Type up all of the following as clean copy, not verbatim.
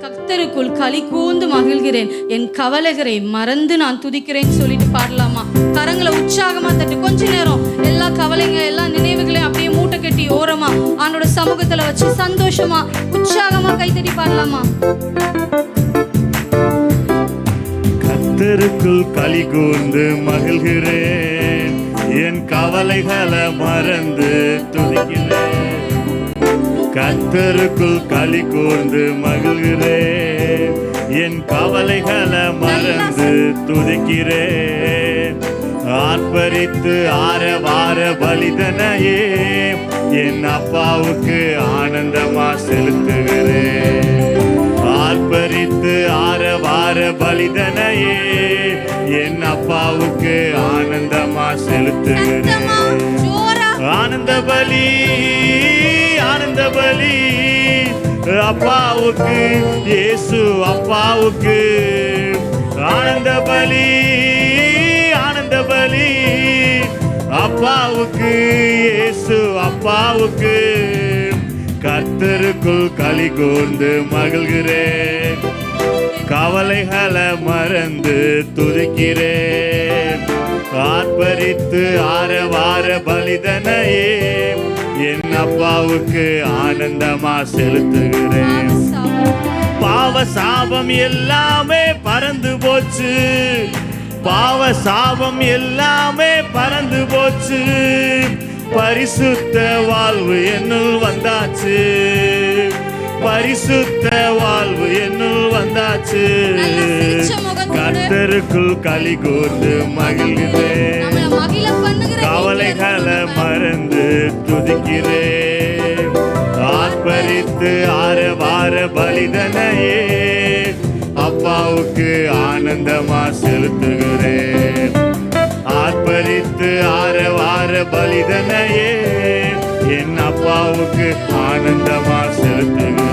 கர்த்தருக்குள் களி கூர்ந்து மகிழ்கிறேன், என் கவலைகளை மறந்து நான் துதிக்கிறேன்னு சொல்லிட்டு பாடலாமா? கரங்களை உற்சாகமா தட்டு கொஞ்ச நேரம் எல்லா கவலைங்க எல்லா நினைவுகளையும் அப்படியே மூட்டை கட்டி ஓரமா அவனோட சமூகத்துல வச்சு சந்தோஷமா உற்சாகமா கைத்தட்டி பாடலாமா? கர்த்தருக்குள் களி கூர்ந்து மகிழ்கிறேன், என் கவலைகளை மறந்து துதிக்கிறேன். கர்த்தருக்குள் களி கூர்ந்து மகிழ்கிறேன், என் கவலைகளை மறந்து துதிக்கிறேன். ஆர்ப்பரித்து ஆரவார பலிதனையே என் அப்பாவுக்கு ஆனந்தமா செலுத்துகிறேன். ஆர்ப்பரித்து ஆரவார பலிதனையே என் அப்பாவுக்கு ஆனந்தமா செலுத்துகிறேன். ஆனந்த பலி ஆனந்த பலி அப்பாவுக்கு, இயேசு அப்பாவுக்கு ஆனந்த பலி ஆனந்த பலி அப்பாவுக்கு, இயேசு அப்பாவுக்கு. கர்த்தருக்குள் களி கூர்ந்து மகிழ்கிறேன், கவலைகளை மறந்து துதிக்கிறேன். ஆர்ப்பரித்து ஆரவார பலிதனையே என் அப்பாவுக்கு ஆனந்தமா செலுத்துகிறேன். பாவ சாபம் எல்லாமே பறந்து போச்சு, பாவ சாபம் எல்லாமே பறந்து போச்சு. பரிசுத்த வாழ்வு என்னுள் வந்தாச்சு, பரிசுத்த வாழ்வு என்னுள் வந்தாச்சு. கர்த்தருக்குள் களி கூர்ந்து மகிழ்கிறேன், கவலைகளை மறந்து துதிக்கிறேன். ஆர்ப்பரித்து ஆரவார பலிதனையே அப்பாவுக்கு ஆனந்தமா செலுத்துகிறேன். ஆர்ப்பரித்து ஆரவார பலிதனையே என் அப்பாவுக்கு ஆனந்தமா செலுத்துகிறேன்.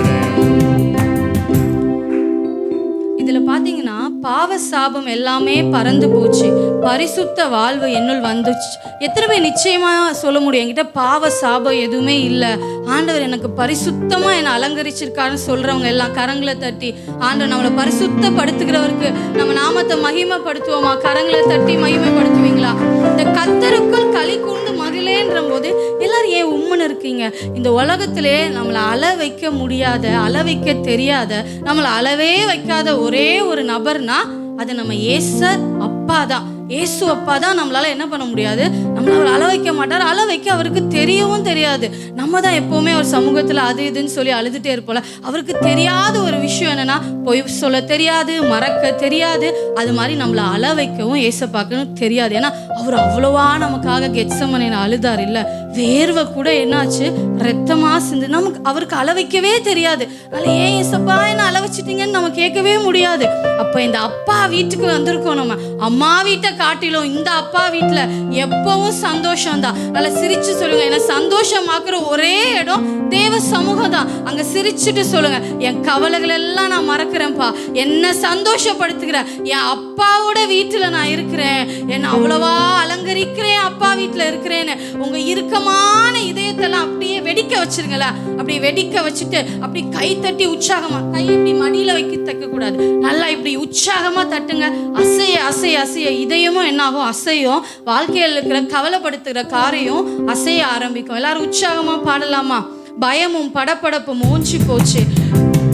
இதுல பாத்தீங்கன்னா பாவ சாபம் எல்லாமே பறந்து போச்சு, பரிசுத்த வாழ்வு என்னுள் வந்துச்சு. எத்தனை பேர் நிச்சயமா சொல்ல முடியும், என்கிட்ட பாவ சாபம் எதுவுமே இல்லை, ஆண்டவர் எனக்கு பரிசுத்தமா என்னை அலங்கரிச்சிருக்காருன்னு சொல்றவங்க எல்லாம் கரங்களை தட்டி ஆண்டவர் நம்மளை பரிசுத்தப்படுத்துகிறவருக்கு நம்ம நாமத்தை மகிமைப்படுத்துவோமா? கரங்களை தட்டி மகிமைப்படுத்துவீங்களா? இந்த கர்த்தருக்குள் களி கூர்ந்து மகிழேன்ற போது எல்லாரும் ஏன் உம்முன்னு இருக்கீங்க? இந்த உலகத்திலே நம்மளை அள வைக்க முடியாத, அள வைக்க தெரியாத, நம்மளை அளவே வைக்காத ஒரே ஒரு நபர்னா அது நம்ம இயேசு அப்பா தான். இயேசு அப்பா தான் நம்மளால என்ன பண்ண முடியாது, நம்மள அவர் அள வைக்க மாட்டார், அள வைக்க அவருக்கு தெரியவும் தெரியாது. நம்ம தான் எப்பவுமே ஒரு சமூகத்துல அது இதுன்னு சொல்லி அழுதுட்டே இருப்போம்ல. அவருக்கு தெரியாத ஒரு விஷயம் என்னன்னா பொய் சொல்ல தெரியாது, மறக்க தெரியாது. அது மாதிரி நம்மளை அள வைக்கவும் ஏசப்பாக்கணும் தெரியாது. ஏன்னா அவர் அவ்வளவா நமக்காக கெத்செமனேல அழுதார் இல்ல, வேர்வை கூட என்னாச்சு ரத்தமா சிந்து. நமக்கு அவருக்கு அள வைக்கவே தெரியாது. அதனால ஏன் ஏசப்பா என்ன அள வச்சிட்டீங்கன்னு நம்ம கேட்கவே முடியாது. அப்ப இந்த அப்பா வீட்டுக்கு வந்திருக்கோம், நம்ம அம்மா வீட்டை காட்டிலும் இந்த அப்பா வீட்டுல எப்பவும் சந்தோஷம் தான். நல்லா சிரிச்சு சொல்லுங்க, என்ன சந்தோஷமாக்குற ஒரே இடம் தேவ சமூகம் தான். அங்க சிரிச்சுட்டு சொல்லுங்க, என் கவலைகள் எல்லாம் நான் மறக்கிறேன்ப்பா, என்ன சந்தோஷப்படுத்துகிற என் அப்பாவோட வீட்டுல நான் இருக்கிறேன், என்ன அவ்வளவா அலங்கரிக்கிறேன், அப்பா வீட்டுல இருக்கிறேன்னு உங்க இறுக்கமான இதயத்தெல்லாம் அப்படியே வெடிக்க வச்சிருங்களா. அப்படி வெடிக்க வச்சுட்டு அப்படி கை தட்டி உற்சாகமா, கை இப்படி மடியில வைக்க தைக்க கூடாது, நல்லா இப்படி உற்சாகமா தட்டுங்க. அசைய அசைய அசைய இதயமும் என்ன ஆகும், அசையும். வாழ்க்கையில் இருக்கிற கவலைப்படுத்துகிற காரையும் அசைய ஆரம்பிக்கும். எல்லாரும் உற்சாகமா பாடலாமா? பயமும் படப்படப்பும் ஓஞ்சி போச்சு,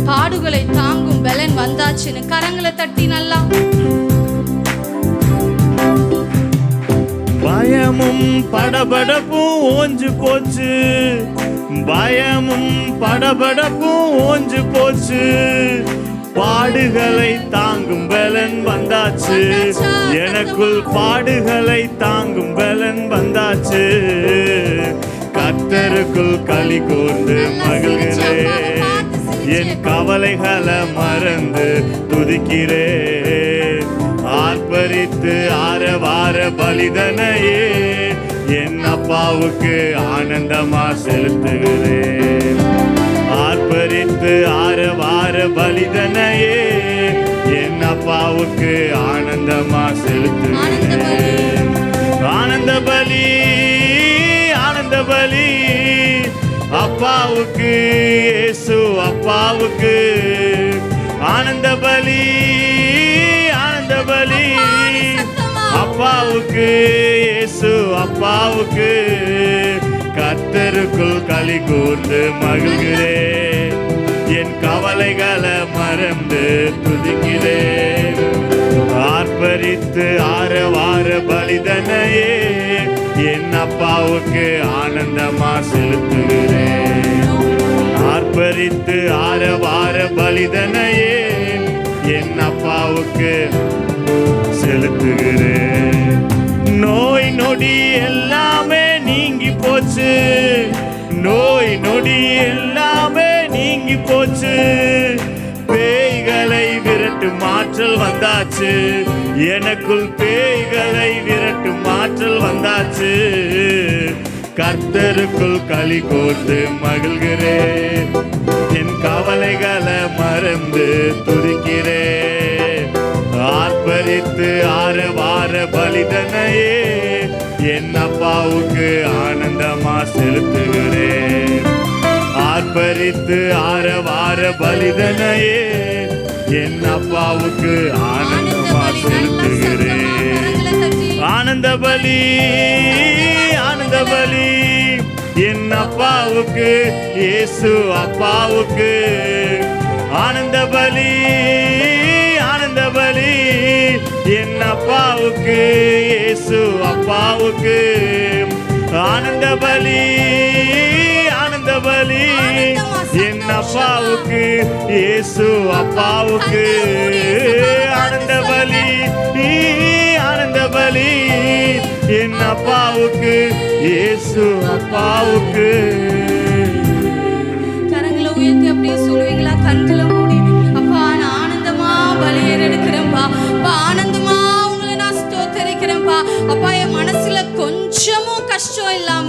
பாடுகளை தாங்கும் பலன் வந்தாச்சுன்னு கரங்களை தட்டி நல்லா. பயமும் படபடப்பும் ஓஞ்சு போச்சு, பயமும் படபடப்பும் ஓஞ்சு போச்சு. பாடுகளை தாங்கும் பலன் வந்தாச்சு, எனக்குள் பாடுகளை தாங்கும் பலன் வந்தாச்சு. கர்த்தருக்குள் களி கூர்ந்து மகிழ்கிறேன், என் கவலைகளை மறந்து துதிக்கிறேன். ஆர்ப்பரித்து ஆரவார பலிதனையே என் அப்பாவுக்கு ஆனந்தமா செலுத்துகிறேன். ஆர்ப்பரித்து ஆரவார பலிதனையே என் அப்பாவுக்கு ஆனந்தமா செலுத்துகிறேன். ஆனந்த பலி ஆனந்த பலி அப்பாவுக்கு, இயேசு அப்பாவுக்கு. ஆனந்த பலி, ஆனந்த பலி அப்பாவுக்கு, இயேசு அப்பாவுக்கு. கர்த்தருக்குள் களி கூர்ந்து மகிழ்கிறேன், என் கவலைகளை மறந்து துதிக்கிறேன். ஆர்ப்பரித்து ஆரவார பலிதனையே என் அப்பாவுக்கு ஆனந்தமா செலுத்துகிறேன். ஆர்ப்பரித்து ஆரவார பலிதனையே என் அப்பாவுக்கு செலுத்துகிறேன். நோய் நொடி எல்லாமே நீங்கி போச்சு, நோய் நொடி எல்லாமே நீங்கி போச்சு. பேய்களை விரட்டும் ஆற்றல் வந்தாச்சு, எனக்குள் பேய்களை விரட்டும் ஆற்றல் வந்தாச்சு. கர்த்தருக்குள் களி கோர்த்து மகிழ்கிறேன், என் கவலைகளை மறந்து துதிக்கிறேன். ஆர்ப்பரித்து ஆரவார பலிதனையே என் அப்பாவுக்கு ஆனந்தமா செலுத்துகிறேன். ஆர்ப்பரித்து ஆரவார பலிதனையே என் அப்பாவுக்கு ஆனந்தமா செலுத்துகிறேன். ஆனந்த பலி, ஆனந்த பலி என் அப்பாவுக்கு, இயேசு அப்பாவுக்கு. ஆனந்த பலி, ஆனந்த பலி என் அப்பாவுக்கு, இயேசு அப்பாவுக்கு. ஆனந்த பலி, ஆனந்த பலி என் அப்பாவுக்கு, இயேசு அப்பாவுக்கு. ஆனந்த பலி, ஆனந்த பலி என் அப்பாவுக்கு, இயேசு அப்பாவுக்கு. கரங்களை உயர்த்தி அப்படியே சொல்லுவீங்களா? கண்களை மூடி, அப்பா நான் ஆனந்தமா பலியேற எடுக்கிறேன்ப்பா, அப்பா ஆனந்தமா உங்களை நான் ஸ்தோத்தரிக்கிறேன்ப்பா. அப்பா என் மனசுல கொஞ்சமும் கஷ்டம் இல்லாம,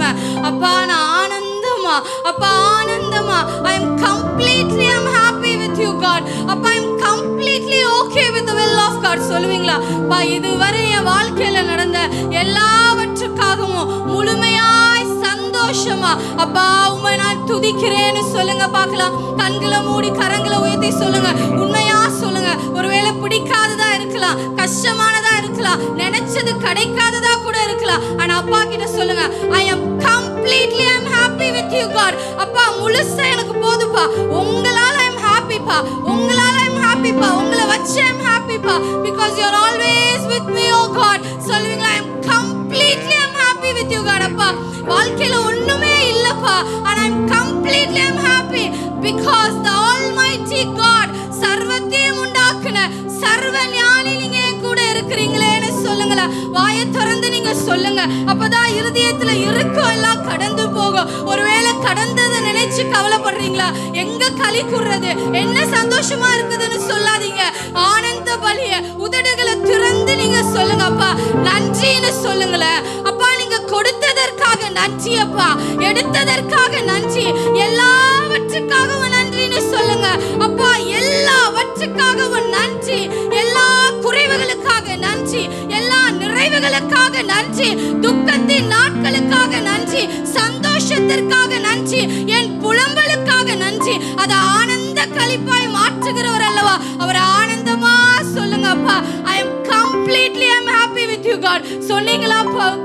அப்பா நான் ஆனந்தமா, அப்பா ஆனந்தமா, I am completely I'm happy with you God. அப்பா I am completely okay with the will of God. சொல்லுவீங்களா? அப்பா இதுவரை என் வாழ்க்கையில நடந்த எல்லாவற்றுக்காகவும் முழுமையாய் சந்தோஷமா அப்பா உம்மை நான் துதிக்கிறேன்னு சொல்லுங்க பார்க்கலாம். கண்களை மூடி கரங்களை உயர்த்தி சொல்லுங்க, உண்மையா சொல்லுங்க. ஒருவேளை பிடிக்காததா இருக்கலாம், கஷ்டமானதா இருக்கலாம், நினைச்சது கிடைக்காததா கூட இருக்கலாம். ஆனா அப்பா கிட்ட சொல்லுங்க, I am completely I'm happy with you God. அப்பா முழுசா எனக்கு போதுப்பா, உங்களால I'm happy பா, உங்களால I'm happy பா, உங்களை வச்சு I'm happy பா, because you're always with me oh God. சொல்லுவீங்களா? I am completely I'm happy with you God. அப்பா வாழ்க்கையில ஒண்ணுமே இல்லப்பா, ஆனா I'm completely I'm happy because the almighty God, சர்வத்தையும் உண்டாக்குன சர்வ ஞானி நீங்க என் கூட இருக்கிறீங்களேன்னு சொல்லுங்களா. வாயை திறந்து நீங்க சொல்லுங்க, அப்பதான் இருதயத்துல இருக்கும் எல்லாம் கடந்து போகும். ஒருவேளை கடந்ததை நினைச்சு கவலைப்படுறீங்களா? எங்க களி கூர்றது, என்ன சந்தோஷமா இருக்குதுன்னு சொல்லாதீங்க. ஆனந்த பலிய உதடுகளை திறந்து நீங்க சொல்லுங்க, அப்பா நன்றின்னு சொல்லுங்களேன். அப்பா நீங்க கொடுத்ததற்காக நன்றி, அப்பா எடுத்ததற்காக நன்றி, எல்லாவற்றுக்காகவும் நன்றின்னு சொல்லுங்க. அப்பா எல்லாவற்றுக்காகவும் நன்றி, எல்லா குறைவுகளுக்காக நன்றி, எல்லா நிறைவுகளுக்காக நன்றி, துக்கத்தின் நாட்களுக்காக நன்றி, சந்தோஷத்திற்காக நன்றி, என் புலம்பலுக்காக நன்றி. அதை ஆனந்த களிப்பாய் மாற்றுகிறவர் அல்லவா, அவர் ஆனந்தமா சொல்லுங்க. அப்பா I am completely I'm happy with you God. சொன்னீங்களா?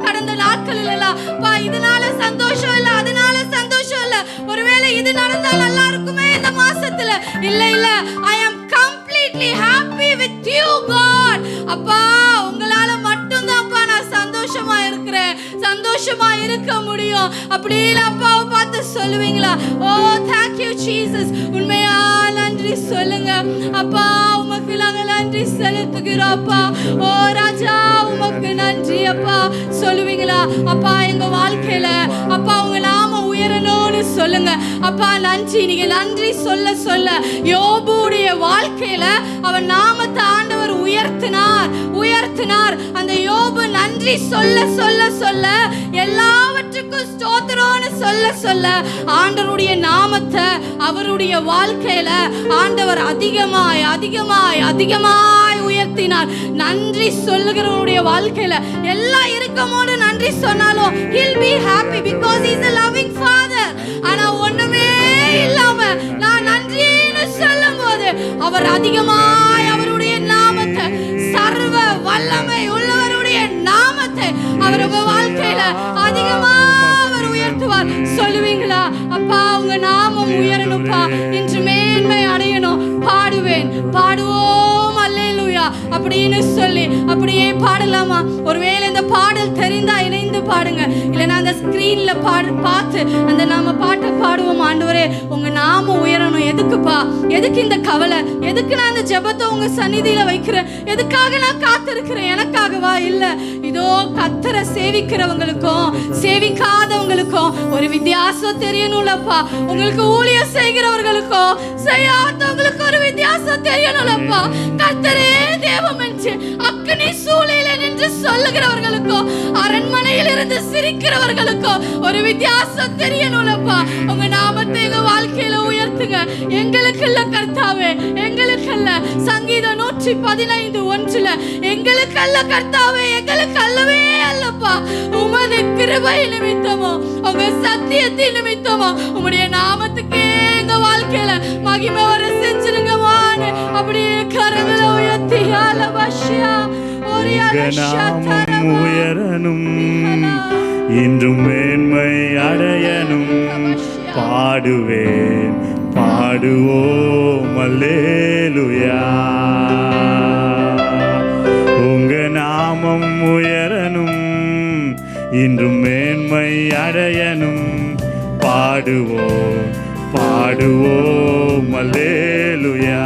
கடந்த நாட்களில் எல்லாம் பா இதனால சந்தோஷம் இல்ல, அதனால சந்தோஷம் இல்ல, ஒருவேளை இது நடந்தா நல்லா இருக்குமே இந்த மாசத்துல, இல்ல இல்ல I am completely happy with you God. அப்பா உங்களால மட்டும்தான்ப்பா நான் சந்தோஷமா இருக்கிறேன், சந்தோஷமா இருக்க முடியும். அப்படி இல்ல அப்பாவை பார்த்து சொல்லுவீங்களா? ஓ thank you Jesus. உண்மையா நன்றி சொல்லுங்க. அப்பா உமக்கு நாங்க நன்றி செலுத்துகிறோம் அப்பா. ஓ ராஜா உமக்கு நன்றி அப்பா. சொல்லுவீங்களா? அப்பா எங்க வாழ்க்கையில அப்பா உங்க நாம உயரணும்னு சொல்லுங்க. அப்பா நன்றி, நீங்க நன்றி சொல்ல சொல்ல யோபுடைய வாழ்க்கையில அவன் நாமத்தை ஆண்டவர் உயர்த்தினார் உயர்த்தினார். அந்த யோபு நன்றி சொல்ல சொல்ல சொல்ல எல்லாவற்றுக்கும் ஸ்தோத்திரம்னு சொல்ல சொல்ல ஆண்டவருடைய நாமத்தை அவருடைய வாழ்க்கையில ஆண்டவர் அதிகமாய் அதிகமாய் அதிகமாய் உயர்த்தினார். நன்றி சொல்லுகிறவருடைய வாழ்க்கையில எல்லாம் இருக்கும்போது நன்றி சொன்னாலும் he'll be happy because he's a loving father. ஆனா ஒண்ணுமே இல்லாம நான் நன்றின்னு சொல்லும் போது அவர் அதிகமாய் அவருடைய நாமத்தை, சர்வ வல்லமை உள்ளவருடைய நாமத்தை அவர் உங்க வாழ்க்கையில அதிகமா அவர் உயர்த்துவார். சொல்லுவீங்களா? அப்பா உங்க நாமம் உயரணும்ப்பா, இன்று மேன்மை அடையணும், பாடுவேன், பாடுவோம் அல்லேலூயா அப்படின்னு சொல்லி அப்படியே பாடலாமா? ஒருவேளை இந்த பாடல் தெரிந்தா இணைந்து பாடுங்க, இல்லைன்னா அந்த ஸ்கிரீன்ல பார்த்து அந்த நாம பாட்டை பாடுவோம். ஆண்டவரே உங்க நாமம் உயரணும். எதுக்குப்பா? எதுக்கு இந்த கவலை? எதுக்கு நான் இந்த ஜெபத்தை உங்க சந்நிதியில வைக்கிறேன்? எதுக்காக நான் காத்திருக்கிறேன்? எனக்காகவா? இல்ல, இதோ கர்த்தரை சேவிக்கிறவங்களுக்கும் சேவிக்காதவங்களுக்கும் ஒரு வித்தியாசம் தெரியணும்லப்பா. உங்களுக்கு ஊழியம் செய்கிறவர்களுக்கும் செய்யாதவங்களுக்கும் ஒரு வித்தியாசம் தெரியணும்லப்பா. கர்த்தரே தேவம் என்று அக்னி சூளையில நின்று சொல்லுகிறவர்களுக்கும் அரண்மனையில் இருந்து சிரிக்கிறவர்களுக்கும் ஒரு வித்தியாசம் தெரியணும்லப்பா. உங்க நாமத்தை எங்க வாழ்க்கையில உயர்த்துங்க. எங்களுக்கு இல்ல கர்த்தாவே, எங்களுக்கு அல்ல. சங்கீதம் 115:1 எங்களுக்கு அல்ல கர்த்தாவே, எங்களுக்கு அல்லவே அல்லப்பா. உமது கிருபை நிமித்தமோ உங்க சத்தியத்தின் நிமித்தமோ உம்முடைய நாமத்துக்கே எங்க வாழ்க்கையில மகிமை வர செஞ்சிருங்கமான்னு அப்படியே கரங்களை உயர்த்தி நாமம் உயரணும், இன்றும் மேன்மை அடையணும். பாடுவேன், பாடுவோம் அல்லேலூயா. உங்க நாமம் உயரணும், இன்றும் மேன்மை அடையணும். பாடுவோம், பாடுவோம் அல்லேலூயா.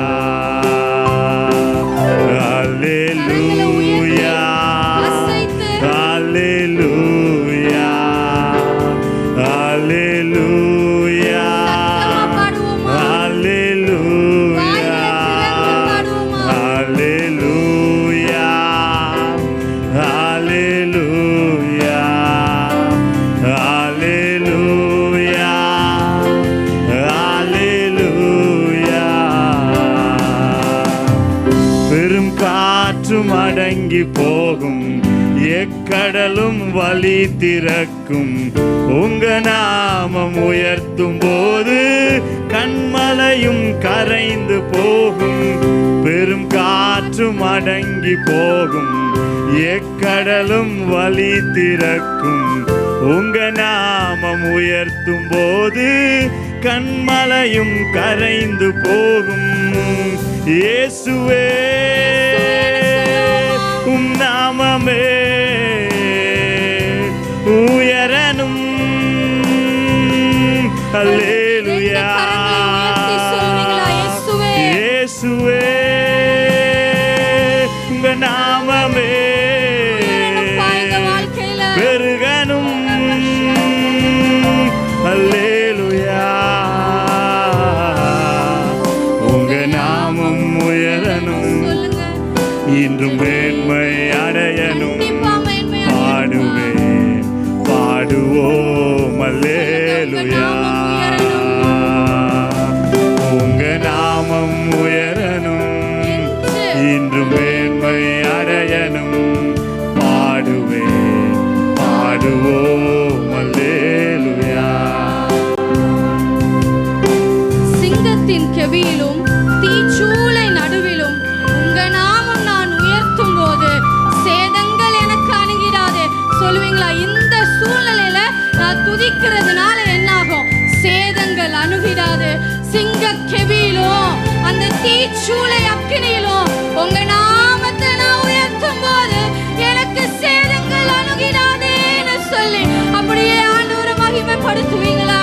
அல்லேலூயா, அல்லேலூயா, அல்லேலூயா, அல்லேலூயா, அல்லேலூயா, அல்லேலூயா, அல்லேலூயா, அல்லேலூயா. பெரும் காற்றும் அடங்கி போகும், எக்கடலும் வழி திறக்கும். உங்க நாமம் உயர்த்தும் போது கண்மலையும் கரைந்து போகும். பெரும் காற்றும் அடங்கி போகும், எக்கடலும் வழி திறக்கும். உங்க நாமம் உயர்த்தும் போது கண்மலையும் கரைந்து போகும். இயேசுவே உம் நாமமே உயரணும். அல்லேலூயா, இயேசுவே உங்க நாமமே பெருகணும். அல்லேலூயா, உங்க நாமம் உயரணும், இன்றும் மேன்மை அடையணும். பாடுவேன், பாடுவோம் அல்லேலூயா. உங்க நாமம் உயரணும், இன்றும் மேன்மை அடையணும். பாடுவேன், பாடுவோம் அல்லேலூயா. சிங்கத்தின் கெபியிலும் தீச்சூளை நடுவிலும் உங்க நாமம் நான் உயர்த்தும் போது சேதங்கள் எனக்கு அணுகிடாது. சொல்லுவீங்களா? இந்த சூழ்நிலையில நான் துதிக்கிறதுனால என்ன ஆகும்? சேதங்கள் அணுகிடாது. சிங்க கெபியிலும் அந்த தீச்சூளை அக்கினியிலும் உங்க நாமத்தை நான் உயர்த்தும் போது எனக்கு சேதங்கள் அணுகிடாதேன்னு சொல்லி அப்படியே ஆண்டவரை மகிமைப்படுத்துவீங்களா?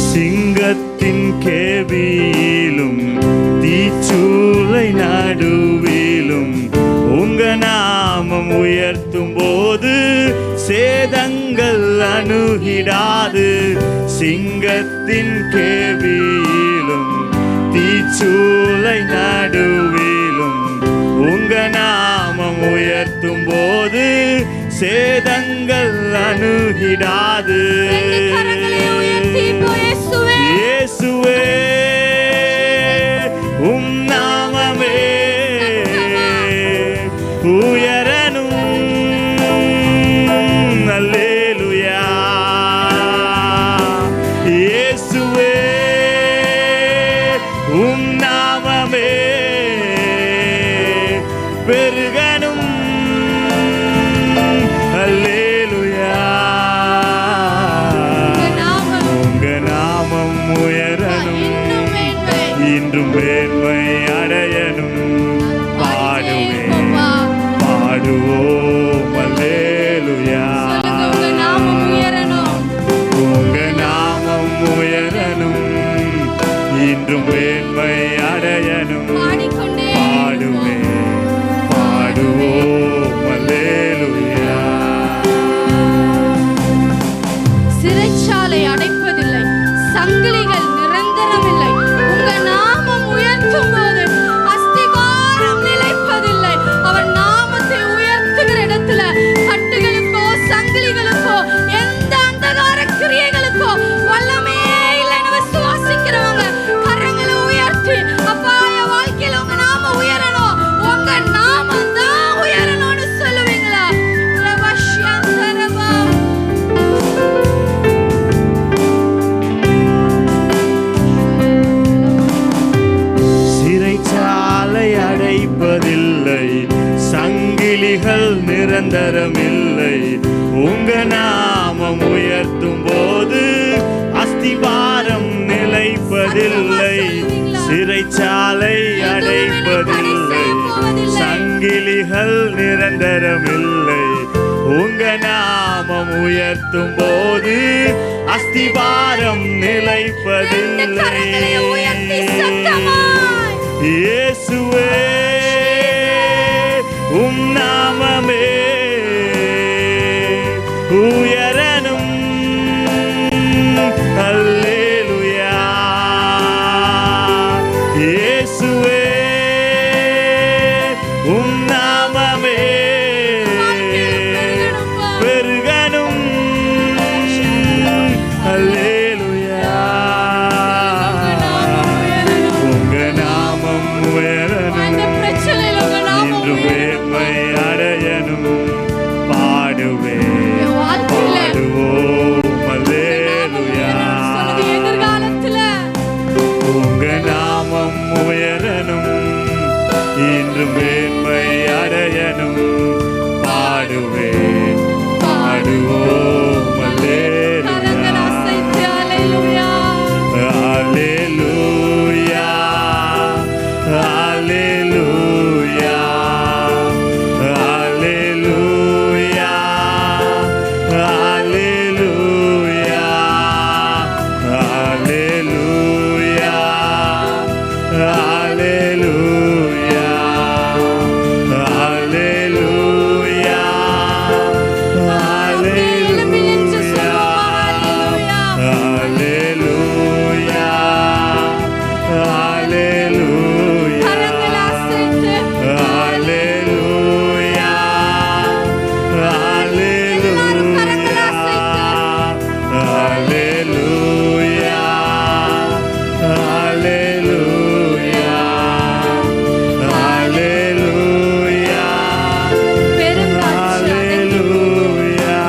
சிங்கத்தின் கேபியிலும் தீச்சூளை நடுவிலும் உங்க நாமம் உயர்த்தும் போது சேதங்கள் அணுகிடாது. சிங்கத்தின் கேபியிலும் தீச்சூளை நடுவிலும் உங்க நாமம் உயர்த்தும் போது சேதங்கள் அணுகிடாது. இயேசுவே உம் நாமமே உயரணும். அல்லேலூயா, சங்கிலிகள் நிரந்தரமில்லை. உங்க நாமம் உயர்த்தும் போது அஸ்திவாரம் நிலைப்பதில்லை. அவர் நாமத்தை உயர்த்துகிற இடத்துல கட்டுகளுக்கோ சங்கிலிகளுக்கோ எந்த அந்தகார கிரியைகளுக்கோ வல்லமே இல்லைன்னு விசுவாசிக்கிறவங்க கரங்களை உயர்த்தி, அப்பா என் வாழ்க்கையில உங்க நாம உயரணும், உங்க நாமம் தான் உயரணும்னு சொல்லுவீங்களா? சிறைச்சாலை அடைப்பதில்லை, சங்கிலிகள் நிரந்தரமில்லை. உங்க நாமம் உயர்த்தும் போது அஸ்திவாரம் நிலைப்பதில்லை. சிறைச்சாலை அடைப்பதில்லை, சங்கிலிகள் நிரந்தரமில்லை. உங்க நாமம் உயர்த்தும் போது அஸ்திவாரம் நிலைப்பதில்லை. இயேசுவே உம் நாமமே உயரணும். அல்லேலூயா. இயேசுவே உம் நாமமே பெருகணும். அல்லேலூயா. உங்க நாமம் உயரணும், இன்று மேன்மை அடையணும். பாடுவே பாடுவோம். அல்லேலூயா. உங்க நாமம் உயரணும், இன்று மேன்மை அடையணும். பாடுவே பாடுவோம். அல்லேலூயா. அல்லேலூயா. அல்லேலூயா. அல்லேலூயா. அல்லேலூயா. அல்லேலூயா. அல்லேலூயா. அல்லேலூயா.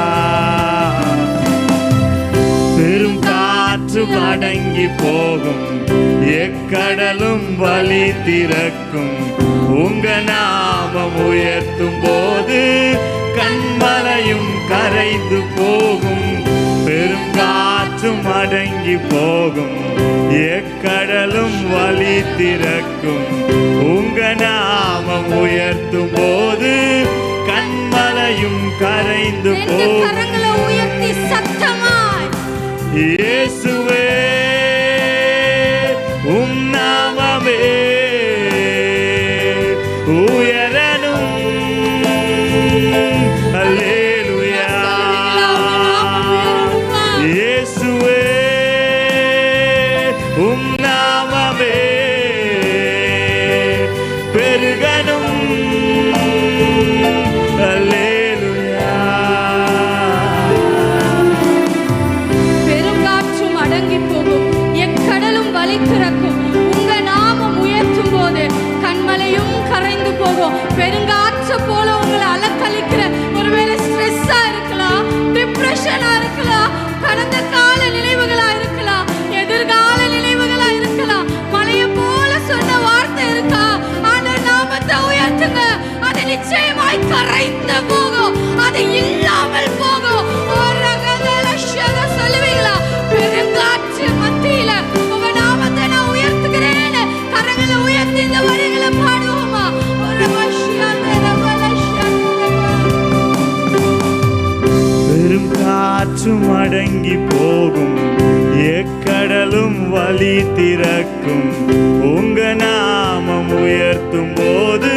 அடங்கி போகும், எக்கடலும் வழி திறக்கும். உங்க நாமம் உயர்த்தும் போது கண்மலையும் கரைந்து போகும். பெரும் காற்றும் அடங்கி போகும், எக்கடலும் வழி திறக்கும். உங்க நாமம் உயர்த்தும் போது கண்மலையும் கரைந்து போகும். இயேசுவே உம் நாமமே உயரணும். அல்லேலூயா. இயேசுவே உம் நாமமே பெருகணும். அல்லேலூயா. அடங்கி போகும், எக்கடலும் வழி திறக்கும். உங்க நாமம் உயர்த்தும் போது கண்மலையும் கரைந்து போகும். பெருங்காற்று போல உங்களை அலக்கழிக்கிற, ஒருவேளை ஸ்ட்ரெஸ்ஸா இருக்கலாம், டிப்ரெஷனா இருக்கலாம், கடந்த கால நினைவுகளா இருக்கலாம், எதிர்கால நினைவுகளா இருக்கலாம், மலையை போல சொன்ன வார்த்தை இருக்கா, அந்த நாமத்தை உயர்த்துங்க. அது நிச்சயமாய் கரைந்து போகும், அது இல்லாமல் போகும். சொல்லுவீங்களா? பெருங்காற்று மத்தியில உங்க நாமத்தை நான் உயர்த்துகிறேன். கரங்களை உயர்த்தி இந்த வரிகளை பாடுவோமா? பெரும் காற்றும் அடங்கி போகும், எக்கடலும் வழி திறக்கும். உங்க நாமம் உயர்த்தும் போது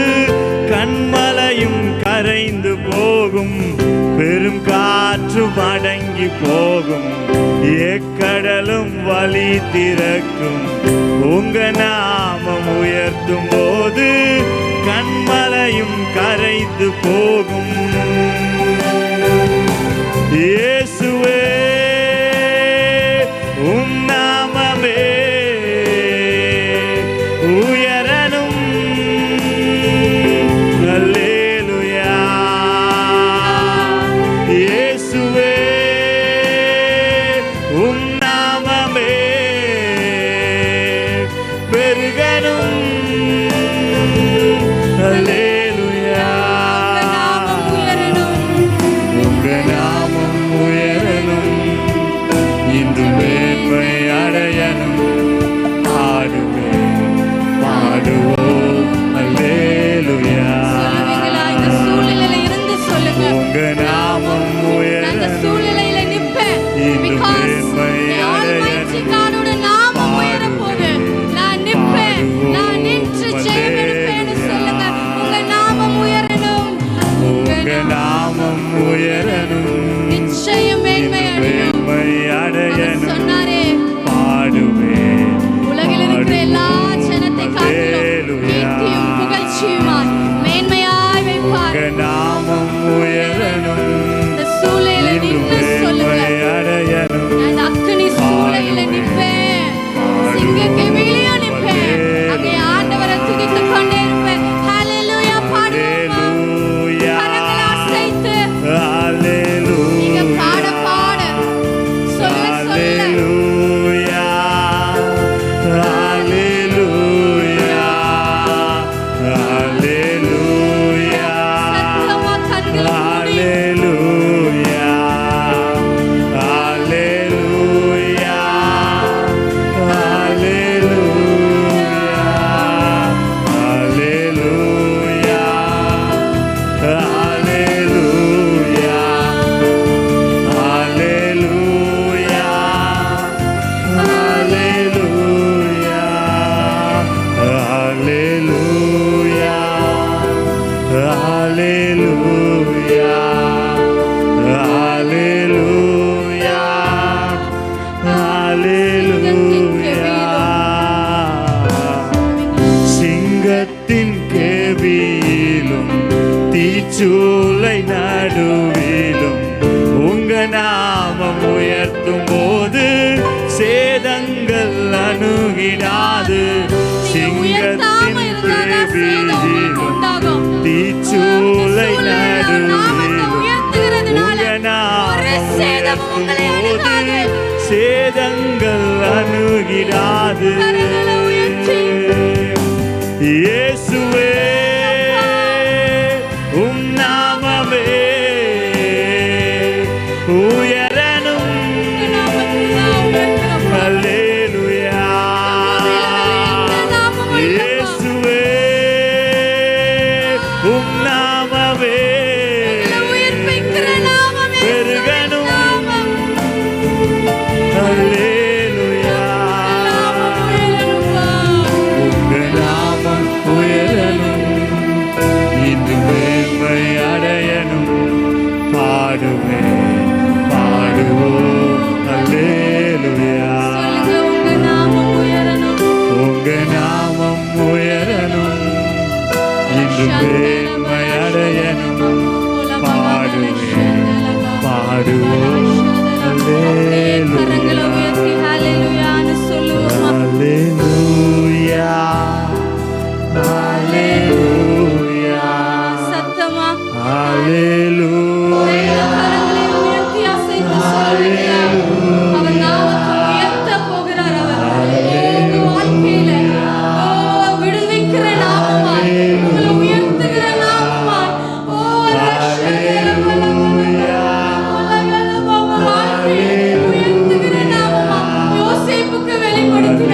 கண்மலையும் கரைந்து போகும். பெரும் காற்றும் அடங்கி போகும், எக்கடலும் வழி திறக்கும். உங்க நாமம் உயர்த்தும் போது கண்மலையும் கரைந்து போகும். இயேசுவே உம் நாமமே உயரணும். அல்லேலூயா. இயேசுவே உம் நாமமே பெருகணும். அல்லேலூயா. உங்க நாமம் உயரணும், இன்று மேன்மை அடையணும். பாடுவோம் பாடுவோம் அல்லேலூயா. இந்த சூழ்நிலையில இருந்து சொல்லுங்க, உங்க நாமம் அந்த உயரணும், சூழ்நிலையில நிப்பேன். இன்று மேன்மை அடையணும். கானோட நாமம் உயர போகுது. நான் நிப்பேன், நான் நின்று ஜெயமெடுப்பேன்னு சொல்லுங்க. உங்க நாமம் உயரணும், உங்க நாமம் உயரணும், நிச்சயம் மேன்மை அடையும். மேன்மை அவர் அடையணும். சொன்னாரே, பாடுவேன் உலகில் இருக்கிற எல்லா ஜனத்தை காட்டிலும் கீர்த்தியும் புகழ்ச்சியுமாய் மேன்மையாய் வைப்பார். உங்க நாமம் உயரணும், இந்த சூழ்நிலையில நின்று சொல்லுங்க, அடையணும். நான் அக்கினி சூளையில நிற்பேன், சிங்க கெபியில நிற்பேன், அங்கே ஆண்டவரை துதித்துக் கொண்டே இருப்பேன். ஹalleluya. பாடுவோமா? கரங்களை அசைத்து நீங்க பாட பாட சொல்ல சொல்ல Hallelujah, hallelujah, hallelujah, சத்தமா கண்களை மூடி hallelujah, hallelujah, hallelujah, hallelujah, சிங்கத்தின் கேவியிலும் தீச்சூளை நடுவிலும் உங்க நாமம் உயர்த்தும் போது சேதங்கள் அணுகிடாது. சிங்கத்தின் கேவியிலும் தீச்சூளை நடுவிலும் உங்க நாமம் உயர்த்தும் போது சேதங்கள் அணுகிடாது. இயேசுவே உம் நாமமே உயரணும். அல்லேலூயா. இயேசுவே உம் நாமமே பெருகணும். அல்லேலூயா. உங்க நாமம் உயரணும், இன்று மேன்மை அடையணும். பாடுவேன் பாடுவோம் அல்லேலூயா. உங்க நாமம் உயரணும், இன்று மேன்மை அடையணும். பாடுவேன் பாடுவோம் அல்லேலூயா. Hallelujah, hallelujah, hallelujah, அவர் நாமத்தை உயர்த்த போகிறார். அவர் உங்க வாழ்க்கையில விடுவிக்கிற நாமமாய், உங்களை உயர்த்துகிற நாமமாய், உயர்த்துகிற நாமமாய், யோசேப்புக்கு வெளிப்படுத்தின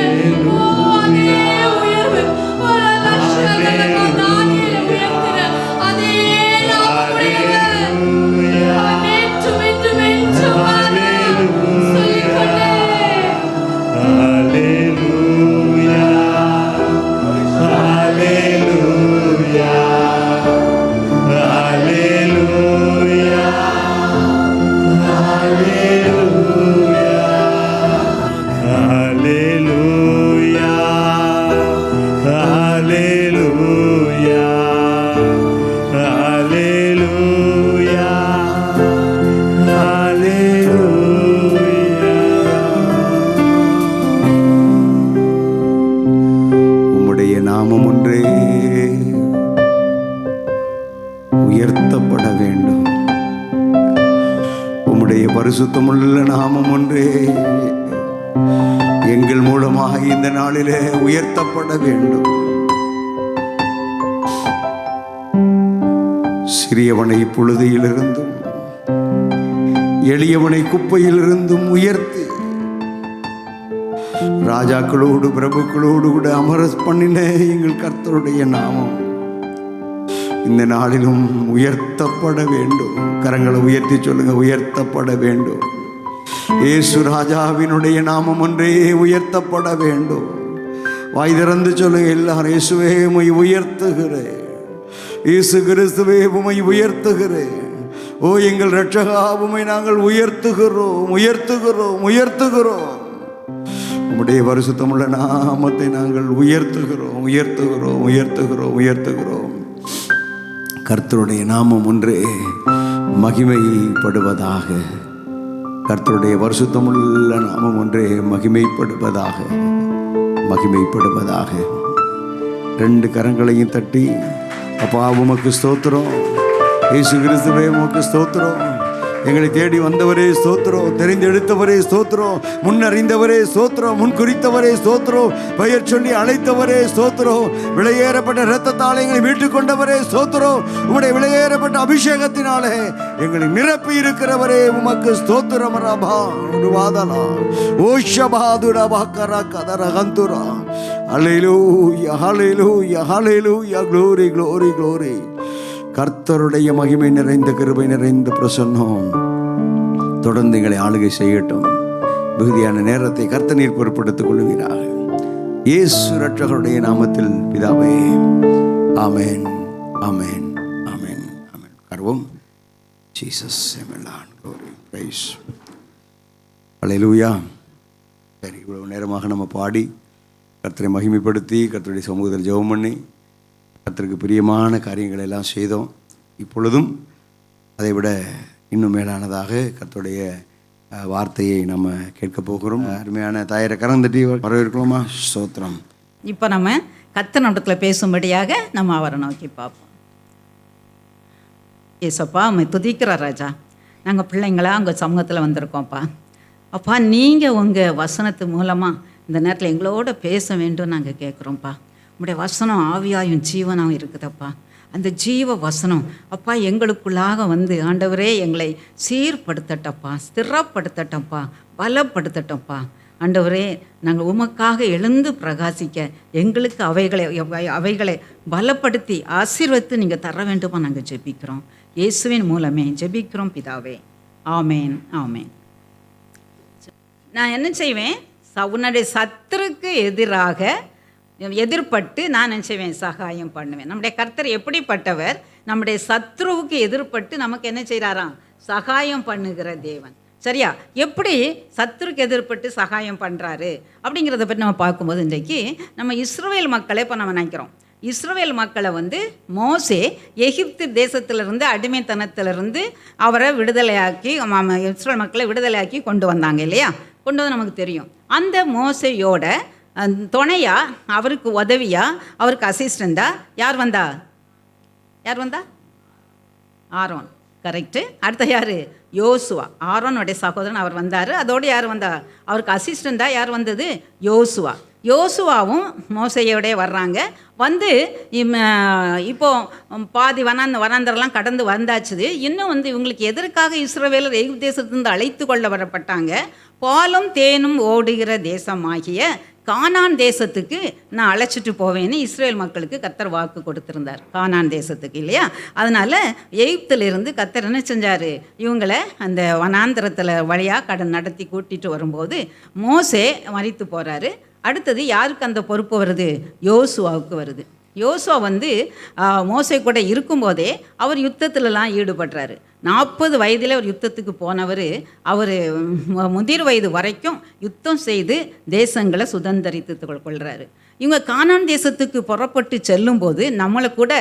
அதே உயர்வு, தானியேலை உயர்த்தின அதே நாமமுடையவர். நேற்றும் இன்றும் என்றும் பரிசுத்தமுள்ள நாமம் ஒன்றே எங்கள் மூலமாக இந்த நாளிலே உயர்த்தப்பட வேண்டும். சிறியவனை புழுதியிலிருந்தும் எளியவனை குப்பையிலிருந்தும் உயர்த்தி ராஜாக்களோடு பிரபுக்களோடு கூட அமர பண்ணின எங்கள் கர்த்தருடைய நாமம் இந்த நாளிலும் உயர்த்தப்பட வேண்டும். கரங்களை உயர்த்தி சொல்லுங்க, உயர்த்தப்பட வேண்டும். இயேசு ராஜாவினுடைய நாமம் ஒன்றே உயர்த்தப்பட வேண்டும். வாய் திறந்து சொல்லுங்க எல்லாரும், இயேசுவே உம்மை உயர்த்துகிறேன், இயேசு கிறிஸ்துவே உம்மை உயர்த்துகிறேன். ஓ எங்கள் இரட்சகா, உம்மை நாங்கள் உயர்த்துகிறோம், உயர்த்துகிறோம், உயர்த்துகிறோம். உம்முடைய பரிசுத்தமுள்ள நாமத்தை நாங்கள் உயர்த்துகிறோம், உயர்த்துகிறோம், உயர்த்துகிறோம், உயர்த்துகிறோம். கர்த்தருடைய நாமம் ஒன்றே மகிமைப்படுவதாக. கர்த்தருடைய பரிசுத்தமுள்ள நாமம் ஒன்றே மகிமைப்படுவதாக, மகிமைப்படுவதாக. ரெண்டு கரங்களையும் தட்டி, அப்பா உமக்கு ஸ்தோத்திரம், இயேசு கிறிஸ்துவே உமக்கு ஸ்தோத்திரம். எங்களை தேடி வந்தவரே ஸ்தோத்திரம், தெரிந்தெடுத்தவரே ஸ்தோத்திரம், முன்னறிந்தவரே ஸ்தோத்திரம், முன் குறித்தவரே ஸ்தோத்திரம், பெயர் சொல்லி அழைத்தவரே ஸ்தோத்திரம், விலையேறப்பட்ட இரத்தத்தால் எங்களை மீட்டுக் கொண்டவரே ஸ்தோத்திரம், உம்முடைய விலையேறப்பட்ட அபிஷேகத்தினாலே எங்களை நிரப்பி இருக்கிறவரே உமக்கு ஸ்தோத்திரம். ரபா வாதலா ஓஷபாதுரபா கரகதரகந்துரா. Hallelujah, hallelujah, hallelujah. Glory, glory, glory. கர்த்தருடைய மகிமை நிறைந்த கிருபை நிறைந்த பிரசன்னம் தொடர்ந்து எங்களை ஆளுகை செய்யட்டும். மிகுதியான நேரத்தை கர்த்தர் நீர் பொறுப்படுத்திக் கொள்வீராக. இயேசு இரட்சகருடைய நாமத்தில் பிதாவே, ஆமென், ஆமென், ஆமென், ஆமென். கர்வம் ஜீசஸ் எமெலான் க்ளோரி பிரைஸ். ஹல்லேலூயா. சரி, இவ்வளவு நேரமாக நம்ம பாடி கர்த்தரை மகிமைப்படுத்தி கர்த்தருடைய சமூகத்தில் ஜெபம் பண்ணி கர்த்தருக்கு பிரியமான காரியங்களை எல்லாம் செய்தோம். இப்பொழுதும் அதை விட இன்னும் மேலானதாக கர்த்தருடைய வார்த்தையை நம்ம கேட்க போகிறோம். அருமையான தாயரை கரந்தட்டி வரவேற்கலாமா? ஸ்தோத்திரம். இப்போ நம்ம கர்த்தர் நம்மிடத்தில் பேசும்படியாக நம்ம அவரை நோக்கி பார்ப்போம். ஏசப்பா, நம்ம துதிக்கிற ராஜா, நாங்கள் பிள்ளைங்களா உங்கள் சமூகத்தில் வந்திருக்கோம்ப்பா. அப்பா, நீங்கள் உங்கள் வசனத்து மூலமாக இந்த நேரத்தில் எங்களோட பேச வேண்டும் நாங்கள் கேட்குறோம்ப்பா. உங்களுடைய வசனம் ஆவியாயும் ஜீவனாகவும் இருக்குதப்பா. அந்த ஜீவ வசனம் அப்பா எங்களுக்குள்ளாக வந்து ஆண்டவரே எங்களை சீர்படுத்தட்டப்பா, ஸ்திரப்படுத்தட்டப்பா, பலப்படுத்தட்டப்பா. ஆண்டவரே, நாங்கள் உமக்காக எழுந்து பிரகாசிக்க எங்களுக்கு அவைகளை பலப்படுத்தி ஆசீர்வதித்து நீங்கள் தர வேண்டுமா நாங்கள் ஜெபிக்கிறோம். இயேசுவின் மூலமே ஜெபிக்கிறோம் பிதாவே, ஆமேன், ஆமேன். நான் என்ன செய்வேன்? உன்னுடைய சத்துருக்கு எதிர்பட்டு நான் என்ன செய்வேன்? சகாயம் பண்ணுவேன். நம்முடைய கர்த்தர் எப்படிப்பட்டவர்? நம்முடைய சத்ருவுக்கு எதிர்பட்டு நமக்கு என்ன செய்கிறாராம்? சகாயம் பண்ணுகிற தேவன். சரியா? எப்படி சத்துருக்கு எதிர்பட்டு சகாயம் பண்ணுறாரு அப்படிங்கிறத பற்றி நம்ம பார்க்கும்போது, இன்றைக்கு நம்ம இஸ்ரவேல் மக்களை இப்போ நம்ம நினைக்கிறோம். இஸ்ரவேல் மக்களை வந்து மோசே எகிப்து தேசத்திலிருந்து அடிமைத்தனத்திலிருந்து அவரை விடுதலையாக்கி, இஸ்ரவேல் மக்களை விடுதலையாக்கி கொண்டு வந்தாங்க இல்லையா? கொண்டு வந்து நமக்கு தெரியும். அந்த மோசையோட துணையா, அவருக்கு உதவியா, அவருக்கு அசிஸ்டண்டா யார் வந்தா? ஆரோன். கரெக்டு. அடுத்த யார்? யோசுவா. ஆரோனுடைய சகோதரன் அவர் வந்தார். அதோடு யார் வந்தா? அவருக்கு அசிஸ்டண்டா யார் வந்தது? யோசுவா. யோசுவாவும் மோசையோடய வர்றாங்க. வந்து இப்போ பாதி வனாந்தரெல்லாம் கடந்து வந்தாச்சுது. இன்னும் வந்து இவங்களுக்கு எதற்காக இஸ்ரவேலர் எகிப்து தேசத்திலிருந்து அழைத்து கொள்ள வரப்பட்டாங்க? பாலும் தேனும் ஓடுகிற தேசமாகிய கானான் தேசத்துக்கு நான் அழைச்சிட்டு போவேன்னு இஸ்ரேல் மக்களுக்கு கர்த்தர் வாக்கு கொடுத்துருந்தார். கானான் தேசத்துக்கு இல்லையா? அதனால் எகிப்திலிருந்து கர்த்தர் என்ன செஞ்சார்? இவங்களை அந்த வனாந்திரத்தில் வழியாக நடத்தி கூட்டிகிட்டு வரும்போது மோசே மரித்து போகிறாரு. அடுத்தது யாருக்கு அந்த பொறுப்பு வருது? யோசுவாவுக்கு வருது. யோசுவா வந்து மோசே கூட இருக்கும்போதே அவர் யுத்தத்திலலாம் ஈடுபடுறாரு. 40 வயதில் அவர் யுத்தத்துக்கு போனவர். அவர் முதிர் வயது வரைக்கும் யுத்தம் செய்து தேசங்களை சுதந்திரித்து கொள்கிறாரு. இவங்க கானான் தேசத்துக்கு புறப்பட்டு செல்லும்போது நம்மளை கூட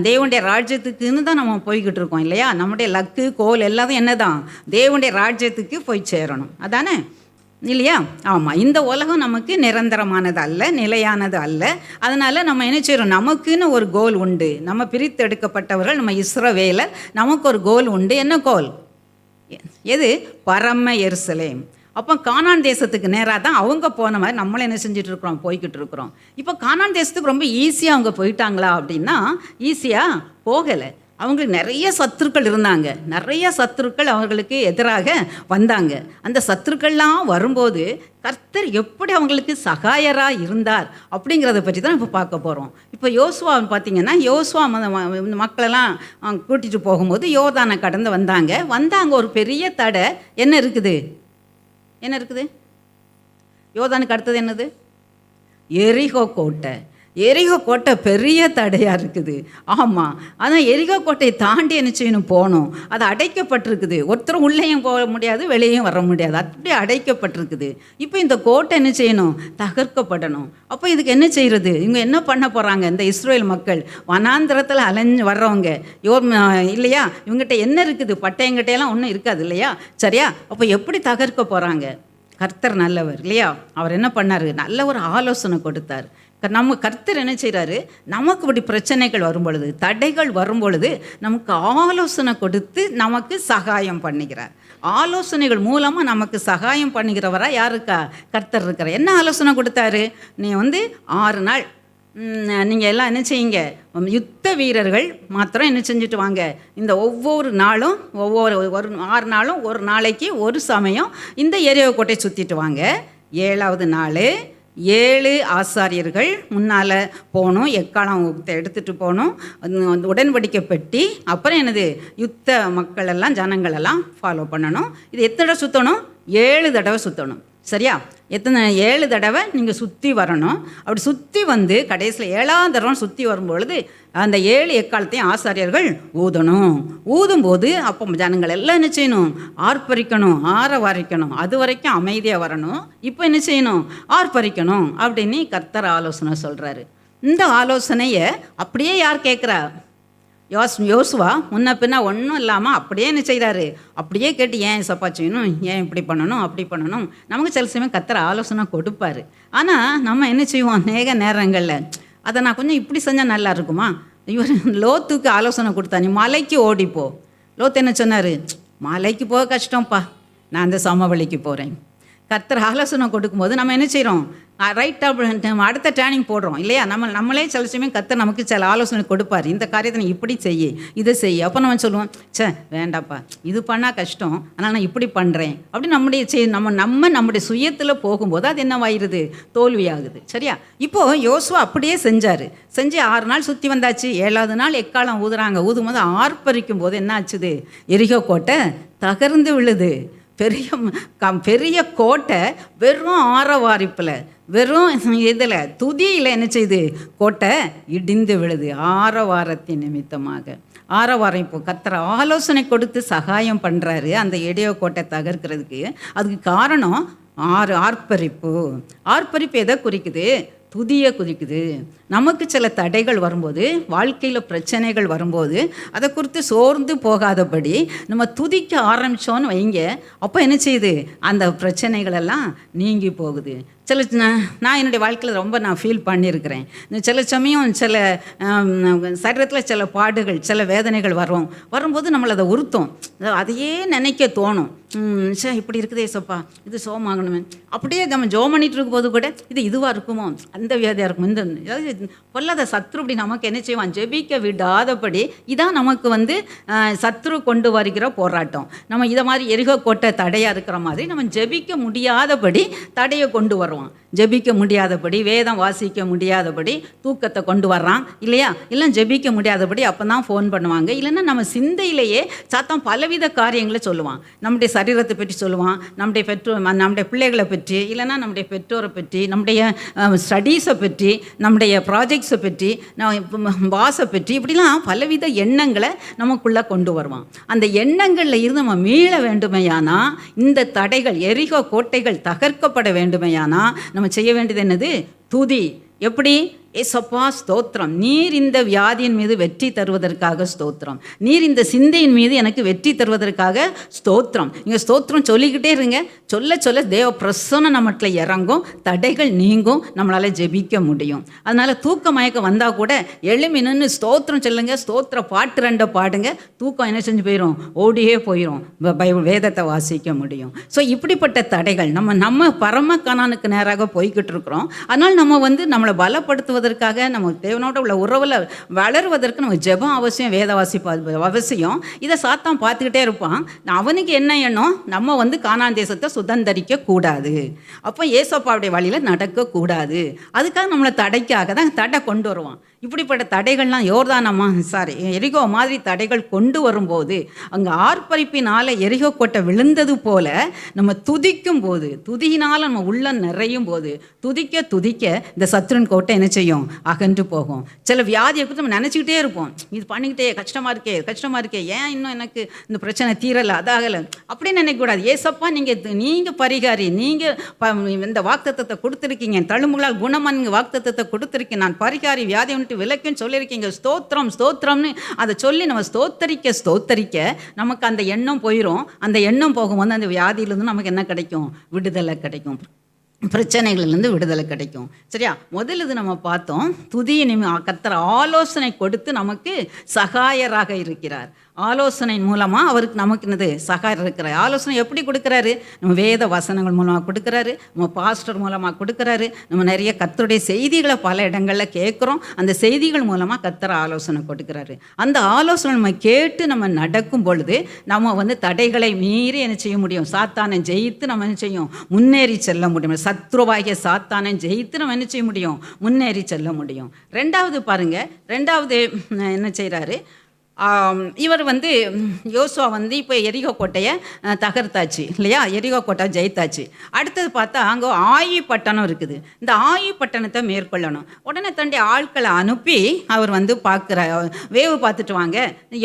தேவனுடைய ராஜ்யத்துக்குன்னு தான் நம்ம போய்கிட்டு இருக்கோம் இல்லையா? நம்முடைய லக்கு கோல் எல்லாத்தையும் என்ன தான்? தேவனுடைய ராஜ்யத்துக்கு போய் சேரணும், அதானே இல்லையா? ஆமாம். இந்த உலகம் நமக்கு நிரந்தரமானது அல்ல, நிலையானது அல்ல. அதனால் நம்ம என்ன செய்கிறோம்? நமக்குன்னு ஒரு கோல் உண்டு. நம்ம பிரித்து எடுக்கப்பட்டவர்கள், நம்ம இஸ்ரவேலர், நமக்கு ஒரு கோல் உண்டு. என்ன கோல்? எது? பரம எருசலேம். அப்போ கானான் தேசத்துக்கு நேராக தான் அவங்க போன மாதிரி நம்மளும் என்ன செஞ்சுட்டு இருக்கிறோம், போய்கிட்டு இருக்கிறோம். இப்போ கானான் தேசத்துக்கு ரொம்ப ஈஸியாக அவங்க போயிட்டாங்களா அப்படின்னா ஈஸியாக போகலை. அவங்களுக்கு நிறைய சத்துருக்கள் இருந்தாங்க, நிறைய சத்துருக்கள் அவர்களுக்கு எதிராக வந்தாங்க. அந்த சத்துருக்கள்லாம் வரும்போது கர்த்தர் எப்படி அவங்களுக்கு சகாயராக இருந்தார் அப்படிங்கிறத பற்றி தான் இப்போ பார்க்க போகிறோம். இப்போ யோசுவா பார்த்திங்கன்னா, யோசுவா மக்களெல்லாம் கூட்டிகிட்டு போகும்போது யோர்தானை கடந்து வந்தாங்க. ஒரு பெரிய தடை என்ன இருக்குது? யோர்தானுக்கு அடுத்தது என்னது? எரிகோ கோட்டை. எரிகோ கோட்டை பெரிய தடையாக இருக்குது. ஆமாம், ஆனால் எரிகோ கோட்டையை தாண்டி என்ன செய்யணும், போகணும். அது அடைக்கப்பட்டிருக்குது. ஒருத்தரும் உள்ளேயும் போக முடியாது, வெளியேயும் வர முடியாது, அப்படி அடைக்கப்பட்டிருக்குது. இப்போ இந்த கோட்டை என்ன செய்யணும், தகர்க்கப்படணும். அப்போ இதுக்கு என்ன செய்கிறது? இவங்க என்ன பண்ண போகிறாங்க? இந்த இஸ்ரேல் மக்கள் வனாந்திரத்தில் அலைஞ்சு வர்றவங்க இல்லையா, இவங்ககிட்ட என்ன இருக்குது? பட்டயங்கிட்டையெல்லாம் ஒன்றும் இருக்காது இல்லையா, சரியா? அப்போ எப்படி தகர்க்க போகிறாங்க? கர்த்தர் நல்லவர் இல்லையா? அவர் என்ன பண்ணார்? நல்ல ஒரு ஆலோசனை கொடுத்தார். நம்ம கர்த்தர் என்ன செய்கிறாரு? நமக்கு இப்படி பிரச்சனைகள் வரும்பொழுது, தடைகள் வரும்பொழுது நமக்கு ஆலோசனை கொடுத்து நமக்கு சகாயம் பண்ணுகிறார். ஆலோசனைகள் மூலமாக நமக்கு சகாயம் பண்ணுகிறவராக யாருக்கா? கர்த்தர் இருக்கிறார். என்ன ஆலோசனை கொடுத்தாரு? நீ 6 நாள் நீங்கள் எல்லாம் என்ன செய்யுங்க, யுத்த வீரர்கள் மாத்திரம் என்ன செஞ்சுட்டு வாங்க. இந்த ஒவ்வொரு நாளும் ஒரு 6 நாளும் ஒரு நாளைக்கு ஒரு சமயம் இந்த எரிகோ கோட்டை சுற்றிட்டு வாங்க. 7ஆவது நாள் 7 ஆசாரியர்கள் முன்னால் போகணும், எக்காலம் எடுத்துகிட்டு போகணும், உடன்படிக்கை பெட்டி, அப்புறம் என்னது, யுத்த மக்கள் எல்லாம் ஜனங்களெல்லாம் ஃபாலோ பண்ணணும். இது எத்தனை தடவை சுற்றணும்? 7 தடவை சுற்றணும். சரியா? 7 தடவை நீங்கள் சுற்றி வரணும். அப்படி சுற்றி கடைசியில் 7ஆவது தடவை சுற்றி வரும்பொழுது அந்த 7 எக்காலத்தையும் ஆசாரியர்கள் ஊதும்போது அப்போ ஜனங்கள் எல்லாம் என்ன செய்யணும்? ஆர்ப்பரிக்கணும், ஆரவாரிக்கணும். அது வரைக்கும் அமைதியாக வரணும். இப்போ என்ன செய்யணும்? ஆர்ப்பரிக்கணும் அப்படின்னு கர்த்தர் ஆலோசனை சொல்கிறாரு. இந்த ஆலோசனையை அப்படியே யார் கேட்குறா? யோசுவா முன்ன பின்ன ஒன்றும் இல்லாமல் அப்படியே என்ன செய்கிறாரு? அப்படியே கேட்டு, ஏன் சப்பா செய்யணும், ஏன் இப்படி பண்ணணும், அப்படி பண்ணணும். நமக்கு சில சமயம் கர்த்தர் ஆலோசனை கொடுப்பார். ஆனால் நம்ம என்ன செய்வோம்? அநேக நேரங்களில் அதை நான் கொஞ்சம் இப்படி செஞ்சால் நல்லா இருக்குமா? இவர் லோத்துக்கு ஆலோசனை கொடுத்தா, நீ மலைக்கு ஓடிப்போ. லோத்து என்ன சொன்னார்? மலைக்கு போக கஷ்டம்ப்பா, நான் அந்த சமவெளிக்கு போகிறேன். கர்த்தர் ஆலோசனை கொடுக்கும்போது நம்ம என்ன செய்கிறோம்? ரைட்டாக அடுத்த டேர்னிங் போடுறோம் இல்லையா? நம்மளே சில சமயம் கர்த்தர் நமக்கு சில ஆலோசனை கொடுப்பார். இந்த காரியத்தை நீ இப்படி செய்ய, இதை செய்ய. அப்போ நம்ம சொல்லுவோம், வேண்டாப்பா, இது பண்ணால் கஷ்டம், ஆனால் நான் இப்படி பண்ணுறேன் அப்படி நம்முடைய சுயத்தில் போகும்போது அது என்னவாயிருது? தோல்வியாகுது. சரியா? இப்போது யோசுவா அப்படியே செஞ்சு 6 நாள் சுற்றி வந்தாச்சு. 7ஆவது நாள் எக்காலம் ஊதும் போது ஆர்ப்பரிக்கும் போது என்ன ஆச்சுது? எரிகோ கோட்டை தகர்ந்து விழுது. பெரிய கோட்டை வெறும் ஆரவாரிப்பில், வெறும் இதில் துதியில் என்ன செய்யுது? கோட்டை இடிந்து விழுது. ஆரவாரத்தின் நிமித்தமாக ஆரவாரம். இப்போ கர்த்தர் ஆலோசனை கொடுத்து சகாயம் பண்ணுறாரு அந்த எரிகோ கோட்டை தகர்க்கிறதுக்கு. அதுக்கு காரணம் ஆர்ப்பரிப்பு எதை குறிக்குது? துதியை குறிக்குது. நமக்கு சில தடைகள் வரும்போது, வாழ்க்கையில் பிரச்சனைகள் வரும்போது அதை குறித்து சோர்ந்து போகாதபடி நம்ம துதிக்க ஆரம்பித்தோன்னு வைங்க. அப்போ என்ன செய்யுது? அந்த பிரச்சனைகளெல்லாம் நீங்கி போகுது. நான் என்னுடைய வாழ்க்கையில் ரொம்ப ஃபீல் பண்ணியிருக்கிறேன். சில சமயம் சில சரீரத்தில் சில பாடுகள், சில வேதனைகள் வரும்போது நம்மளை அதை உறுத்தும். அதையே நினைக்க தோணும். இப்படி இருக்குதே சப்பா, இது சோமாகணுமே. அப்படியே நம்ம ஜோம் பண்ணிட்டு இருக்கும்போது கூட இதுவாக இருக்குமோ, அந்த வியாதியாக இருக்கும், இந்த பொல்லாத சத்ரு அப்படி நமக்கு என்ன செய்வான்? ஜெபிக்க விடாதபடி. இதான் நமக்கு சத்ரு கொண்டு வருகிற போராட்டம். நம்ம இதை மாதிரி எரிகோ கோட்டை தடையாக இருக்கிற மாதிரி நம்ம ஜெபிக்க முடியாதபடி தடையை கொண்டு வருவோம். ஜெபிக்க முடியாதபடி, வேதம் வாசிக்க முடியாதபடி தூக்கத்தை கொண்டு வர்றான் இல்லையா? இல்லை ஜெபிக்க முடியாதபடி அப்போ தான் ஃபோன் பண்ணுவாங்க. இல்லைன்னா நம்ம சிந்தையிலேயே சாத்தான் பலவித காரியங்களை சொல்லுவான். நம்முடைய சரீரத்தை பற்றி சொல்லுவான், நம்முடைய பிள்ளைகளை பற்றி, இல்லைன்னா நம்முடைய பெற்றோரை பற்றி, நம்முடைய ஸ்டடீஸை பற்றி, நம்முடைய ப்ராஜெக்ட்ஸை பற்றி, பாஸை பற்றி, இப்படிலாம் பலவித எண்ணங்களை நமக்குள்ளே கொண்டு வருவான். அந்த எண்ணங்களில் இருந்து நம்ம மீள வேண்டுமையானா, இந்த தடைகள், எரிகோ கோட்டைகள் தகர்க்கப்பட வேண்டுமையானா நம்ம செய்ய வேண்டியது என்னது? துதி. எப்படி? ஏசப்பா ஸ்தோத்திரம், நீர் இந்த வியாதியின் மீது வெற்றி தருவதற்காக ஸ்தோத்திரம், நீர் இந்த சிந்தையின் மீது எனக்கு வெற்றி தருவதற்காக ஸ்தோத்திரம். நீங்கள் ஸ்தோத்திரம் சொல்லிக்கிட்டே இருங்க. சொல்ல சொல்ல தேவ பிரசன்னம் நம்மட்டில் இறங்கும், தடைகள் நீங்கும், நம்மளால் ஜெபிக்க முடியும். அதனால் தூக்க மயக்கம் வந்தால் கூட எழுமி நின்று ஸ்தோத்திரம் சொல்லுங்க, ஸ்தோத்திர பாட்டு 2 பாடுங்க, தூக்கம் என்ன செஞ்சு போயிடும், ஓடியே போயிடும், பைபிள் வேதத்தை வாசிக்க முடியும். ஸோ இப்படிப்பட்ட தடைகள் நம்ம பரம கானானுக்கு நேராக போய்கிட்டு இருக்கிறோம். அதனால் நம்ம நம்மளை பலப்படுத்துவதற்காக, நம்ம தேவனோட உள்ள உறவில் வளருவதற்கு நம்ம ஜெபம் அவசியம், வேத வாசிப்பு அவசியம். இதை சாத்தான் பார்த்துக்கிட்டே இருப்பான். அவனுக்கு என்ன எண்ணம், நம்ம கானான் தேசத்தை சுதந்தரிக்க கூடாது, அப்போ ஏசப்பாவுடைய வழியில் நடக்கக்கூடாது. அதுக்காக நம்மளை தடைக்காக தான் தடை கொண்டு வருவான். இப்படிப்பட்ட தடைகள்லாம் எரிகோ மாதிரி தடைகள் கொண்டு வரும்போது, அங்கே ஆர்ப்பரிப்பினால் எரிகோ கோட்டை விழுந்தது போல நம்ம துதிக்கும் போது, துதியினால் நம்ம உள்ள நிறையும் போது, துதிக்க துதிக்க இந்த சத்ருன் கோட்டை என்ன செய்யும், அகன்று போகும். சில வியாதியை குறித்து நம்ம நினச்சிக்கிட்டே இருப்போம், இது பண்ணிக்கிட்டே கஷ்டமாக இருக்கே, ஏன் இன்னும் எனக்கு இந்த பிரச்சனை தீரலை, அதாகலை அப்படின்னு நினைக்கக்கூடாது. ஏசப்பா நீங்கள் பரிகாரி, நீங்கள் இந்த வாக்குத்தத்தத்தை கொடுத்துருக்கீங்க, தழும்புகளால் குணமான வாக்குத்தத்தத்தை கொடுத்துருக்கீங்க, நான் பரிகாரி, வியாதி விளக்குன்னு சொல்லியிருக்கீங்க, ஸ்தோத்திரம் ஸ்தோத்திரம்னு அதை சொல்லி நம்ம ஸ்தோத்தரிக்க நமக்கு அந்த எண்ணம் போயிடும். அந்த எண்ணம் போகும்போது அந்த வியாதியிலிருந்து நமக்கு என்ன கிடைக்கும், விடுதலை கிடைக்கும், பிரச்சனைகள்லேருந்து விடுதலை கிடைக்கும். சரியா? முதல்ல இது நம்ம பார்த்தோம், துதியை கர்த்தர் ஆலோசனை கொடுத்து நமக்கு சகாயராக இருக்கிறார். ஆலோசனை மூலமாக அவருக்கு நமக்கு என்னது, சகாயம் இருக்கிறார். ஆலோசனை எப்படி கொடுக்குறாரு, நம்ம வேத வசனங்கள் மூலமாக கொடுக்குறாரு, நம்ம பாஸ்டர் மூலமாக கொடுக்குறாரு, நம்ம நிறைய கர்த்தருடைய செய்திகளை பல இடங்களில் கேட்குறோம், அந்த செய்திகள் மூலமாக கர்த்தர் ஆலோசனை கொடுக்குறாரு. அந்த ஆலோசனை நம்ம கேட்டு நம்ம நடக்கும் பொழுது நம்ம தடைகளை மீறி என்ன செய்ய முடியும், சாத்தானை ஜெயித்து நம்ம என்ன செய்யும், முன்னேறி செல்ல முடியும். சத்ருவாகிய சாத்தானை ஜெயித்து நம்ம என்ன செய்ய முடியும், முன்னேறி செல்ல முடியும். ரெண்டாவது பாருங்க, ரெண்டாவது என்ன செய்கிறாரு, இவர் யோசுவா இப்போ எரிகோ கோட்டையை தகர்த்தாச்சு இல்லையா, எரிகோ கோட்டை ஜெயித்தாச்சு. அடுத்தது பார்த்தா அங்கே ஆயி பட்டணம் இருக்குது, இந்த ஆயி பட்டணத்தை மேற்கொள்ளணும். உடனே தன்னுடைய ஆட்களை அனுப்பி அவர் வேவு பார்த்துட்டு வாங்க,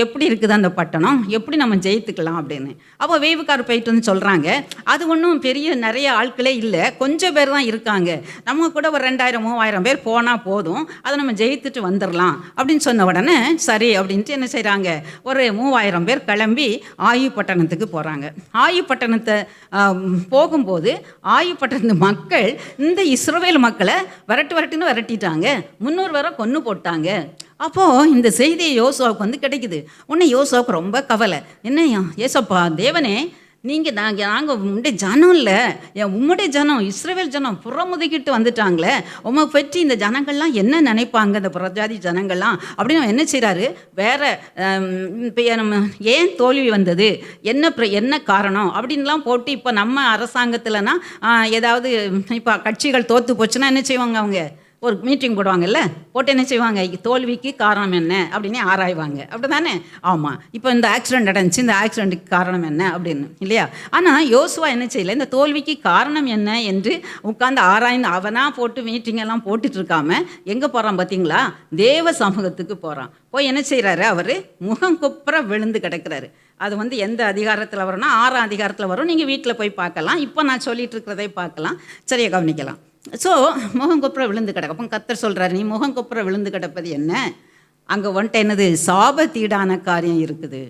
எப்படி இருக்குது அந்த பட்டணம், எப்படி நம்ம ஜெயித்துக்கலாம் அப்படின்னு. அப்போ வேவுக்கார் போயிட்டு சொல்கிறாங்க, அது ஒன்றும் பெரிய நிறைய ஆட்களே இல்லை, கொஞ்சம் பேர் தான் இருக்காங்க, நம்ம கூட ஒரு 2000-3000 பேர் போனால் போதும், அதை நம்ம ஜெயித்துட்டு வந்துடலாம் அப்படின்னு சொன்ன உடனே சரி அப்படின்ட்டு என்ன ஒரு 3000 பேர் கிளம்பி ஆயி பட்டணத்துக்கு போகிறாங்க. ஆயி பட்டணத்தை போகும்போது ஆயி பட்டணத்து மக்கள் இந்த இஸ்ரவேல் மக்களை விரட்டுன்னு விரட்டிட்டாங்க, 300 பேரை கொன்று போட்டாங்க. அப்போது இந்த செய்தி யோசுவாவுக்கு கிடைக்குது. உடனே யோசுவாவுக்கு ரொம்ப கவலை, என்னையா ஏசப்பா தேவனே, நாங்கள் உம்முடைய ஜனம் இல்லை, உம்முடைய ஜனம் இஸ்ரவேல் ஜனம் புறமுதுகிட்டு வந்துட்டாங்களே, உம்மை பற்றி இந்த ஜனங்கள்லாம் என்ன நினைப்பாங்க, இந்த புறஜாதி ஜனங்கள்லாம் அப்படின்னு என்ன செய்கிறாரு, வேற நம்ம ஏன் தோல்வி வந்தது, என்ன காரணம் அப்படின்லாம் போட்டு, இப்போ நம்ம அரசாங்கத்தில்னா ஏதாவது இப்போ கட்சிகள் தோற்று போச்சுன்னா என்ன செய்வாங்க, அவங்க ஒரு மீட்டிங் போடுவாங்கல்ல, போட்டு என்ன செய்வாங்க, தோல்விக்கு காரணம் என்ன அப்படின்னு ஆராய்வாங்க, அப்படி தானே? ஆமாம், இப்போ இந்த ஆக்சிடெண்ட் நடந்துச்சு, இந்த ஆக்சிடெண்ட்டுக்கு காரணம் என்ன அப்படின்னு இல்லையா. ஆனால் யோசுவா என்ன செய்யலை, இந்த தோல்விக்கு காரணம் என்ன என்று உட்காந்து ஆராய்ந்து அவனாக போட்டு மீட்டிங்கெல்லாம் போட்டுட்டு இருக்காம எங்கே போகிறான் பார்த்தீங்களா, தேவ சமூகத்துக்கு போகிறான். போய் என்ன செய்கிறாரு, அவர் முகங்குப்புற விழுந்து கிடக்கிறாரு. அது எந்த அதிகாரத்தில் வரும்னா 6ஆம் அதிகாரத்தில் வரும், நீங்கள் வீட்டில் போய் பார்க்கலாம், இப்போ நான் சொல்லிட்டு இருக்கிறதை பார்க்கலாம், சரியாக கவனிக்கலாம். ஸோ முகங்கொப்புற விழுந்து கிடக்க, அப்போ கர்த்தர் சொல்கிறார், நீ முகங்கொப்புற விழுந்து கிடப்பது என்ன, அங்கே என்னது சாபத்தீடான காரியம் இருக்குது,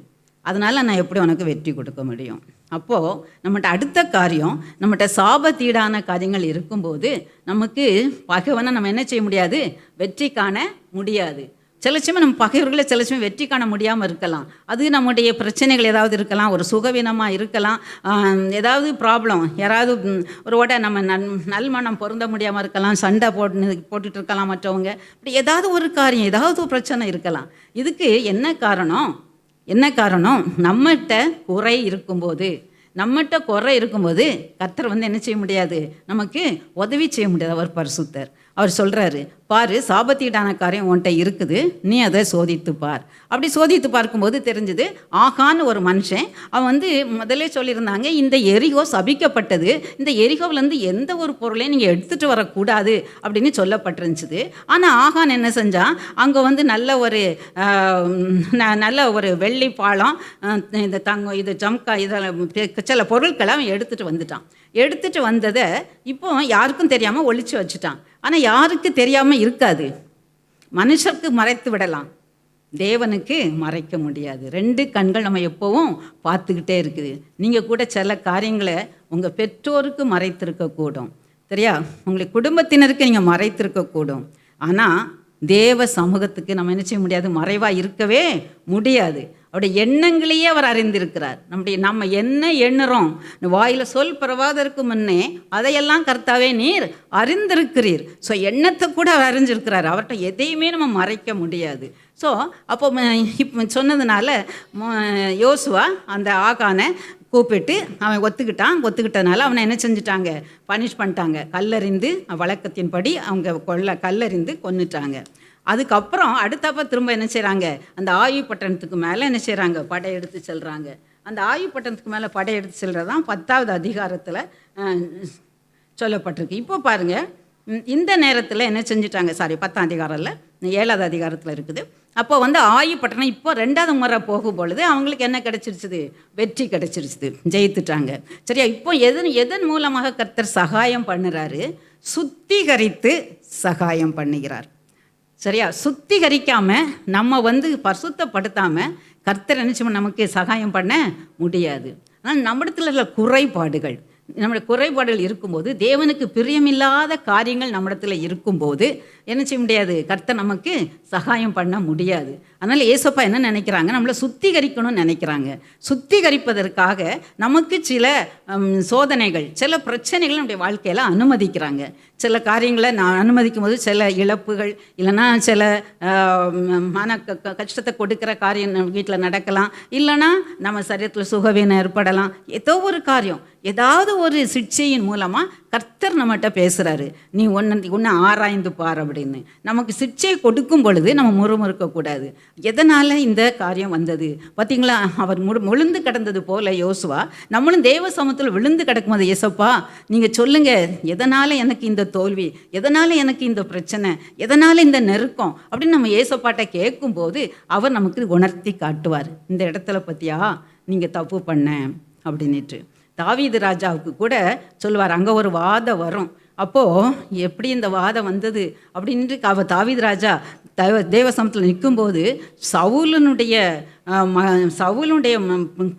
அதனால் நான் எப்படி உனக்கு வெற்றி கொடுக்க முடியும். அப்போது நம்மகிட்ட அடுத்த காரியம், நம்மகிட்ட சாபத்தீடான காரியங்கள் இருக்கும்போது நமக்கு பகைவனை நம்ம என்ன செய்ய முடியாது, வெற்றி காண முடியாது. சில சமயம் நம்ம பகைவர்களை சில சமயம் வெற்றி காண முடியாமல் இருக்கலாம், அது நம்முடைய பிரச்சனைகள் ஏதாவது இருக்கலாம், ஒரு சுகவீனமாக இருக்கலாம், ஏதாவது ப்ராப்ளம், யாராவது ஒரு நம்ம நல்மனம் பொருந்த முடியாமல் இருக்கலாம், சண்டை போட்டுட்டு இருக்கலாம் மற்றவங்க, இப்படி ஏதாவது ஒரு காரியம், ஏதாவது ஒரு பிரச்சனை இருக்கலாம். இதுக்கு என்ன காரணம், நம்மகிட்ட குறை இருக்கும்போது கர்த்தர் என்ன செய்ய முடியாது, நமக்கு உதவி செய்ய முடியாது. அவர் பரிசுத்தர். அவர் சொல்கிறாரு, பாரு, சாபத்தீடான காரியம் உன்கிட்ட இருக்குது, நீ அதை சோதித்து பார். அப்படி சோதித்து பார்க்கும்போது தெரிஞ்சுது, ஆகான்னு ஒரு மனுஷன், அவன் முதலே சொல்லியிருந்தாங்க, இந்த எரிகோ சபிக்கப்பட்டது, இந்த எரிகோவிலேருந்து எந்த ஒரு பொருளையும் நீங்கள் எடுத்துகிட்டு வரக்கூடாது அப்படின்னு சொல்லப்பட்டிருந்துச்சு. ஆனால் ஆகான் என்ன செஞ்சான், அங்கே நல்ல ஒரு வெள்ளி பாலம், இந்த தங்கம், இது ஜம்கா, இதில் சில பொருட்களை அவன் எடுத்துகிட்டு வந்ததை இப்போ யாருக்கும் தெரியாமல் ஒழிச்சு வச்சுட்டான். ஆனால் யாருக்கு தெரியாமல் இல்லாமல் இருக்காது. மனுஷருக்கு மறைத்து விடலாம், தேவனுக்கு மறைக்க முடியாது. 2 கண்கள் நம்ம எப்போவும் பார்த்துக்கிட்டே இருக்குது. நீங்கள் கூட சில காரியங்களை உங்கள் பெற்றோருக்கு மறைத்திருக்கக்கூடும், சரியா? உங்களை குடும்பத்தினருக்கு நீங்கள் மறைத்திருக்கக்கூடும். ஆனால் தேவ சமூகத்துக்கு நம்ம என்ன செய்ய முடியாது, மறைவாக இருக்கவே முடியாது. அவருடைய எண்ணங்களையே அவர் அறிந்திருக்கிறார். நம்ம என்ன எண்ணுறோம், வாயில் சொல் பிறவாதற்கு முன்னே அதையெல்லாம் கர்த்தாவே நீர் அறிந்திருக்கிறீர். ஸோ எண்ணத்தை கூட அவர் அறிஞ்சிருக்கிறார். அவர்கிட்ட எதையுமே நம்ம மறைக்க முடியாது. ஸோ அப்போ இப்போ சொன்னதுனால யோசுவா அந்த ஆகானை கூப்பிட்டு அவன் ஒத்துக்கிட்டதுனால அவனை என்ன செஞ்சுட்டாங்க, பனிஷ் பண்ணிட்டாங்க. கல்லறிந்து வழக்கத்தின்படி அவங்க கல்லறிந்து கொன்னுட்டாங்க. அதுக்கப்புறம் அடுத்தப்ப திரும்ப என்ன செய்கிறாங்க, அந்த ஆயு பட்டணத்துக்கு மேலே என்ன செய்கிறாங்க, படையெடுத்து செல்கிறாங்க. அந்த ஆயு பட்டணத்துக்கு மேலே படையெடுத்து செல்கிறது தான் 10வது அதிகாரத்தில் சொல்லப்பட்டிருக்கு. இப்போ பாருங்கள், இந்த நேரத்தில் என்ன செஞ்சுட்டாங்க, 10ஆம் அதிகாரம் இல்லை, 7வது அதிகாரத்தில் இருக்குது. அப்போ ஆயு பட்டணம் இப்போ 2வது முறை போகும் பொழுது அவங்களுக்கு என்ன கிடச்சிருச்சுது, வெற்றி கிடச்சிருச்சுது, ஜெயித்துட்டாங்க. சரியா? இப்போ எதன் மூலமாக கர்த்தர் சகாயம் பண்ணுறாரு, சுத்திகரித்து சகாயம் பண்ணுகிறார். சரியா? சுத்திகரிக்காமல் நம்ம பரிசுத்தப்படுத்தாமல் கர்த்தர் நினச்சோம் நமக்கு சகாயம் பண்ண முடியாது. ஆனால் நம்மிடத்தில் உள்ள குறைபாடுகள், நம்முடைய குறைபாடுகள் இருக்கும்போது, தேவனுக்கு பிரியமில்லாத காரியங்கள் நம்மிடத்தில் இருக்கும்போது என்ன செய்ய முடியாது, கர்த்தர் நமக்கு சகாயம் பண்ண முடியாது. அதனால் ஏசப்பா என்ன நினைக்கிறாங்க, நம்மளை சுத்திகரிக்கணும்னு நினைக்கிறாங்க. சுத்திகரிப்பதற்காக நமக்கு சில சோதனைகள், சில பிரச்சனைகள் நம்முடைய வாழ்க்கையில் அனுமதிக்கிறாங்க. சில காரியங்களை நான் அனுமதிக்கும் போது சில இழப்புகள், இல்லைன்னா சில மன கஷ்டத்தை கொடுக்குற காரியம் நம்ம வீட்டில் நடக்கலாம், இல்லைன்னா நம்ம சரீரத்தில் சுகவீனம் ஏற்படலாம். ஏதோ ஒரு காரியம், ஏதாவது ஒரு சிக்ஷையின் மூலமாக கர்த்தர் நம்மகிட்ட பேசுகிறாரு, நீ ஒன்று ஆராய்ந்து பார் அப்படின்னு. நமக்கு சிக்ஷை கொடுக்கும் பொழுது நம்ம முறுமுறுக்கக்கூடாது. எதனால் இந்த காரியம் வந்தது பார்த்தீங்களா, அவர் விழுந்து கிடந்தது போல் யோசுவா நம்மளும் தேவ சமூகத்தில் விழுந்து கிடக்கும்போது, ஏசப்பா நீங்கள் சொல்லுங்கள், எதனால் எனக்கு இந்த தோல்வி, எதனால் எனக்கு இந்த பிரச்சனை, எதனால் இந்த நெருக்கம் அப்படின்னு நம்ம ஏசப்பாட்ட கேட்கும்போது அவர் நமக்கு உணர்த்தி காட்டுவார். இந்த இடத்துல பற்றியா நீங்கள் தப்பு பண்ண அப்படின்ட்டு. தாவீது ராஜாவுக்கு கூட சொல்லுவார், அங்கே ஒரு வாதம் வரும். அப்போது எப்படி இந்த வாதம் வந்தது அப்படின்ட்டு தாவீது ராஜா தேவ சமூகத்தில் நிற்கும்போது சவுலினுடைய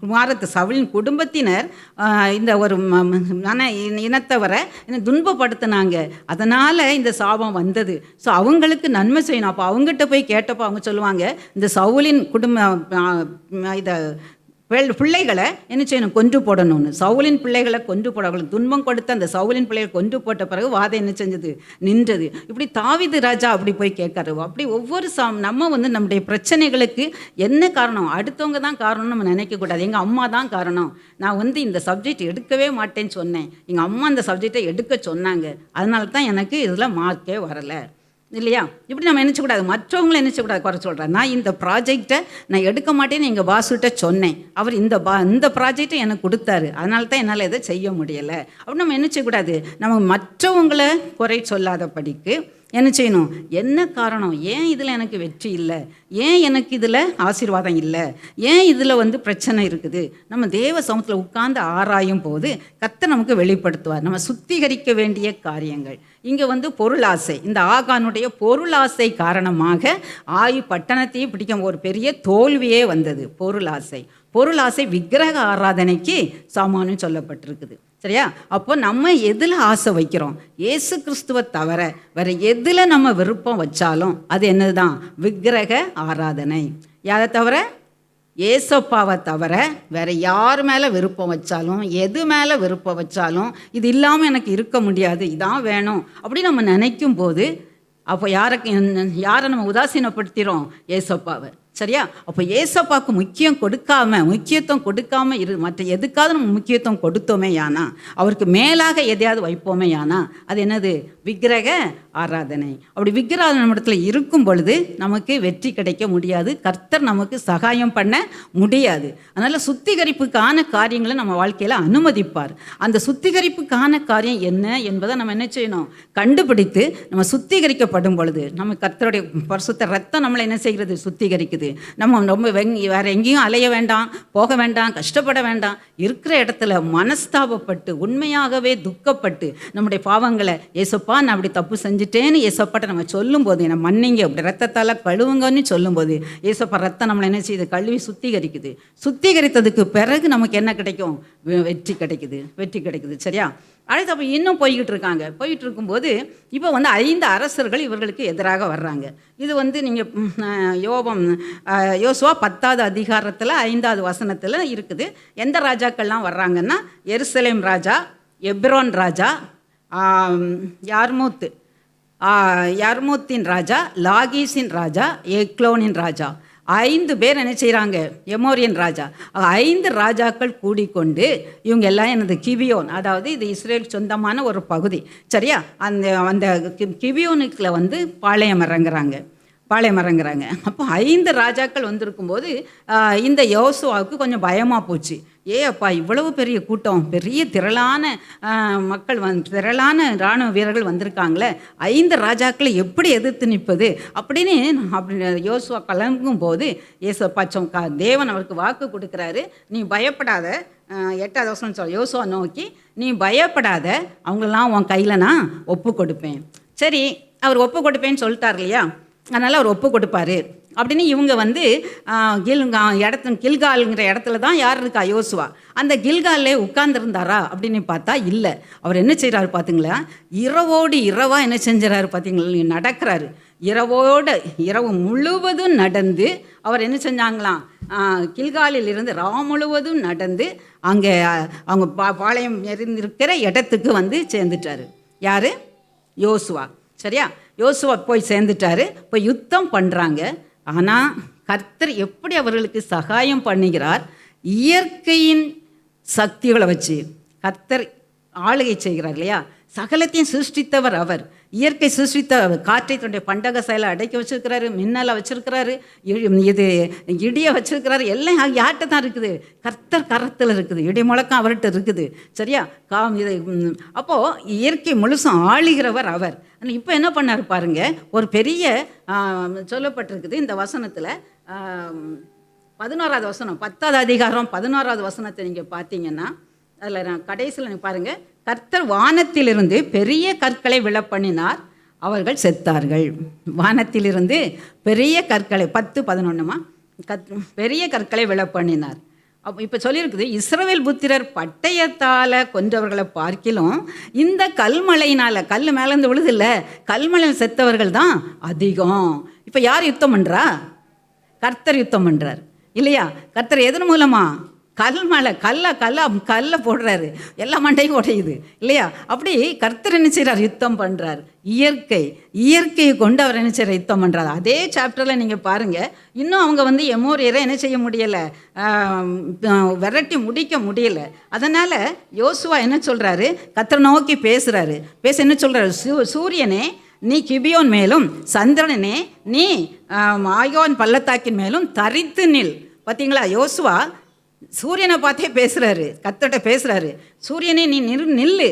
குமாரத்து சவுலின் குடும்பத்தினர் இந்த ஒரு இனத்தவரை துன்பப்படுத்தினாங்க, அதனால் இந்த சாபம் வந்தது. ஸோ அவங்களுக்கு நன்மை செய்யணும். அப்போ அவங்ககிட்ட போய் கேட்டப்போ அவங்க சொல்லுவாங்க, இந்த சவுலின் இதை பிள்ளைகளை என்ன செய்யணும், கொன்று போடணும்னு. சவுலின் பிள்ளைகளை கொன்று போட, அவங்களுக்கு துன்பம் கொடுத்து அந்த சவுலின் பிள்ளைகளை கொன்று போட்ட பிறகு வாதம் என்ன செஞ்சது, நின்றது. இப்படி தாவீது ராஜா அப்படி போய் கேட்காரு. அப்படி ஒவ்வொரு நம்ம நம்முடைய பிரச்சனைகளுக்கு என்ன காரணம், அடுத்தவங்க தான் காரணம்னு நம்ம நினைக்கக்கூடாது. எங்கள் அம்மா தான் காரணம், நான் இந்த சப்ஜெக்ட் எடுக்கவே மாட்டேன்னு சொன்னேன், எங்கள் அம்மா அந்த சப்ஜெக்டை எடுக்க சொன்னாங்க, அதனால தான் எனக்கு இதில் மார்க்கே வரலை, இல்லையா? இப்படி நம்ம நினச்சக்கூடாது. மற்றவங்களும் நினச்சக்கூடாது, குறை சொல்கிறேன். நான் இந்த ப்ராஜெக்டை நான் எடுக்க மாட்டேன்னு எங்கள் பாஸ்கிட்ட சொன்னேன், அவர் இந்த ப்ராஜெக்டை எனக்கு கொடுத்தாரு, அதனால தான் என்னால் இதை செய்ய முடியலை அப்படின்னு நம்ம என்ன செய்யக்கூடாது. நம்ம மற்றவங்களை குறை சொல்லாதபடிக்கு என்ன செய்யணும், என்ன காரணம், ஏன் இதில் எனக்கு வெற்றி இல்லை, ஏன் எனக்கு இதில் ஆசீர்வாதம் இல்லை, ஏன் இதில் பிரச்சனை இருக்குது, நம்ம தேவ சமூகத்தில் உட்கார்ந்து ஆராயும் போது கர்த்தர் நமக்கு வெளிப்படுத்துவார். நம்ம சுத்திகரிக்க வேண்டிய காரியங்கள் இங்கே பொருளாசை, இந்த ஆகானுடைய பொருளாசை காரணமாக ஆயு பட்டணத்தையும் பிடிக்க ஒரு பெரிய தோல்வியே வந்தது. பொருளாசை விக்கிரக ஆராதனைக்கு சாமானும் சொல்லப்பட்டிருக்குது. சரியா? அப்போ நம்ம எதில் ஆசை வைக்கிறோம், இயேசு கிறிஸ்துவை தவிர வேறு எதில் நம்ம விருப்பம் வச்சாலும் அது என்னதுதான், விக்கிரக ஆராதனை. யாரை தவிர, ஏசப்பாவை தவிர வேறு யார் மேலே விருப்பம் வச்சாலும், எது மேலே விருப்பம் வச்சாலும், இது இல்லாமல் எனக்கு இருக்க முடியாது, இதான் வேணும் அப்படி நம்ம நினைக்கும் போது அப்போ யாரை நம்ம உதாசீனப்படுத்திடும், ஏசப்பாவை. சரியா? அப்போ ஏசப்பாவுக்கு முக்கியத்துவம் கொடுக்காம மற்ற எதுக்காவது நம்ம முக்கியத்துவம் கொடுத்தோமே யானா, அவருக்கு மேலாக எதையாவது வைப்போமே யானா, அது என்னது, விக்கிரக ஆராதனை. அப்படி விக்கிரக நம்மிடத்துல இருக்கும் பொழுது நமக்கு வெற்றி கிடைக்க முடியாது, கர்த்தர் நமக்கு சகாயம் பண்ண முடியாது. அதனால் சுத்திகரிப்புக்கான காரியங்களை நம்ம வாழ்க்கையில் அனுமதிப்பார். அந்த சுத்திகரிப்புக்கான காரியம் என்ன என்பதை நம்ம என்ன செய்யணும், கண்டுபிடித்து நம்ம சுத்திகரிக்கப்படும் பொழுது நம்ம கர்த்தருடைய பரிசுத்த ரத்தம் நம்மளை என்ன செய்கிறது, சுத்திகரிக்குது. இருக்குது. நம்ம ரொம்ப வேறு எங்கேயும் அலைய வேண்டாம், போக வேண்டாம், கஷ்டப்பட வேண்டாம். இருக்கிற இடத்துல மனஸ்தாபப்பட்டு உண்மையாகவே துக்கப்பட்டு நம்முடைய பாவங்களை, ஏசப்பா நான் அப்படி தப்பு செஞ்சுட்டேன்னு ஏசப்பாட்ட நம்ம சொல்லும்போது, நம்ம மன்னிங்க அப்படி ரத்தத்தால் கழுவுங்கன்னு சொல்லும்போது, ஏசப்பா ரத்தம் நம்மளை என்ன செய்யுது? கழுவி சுத்திகரிக்குது. சுத்திகரித்ததுக்கு பிறகு நமக்கு என்ன கிடைக்கும்? வெற்றி கிடைக்குது. சரியா? அடுத்து அப்போ இன்னும் போய்கிட்டு இருக்காங்க. போயிட்டு இருக்கும்போது இப்போ 5 அரசர்கள் இவர்களுக்கு எதிராக வர்றாங்க. இது நீங்கள் யோசுவா 10வது அதிகாரத்தில் 5வது வசனத்தில் இருக்குது. எந்த ராஜாக்கள்லாம் வர்றாங்கன்னா, எருசலேம் ராஜா, எப்ரோன் ராஜா, யர்மூத்தின் ராஜா, லாகீஸின் ராஜா, எக்லோனின் ராஜா, 5 பேர் என்ன செய்கிறாங்க? எமோரியன் ராஜா. 5 ராஜாக்கள் கூடிக்கொண்டு இவங்க எல்லாம் எனது கிபியோன், அதாவது இது இஸ்ரேல் சொந்தமான ஒரு பகுதி. சரியா? அந்த கிபியோனுக்குள்ள பாளையம் இறங்குறாங்க. அப்போ 5 ராஜாக்கள் வந்திருக்கும்போது இந்த யோசுவாவுக்கு கொஞ்சம் பயமாக போச்சு. அப்பா இவ்வளவு பெரிய கூட்டம், பெரிய திரளான மக்கள் திரளான இராணுவ வீரர்கள் வந்திருக்காங்களே, 5 ராஜாக்களை எப்படி எதிர்த்து நிற்பது அப்படின்னு யோசுவா கிளம்பும் போது ஏசப்பா தேவன் அவருக்கு வாக்கு கொடுக்குறாரு. நீ பயப்படாத, 8வது வசனம் சொல்ல, யோசுவா நோக்கி, நீ பயப்படாத, அவங்களெல்லாம் உன் கையில் நான் ஒப்பு கொடுப்பேன். சரி, அவர் ஒப்பு கொடுப்பேன்னு சொல்லிட்டார் இல்லையா? அதனால் அவர் ஒப்பு கொடுப்பாரு அப்படின்னு இவங்க கில்கால்ங்கிற இடத்துல தான் யார் இருக்கா? யோசுவா. அந்த கில்காலே உட்கார்ந்துருந்தாரா அப்படின்னு பார்த்தா இல்லை. அவர் என்ன செய்கிறாரு பார்த்தீங்களா? இரவோடு இரவாக என்ன செஞ்சுறாரு பார்த்தீங்களா? நடக்கிறாரு. இரவு முழுவதும் நடந்து அவர் என்ன செஞ்சாங்களாம்? கில்காலில் இருந்து முழுவதும் நடந்து அங்கே அவங்க பாளையம் இருக்கிற இடத்துக்கு சேர்ந்துட்டாரு. யார்? யோசுவா. சரியா? யோசுவா போய் சேர்ந்துட்டாரு. இப்போ யுத்தம் பண்ணுறாங்க. ஆனால் கர்த்தர் எப்படி அவர்களுக்கு சகாயம் பண்ணுகிறார்? இயற்கையின் சக்திகளை வச்சு கர்த்தர் ஆளுகை செய்கிறார் இல்லையா? சகலத்தையும் சிருஷ்டித்தவர் அவர். இயற்கை சிருஷ்டித்த காற்றை தன்னுடைய பண்டக செயலை அடக்கி வச்சிருக்கிறாரு, மின்னலை வச்சிருக்கிறாரு, இது இடியை வச்சிருக்கிறாரு. எல்லாம் யார்கிட்ட தான் இருக்குது? கர்த்தர் கரத்தில் இருக்குது. இடி முழக்கம் அவர்கிட்ட இருக்குது. சரியா? இது அப்போது இயற்கை முழுசும் ஆளுகிறவர் அவர். இப்போ என்ன பண்ணார் பாருங்க, ஒரு பெரிய சொல்லப்பட்டிருக்குது இந்த வசனத்தில். 11வது வசனம், 10வது அதிகாரம் 11வது வசனத்தை நீங்கள் பார்த்தீங்கன்னா, அதில் நான் கடைசியில் நீங்கள் பாருங்கள், கர்த்தர் வானத்திலிருந்து பெரிய கற்களை விழப்பண்ணினார், அவர்கள் செத்தார்கள். வானத்திலிருந்து பெரிய கற்களை 10-11 பெரிய கற்களை விழப்பண்ணினார். அப்போ இப்போ சொல்லியிருக்குது, இஸ்ரவேல் புத்திரர் பட்டயத்தால் கொன்றவர்களை பார்க்கிலும் இந்த கல்மழையினால், கல் மேலேருந்து விழுதில்ல, கல்மலையில் செத்தவர்கள் தான் அதிகம். இப்போ யார் யுத்தம் பண்ணுறா? கர்த்தர் யுத்தம் பண்ணுறார் இல்லையா? கர்த்தர் எதன் மூலமாக? கல்மலை, கல்லை போடுறாரு, எல்லா மண்டையும் உடையுது இல்லையா? அப்படி கர்த்தர் என்ன செய்கிறார்? யுத்தம் பண்ணுறார். இயற்கையை கொண்டு அவர் என்ன செய்கிறார்? யுத்தம் பண்ணுறாரு. அதே சாப்டரில் நீங்கள் பாருங்கள், இன்னும் அவங்க எமோரியரை என்ன செய்ய முடியலை, விரட்டி முடிக்க முடியலை. அதனால் யோசுவா என்ன சொல்கிறாரு? கர்த்தரை நோக்கி பேசுகிறாரு. என்ன சொல்கிறாரு? சூரியனே நீ கிபியோன் மேலும், சந்திரனே நீ ஆயோன் பள்ளத்தாக்கின் மேலும் தரித்து நில். பார்த்தீங்களா? யோசுவா சூரியனை பார்த்தே பேசுகிறாரு, கர்த்தர்கிட்ட பேசுகிறாரு. சூரியனே நீ நில்லு,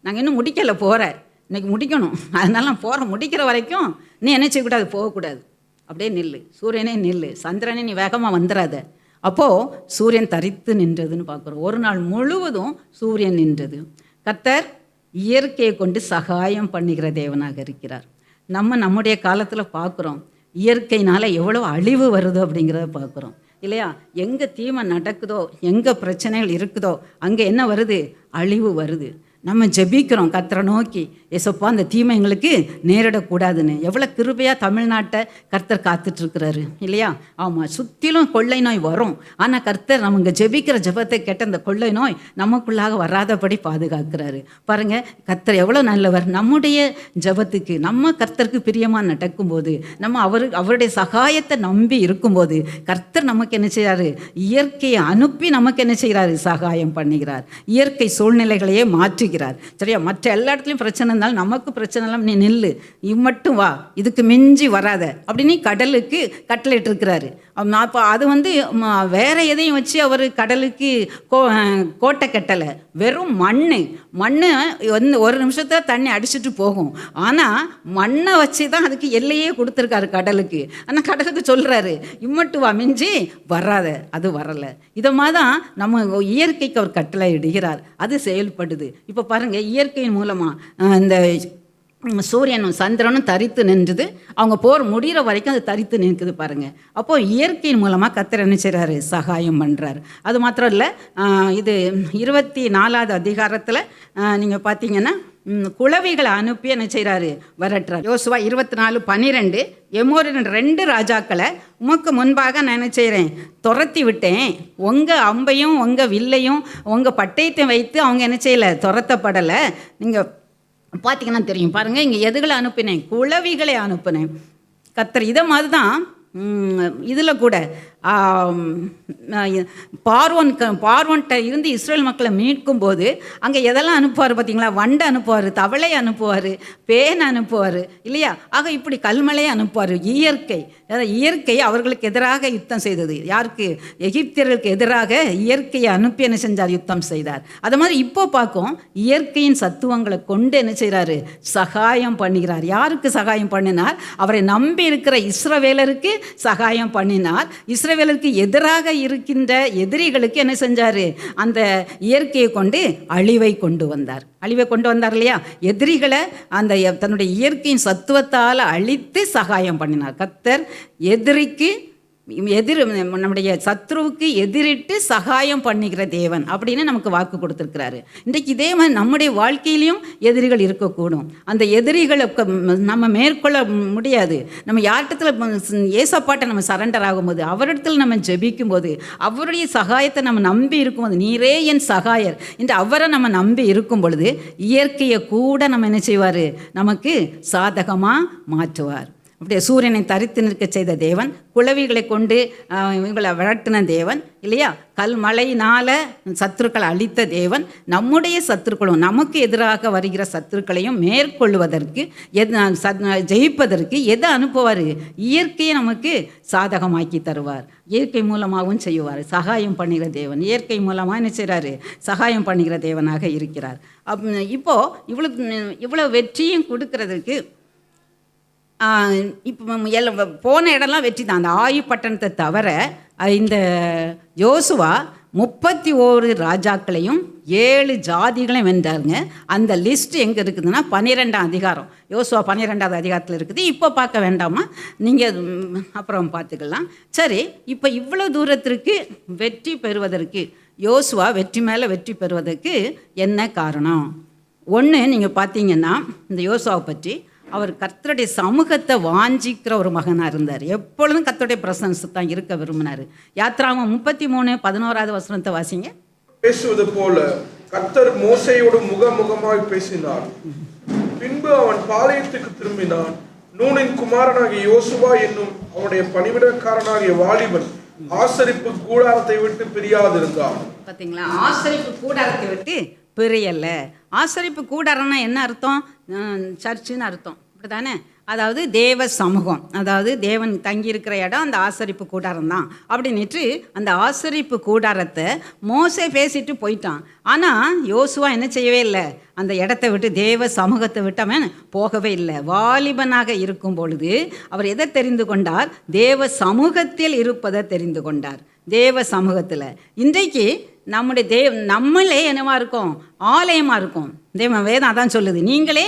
நாங்கள் இன்னும் முடிக்கலை, போகிறேன், இன்றைக்கி முடிக்கணும், அதனால நான் முடிக்கிற வரைக்கும் நீ என்ன செய்யக்கூடாது? போகக்கூடாது, அப்படியே நில்லு. சூரியனே நில்லு, சந்திரனே நீ வேகமாக வந்துடாத. அப்போது சூரியன் தரித்து நின்றதுன்னு பார்க்குறோம். ஒரு நாள் முழுவதும் சூரியன் நின்றது. கர்த்தர் இயற்கையை கொண்டு சகாயம் பண்ணுகிற தேவனாக இருக்கிறார். நம்முடைய காலத்தில் பார்க்குறோம், இயற்கையினால் எவ்வளோ அழிவு வருது அப்படிங்கிறத பார்க்குறோம் இல்லையா? எங்கே தீமை நடக்குதோ, எங்கே பிரச்சனைகள் இருக்குதோ, அங்கே என்ன வருது? அழிவு வருது. நம்ம ஜெபிக்கிறோம் கர்த்தரை நோக்கி, ஏசப்பா அந்த தீமை எங்களுக்கு நேரிடக்கூடாதுன்னு. எவ்வளோ கிருபையாக தமிழ்நாட்டை கர்த்தர் காத்துட்ருக்கிறாரு இல்லையா? ஆமாம், சுற்றிலும் கொள்ளை நோய் வரும். ஆனால் கர்த்தர் நம்ம ஜெபிக்கிற ஜெபத்தை கேட்ட அந்த கொள்ளை நோய் நமக்குள்ளாக வராதபடி பாதுகாக்கிறாரு. பாருங்கள், கர்த்தர் எவ்வளோ நல்லவர். நம்முடைய ஜெபத்துக்கு, நம்ம கர்த்தருக்கு பிரியமாக நடக்கும்போது, நம்ம அவருடைய சகாயத்தை நம்பி இருக்கும்போது, கர்த்தர் நமக்கு என்ன செய்கிறாரு? இயற்கையை அனுப்பி நமக்கு என்ன செய்கிறாரு? சகாயம் பண்ணுகிறார். இயற்கை சூழ்நிலைகளையே மாற்றி. சரியா? மற்ற எல்லா இடத்துலையும் பிரச்சனை இருந்தாலும் நமக்கு பிரச்சனை எல்லாம், நீ நில்லு, மட்டும் வா, இதுக்கு மிஞ்சி வராத அப்படின்னு கடலுக்கு கட்டளையிட்டு இருக்கிறாரு. அப்போ அது வந்து வேற எதையும் வச்சு அவர் கடலுக்கு கோட்டை கட்டலை. வெறும் மண் வந்து ஒரு நிமிஷத்தில் தண்ணி அடிச்சுட்டு போகும். ஆனால் மண்ணை வச்சு தான் அதுக்கு எல்லையே கொடுத்துருக்காரு கடலுக்கு. ஆனால் கடலுக்கு சொல்கிறாரு, இம்மட்டுவா மிஞ்சி வராத, அது வரலை. இதை மாதிரி தான் நம்ம இயற்கைக்கு அவர் கட்டளை இடுகிறார், அது செயல்படுது. இப்போ பாருங்கள், இயற்கையின் மூலமாக இந்த சூரியனும் சந்திரனும் தரித்து நின்றுது. அவங்க போர் முடிகிற வரைக்கும் அது தரித்து நிற்குது பாருங்கள். அப்போது இயற்கையின் மூலமாக கர்த்தர் என்ன செய்கிறாரு? சகாயம் பண்ணுறாரு. அது மாத்திரம் இல்லை, இது 24வது அதிகாரத்தில் நீங்கள் பார்த்தீங்கன்னா குளவிகளை அனுப்பி என்ன செய்கிறாரு? விரட்டுறார். யோசுவா 24:12 எமோரின் 2 ராஜாக்களை உமக்கு முன்பாக நான் என்ன செய்கிறேன்? துரத்தி விட்டேன். உங்கள் அம்பையும் உங்கள் வில்லையும் உங்கள் பட்டயத்தையும் வைத்து அவங்க என்ன செய்யலை? துரத்தப்படலை. நீங்கள் பார்த்தீங்கன்னா தெரியும் பாருங்கள், இங்கே எதுகளை அனுப்பினேன்? குளவிகளை அனுப்பினேன். கர்த்தர் இதை மாதிரி தான் இதில் கூட பார்வோன்ட்ட இருந்து இஸ்ரேல் மக்களை மீட்கும் போது அங்கே எதெல்லாம் அனுப்புவார் பார்த்தீங்களா? வண்டை அனுப்புவார், தவளை அனுப்புவார், பேன் அனுப்புவார் இல்லையா? ஆக இப்படி கல்மலையை அனுப்புவார். இயற்கை அவர்களுக்கு எதிராக யுத்தம் செய்தது. யாருக்கு? எகிப்தியர்களுக்கு எதிராக இயற்கையை அனுப்பி என்ன செஞ்சார்? யுத்தம் செய்தார். அது மாதிரி இப்போ பார்க்கும், இயற்கையின் சத்துவங்களை கொண்டு என்ன செய்கிறாரு? சகாயம் பண்ணுகிறார். யாருக்கு சகாயம் பண்ணினார்? அவரை நம்பி இருக்கிற இஸ்ரவேலருக்கு சகாயம் பண்ணினார். இஸ்ரவேலருக்கு எதிராக இருக்கின்ற எதிரிகளுக்கு என்ன செஞ்சார்? அந்த இயற்கையை கொண்டு அழிவை கொண்டு வந்தார். இல்லையா? எதிரிகளை அந்த தன்னுடைய இயற்கையின் சத்துவத்தால் அழித்து சகாயம் பண்ணினார். கர்த்தர் எதிரிக்கு நம்முடைய சத்ருவுக்கு எதிரிட்டு சகாயம் பண்ணுகிற தேவன் அப்படின்னு நமக்கு வாக்கு கொடுத்துருக்கிறாரு. இன்றைக்கு இதே மாதிரி நம்முடைய வாழ்க்கையிலையும் எதிரிகள் இருக்கக்கூடும். அந்த எதிரிகளை நம்ம மேற்கொள்ள முடியாது. நம்ம யார்கிட்டத்தில் ஏசப்பாட்டை நம்ம சரண்டர் ஆகும்போது, அவரிடத்தில் நம்ம ஜெபிக்கும் போது, அவருடைய சகாயத்தை நம்ம நம்பி இருக்கும்போது, நீரே என் சகாயர் என்று அவரை நம்ம நம்பி இருக்கும் பொழுது இயற்கையை கூட நம்ம என்ன செய்வார்? நமக்கு சாதகமாக மாற்றுவார். அப்படியே சூரியனை தரித்து நிற்க செய்த தேவன், குளவிகளை கொண்டு இவங்களை விரட்டின தேவன் இல்லையா? கல்மழையினால் சத்துருக்களை அழித்த தேவன், நம்முடைய சத்துருக்களும் நமக்கு எதிராக வருகிற சத்துருக்களையும் மேற்கொள்வதற்கு ஜெயிப்பதற்கு எதை அனுப்புவார்? இயற்கையை நமக்கு சாதகமாக்கி தருவார். இயற்கை மூலமாகவும் செய்வார். சகாயம் பண்ணுகிற தேவன் இயற்கை மூலமாக என்ன செய்கிறாரு? சகாயம் பண்ணுகிற தேவனாக இருக்கிறார். இப்போது இவ்வளோ வெற்றியும் கொடுக்கறதுக்கு இப்போ போன இடம்லாம் வெற்றி தான். அந்த ஆயு பட்டணத்தை தவிர இந்த யோசுவா 31 ராஜாக்களையும் 7 ஜாதிகளையும் வென்றாருங்க. அந்த லிஸ்ட் எங்கே இருக்குதுன்னா 12ஆம் அதிகாரம், யோசுவா 12வது அதிகாரத்தில் இருக்குது. இப்போ பார்க்க வேண்டாமா, நீங்கள் அப்புறம் பார்த்துக்கலாம். சரி, இப்போ இவ்வளோ தூரத்திற்கு வெற்றி பெறுவதற்கு, யோசுவா வெற்றி மேலே வெற்றி பெறுவதற்கு என்ன காரணம்? ஒன்று, நீங்கள் பார்த்தீங்கன்னா இந்த யோசுவாவை பற்றி, அவர் கர்த்தருடைய சமூகத்தை வாஞ்சிக்கிற ஒரு மகனாக இருந்தார். எப்பொழுதும் கர்த்தருடைய பிரசன்ஸ் தான் இருக்க விரும்பினார். யாத்ராகமம் 33:11 வசனத்தை வாசிங்க. பேசுவது போல கர்த்தர் மோசேயோடு முகமுகமாய் பேசினார். பின்பு அவன் பாளையத்துக்கு திரும்பினான். நூனின் குமாரனாகிய யோசுவா என்னும் அவனுடைய பணிவிடக்காரனாகிய வாலிபன் ஆசரிப்பு கூடாரத்தை விட்டு பிரியாதிருந்தான். பார்த்தீங்களா? ஆசரிப்பு கூடாரத்தை விட்டு பிரியல்ல. ஆசரிப்பு கூடாரம்னா என்ன அர்த்தம்? சர்ச்சுன்னு அர்த்தம், அப்படி தானே? அதாவது தேவ சமூகம், அதாவது தேவன் தங்கியிருக்கிற இடம் அந்த ஆசரிப்பு கூடாரம் தான் அப்படின்னுட்டு அந்த ஆசரிப்பு கூடாரத்தை மோசே பேசிட்டு போயிட்டான். ஆனால் யோசுவா என்ன செய்யவே இல்லை? அந்த இடத்த விட்டு, தேவ சமூகத்தை விட்டு அவன் போகவே இல்லை. வாலிபனாக இருக்கும் பொழுது அவர் எதை தெரிந்து கொண்டார்? தேவ சமூகத்தில் இருப்பதை தெரிந்து கொண்டார். தேவ சமூகத்தில் இன்றைக்கு நம்மளே என்னவா இருக்கும்? ஆலயமாக இருக்கும். தேவன் வேதம் அதான் சொல்லுது, நீங்களே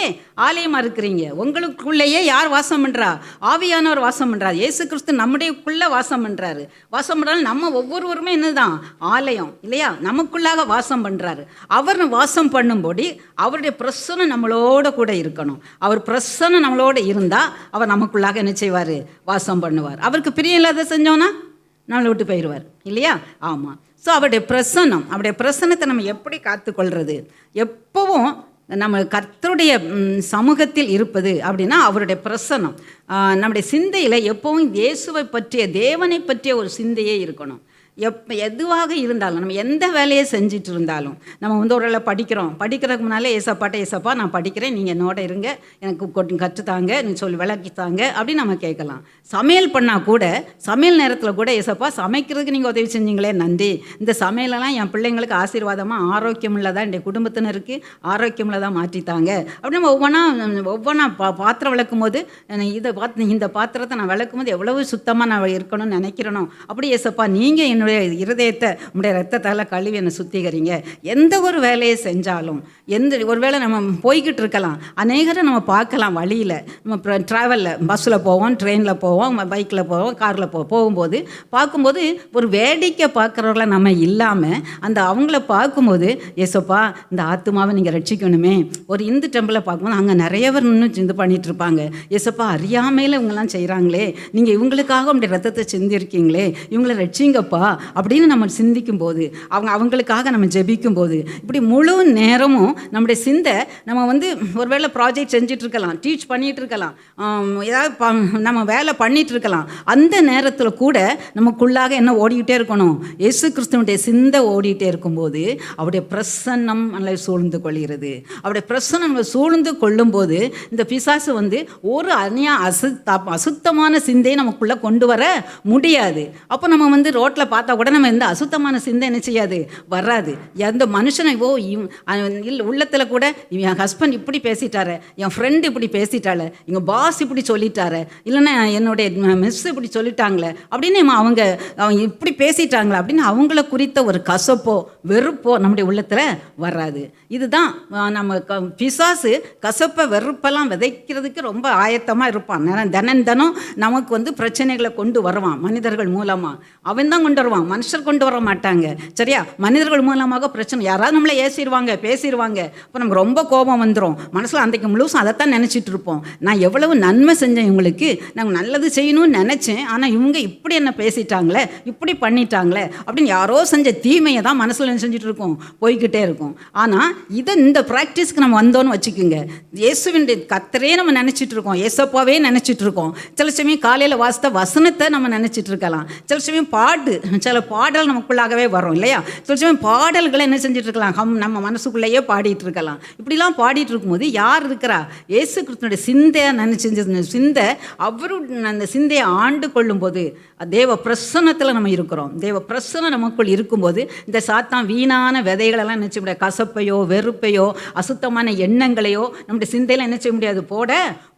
ஆலயமாக இருக்கிறீங்க. உங்களுக்குள்ளேயே யார் வாசம் பண்ணுறா? ஆவியானவர் வாசம் பண்ணுறார். இயேசு கிறிஸ்து நம்முடையக்குள்ளே வாசம் பண்ணுறாரு. வாசம் பண்ணுறாலும் நம்ம ஒவ்வொருவருமே என்னதான்? ஆலயம் இல்லையா? நமக்குள்ளாக வாசம் பண்ணுறாரு. அவர் வாசம் பண்ணும்போது அவருடைய பிரசன்னம் நம்மளோட கூட இருக்கணும். அவர் பிரசன்னம் நம்மளோட இருந்தால் அவர் நமக்குள்ளாக என்ன செய்வார்? வாசம் பண்ணுவார். அவருக்கு பிரியம் இல்லாத செஞ்சோன்னா நம்மளை விட்டு போயிடுவார் இல்லையா? ஆமாம். ஸோ அவருடைய பிரசன்னத்தை நம்ம எப்படி காத்துக்கொள்வது? எப்போவும் நம்ம கர்த்தருடைய சமூகத்தில் இருப்பது அப்படின்னா அவருடைய பிரசன்னம் நம்முடைய சிந்தையில் எப்பவும் இயேசுவை பற்றிய, தேவனை பற்றிய ஒரு சிந்தையே இருக்கணும். எதுவாக இருந்தாலும் நம்ம எந்த வேலையை செஞ்சுட்டு இருந்தாலும் நம்ம வந்து ஒரு வேளை படிக்கிறதுக்கு முன்னாலே ஏசப்பா நான் படிக்கிறேன், நீங்கள் என்னோட இருங்க, எனக்கு கற்றுத்தாங்க, நீ சொல்லி விளக்கித்தாங்க அப்படின்னு நம்ம கேட்கலாம். சமையல் பண்ணால் கூட சமையல் நேரத்தில் கூட ஏசப்பா சமைக்கிறதுக்கு நீங்கள் உதவி செஞ்சீங்களே நன்றி, இந்த சமையலெல்லாம் என் பிள்ளைங்களுக்கு ஆசீர்வாதமாக ஆரோக்கியமுள்ளதாக என்னுடைய குடும்பத்தினருக்கு ஆரோக்கியமுள்ளதாக மாற்றித்தாங்க அப்படின்னு நம்ம ஒவ்வொன்றா பாத்திரம் விளக்கும் போது இந்த பாத்திரத்தை நான் விளக்கும் போது எவ்வளவு சுத்தமாக நான் இருக்கணும்னு நினைக்கிறேனோ அப்படி ஏசப்பா நீங்கள் என்னுடைய இருதயத்தை உங்களுடைய ரத்தத்தால் கழுவி என்னை சுத்திகரிங்க. எந்த ஒரு வேலையை செஞ்சாலும் ஒரு வேளை நம்ம போய்கிட்டு இருக்கலாம், அநேகரை நம்ம பார்க்கலாம் வழியில், நம்ம ட்ராவலில் பஸ்ஸில் போவோம், ட்ரெயினில் போவோம், பைக்கில் போவோம், காரில் போகும்போது பார்க்கும்போது ஒரு வேடிக்கை பார்க்குறவங்கள நம்ம இல்லாமல் அந்த அவங்கள பார்க்கும்போது ஏசப்பா இந்த ஆத்துமாவை நீங்கள் ரட்சிக்கணுமே. ஒரு இந்து டெம்பிளை பார்க்கும்போது அங்கே நிறைய பேர் இன்னும் இது பண்ணிகிட்டு இருப்பாங்க, ஏசப்பா அறியாமையில் இவங்கெல்லாம் செய்கிறாங்களே, நீங்கள் இவங்களுக்காக உங்களுடைய ரத்தத்தை சிந்திருக்கீங்களே, இவங்களை ரட்சிங்கப்பா அப்படின்னு நம்ம சிந்திக்கும் போது அவங்களுக்காக நம்ம ஜெபிக்கும் போது இப்படி முழு நேரமும் நம்முடைய சிந்தை நம்ம வந்து ஒருவேளை ப்ராஜெக்ட் செஞ்சுட்டு இருக்கலாம், டீச் பண்ணிகிட்டு இருக்கலாம், ஏதாவது நம்ம வேலை பண்ணிகிட்டு இருக்கலாம், அந்த நேரத்தில் கூட நமக்குள்ளாக என்ன ஓடிக்கிட்டே இருக்கணும், இயேசு கிறிஸ்துவனுடைய சிந்தை ஓடிக்கிட்டே இருக்கும்போது அவருடைய பிரசன்னம் நம்மளை சூழ்ந்து கொள்கிறது. அவருடைய பிரசன்னம் நம்மளை சூழ்ந்து கொள்ளும்போது இந்த பிசாசு வந்து ஒரு அசுத்தமான சிந்தையை நமக்குள்ளே கொண்டு வர முடியாது. அப்போ நம்ம வந்து ரோட்டில் பார்த்தா கூட நம்ம எந்த அசுத்தமான சிந்தை என்ன செய்யாது, வராது. எந்த மனுஷனை உள்ளத்தில் கூட என் ஹஸ்பண்ட் இப்படி பேசிட்டாரு, என் ஃப்ரெண்டு இப்படி பேசிட்டாள், எங்கள் பாஸ் இப்படி சொல்லிட்டாரு, இல்லைன்னா என்னுடைய மிஸ் இப்படி சொல்லிட்டாங்களே அப்படின்னு அவங்க இப்படி பேசிட்டாங்களே அப்படின்னு அவங்கள குறித்த ஒரு கசப்போ வெறுப்போ நம்முடைய உள்ளத்தில் வராது. இதுதான் நம்ம பிசாசு கசப்பை வெறுப்பெல்லாம் விதைக்கிறதுக்கு ரொம்ப ஆயத்தமாக இருப்பான். தினம் நமக்கு வந்து பிரச்சனைகளை கொண்டு வருவான் மனிதர்கள் மூலமாக. அவன் தான் கொண்டு வருவான், மனுஷர் கொண்டு வர மாட்டாங்க. சரியா? மனிதர்கள் மூலமாக பிரச்சனை, யாராவது நம்மளை ஏசிடுவாங்க, பேசிடுவாங்க, இப்போ நமக்கு ரொம்ப கோபம் வந்துடும். மனசில் அன்றைக்கு முழுசும் அதைத்தான் நினச்சிட்டு இருப்போம். நான் எவ்வளவு நன்மை செஞ்சேன் இவங்களுக்கு, நாங்கள் நல்லது செய்யணும்னு நினச்சேன், ஆனால் இவங்க இப்படி என்ன பேசிட்டாங்களே, இப்படி பண்ணிட்டாங்களே அப்படின்னு யாரோ செஞ்ச தீமையை தான் மனசில் செஞ்சுட்டு இருக்கோம், போய்கிட்டே இருக்கும். ஆனால் இந்த ப்ராக்டிஸ்க்கு நம்ம வந்தோன்னு வச்சுக்கோங்க, இயேசுவினுடைய கர்த்தரே நம்ம நினச்சிட்டு இருக்கோம், ஏசப்பாவே நினச்சிட்டு இருக்கோம். சில சமயம் காலையில் வாசித்த வசனத்தை நம்ம நினச்சிட்டு இருக்கலாம், சில சமயம் சில பாடல் நமக்குள்ளாகவே வரும் இல்லையா, சில சமயம் பாடல்களை என்ன செஞ்சுட்டு இருக்கலாம், நம்ம மனசுக்குள்ளேயே பாடிட்டு இருக்கலாம். இப்படிலாம் பாடிட்டு இருக்கும்போது யார் இருக்கிறா, இயேசு கிறிஸ்துனுடைய சிந்தையை நினைச்சு சிந்தை அவரு அந்த சிந்தையை ஆண்டு கொள்ளும்போது தேவ பிரசன்னத்தில் நம்ம இருக்கிறோம். தேவ பிரசன்னம் நமக்குள் இருக்கும்போது இந்த சாத்தான் வீணான விதைகளெல்லாம் நினச்ச முடியாது, கசப்பையோ வெறுப்பையோ அசுத்தமான எண்ணங்களையோ நம்முடைய சிந்தையில் என்ன செய்ய முடியாது, போட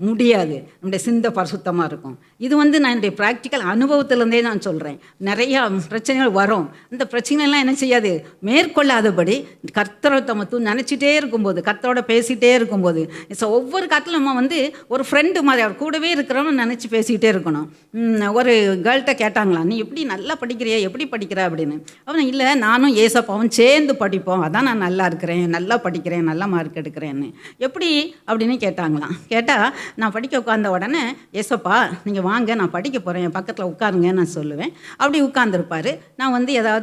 முடியாது. நம்முடைய சிந்தை பரிசுத்தமாக இருக்கும். இது வந்து நான் என்னுடைய ப்ராக்டிக்கல் அனுபவத்திலேருந்தே நான் சொல்கிறேன். நிறையா பிரச்சனைகள் வரும், இந்த பிரச்சனைலாம் என்ன செய்யாது, மேற்கொள்ளாதபடி கர்த்தரை நம்ம நினச்சிட்டே இருக்கும்போது, கர்த்தரோட பேசிகிட்டே இருக்கும்போது, ஒவ்வொரு காலத்தில் நம்ம வந்து ஒரு ஃப்ரெண்டு மாதிரி அவர் கூடவே இருக்கிறோன்னு நினச்சி பேசிக்கிட்டே இருக்கணும். ஒரு கேர்ள்கிட்ட கேட்டாங்களாம், நீ எப்படி நல்லா படிக்கிறியா, எப்படி படிக்கிற அப்படின்னு. அவன் இல்லை நானும் ஏசப்பாவும் சேர்ந்து படிப்போம், அதான் நான் நல்லா இருக்கிறேன், நல்லா படிக்கிறேன், நல்லா மார்க் எடுக்கிறேன்னு. எப்படி அப்படின்னு கேட்டாங்களாம். கேட்டால் நான் படிக்க உட்கார்ந்த உடனே ஏசப்பா நீங்கள் வாங்க நான் படிக்க போகிறேன், என் பக்கத்தில் உட்காருங்க நான் சொல்லுவேன். அப்படி உட்கார்ந்துருப்பார். நான் வந்து ஏதாவது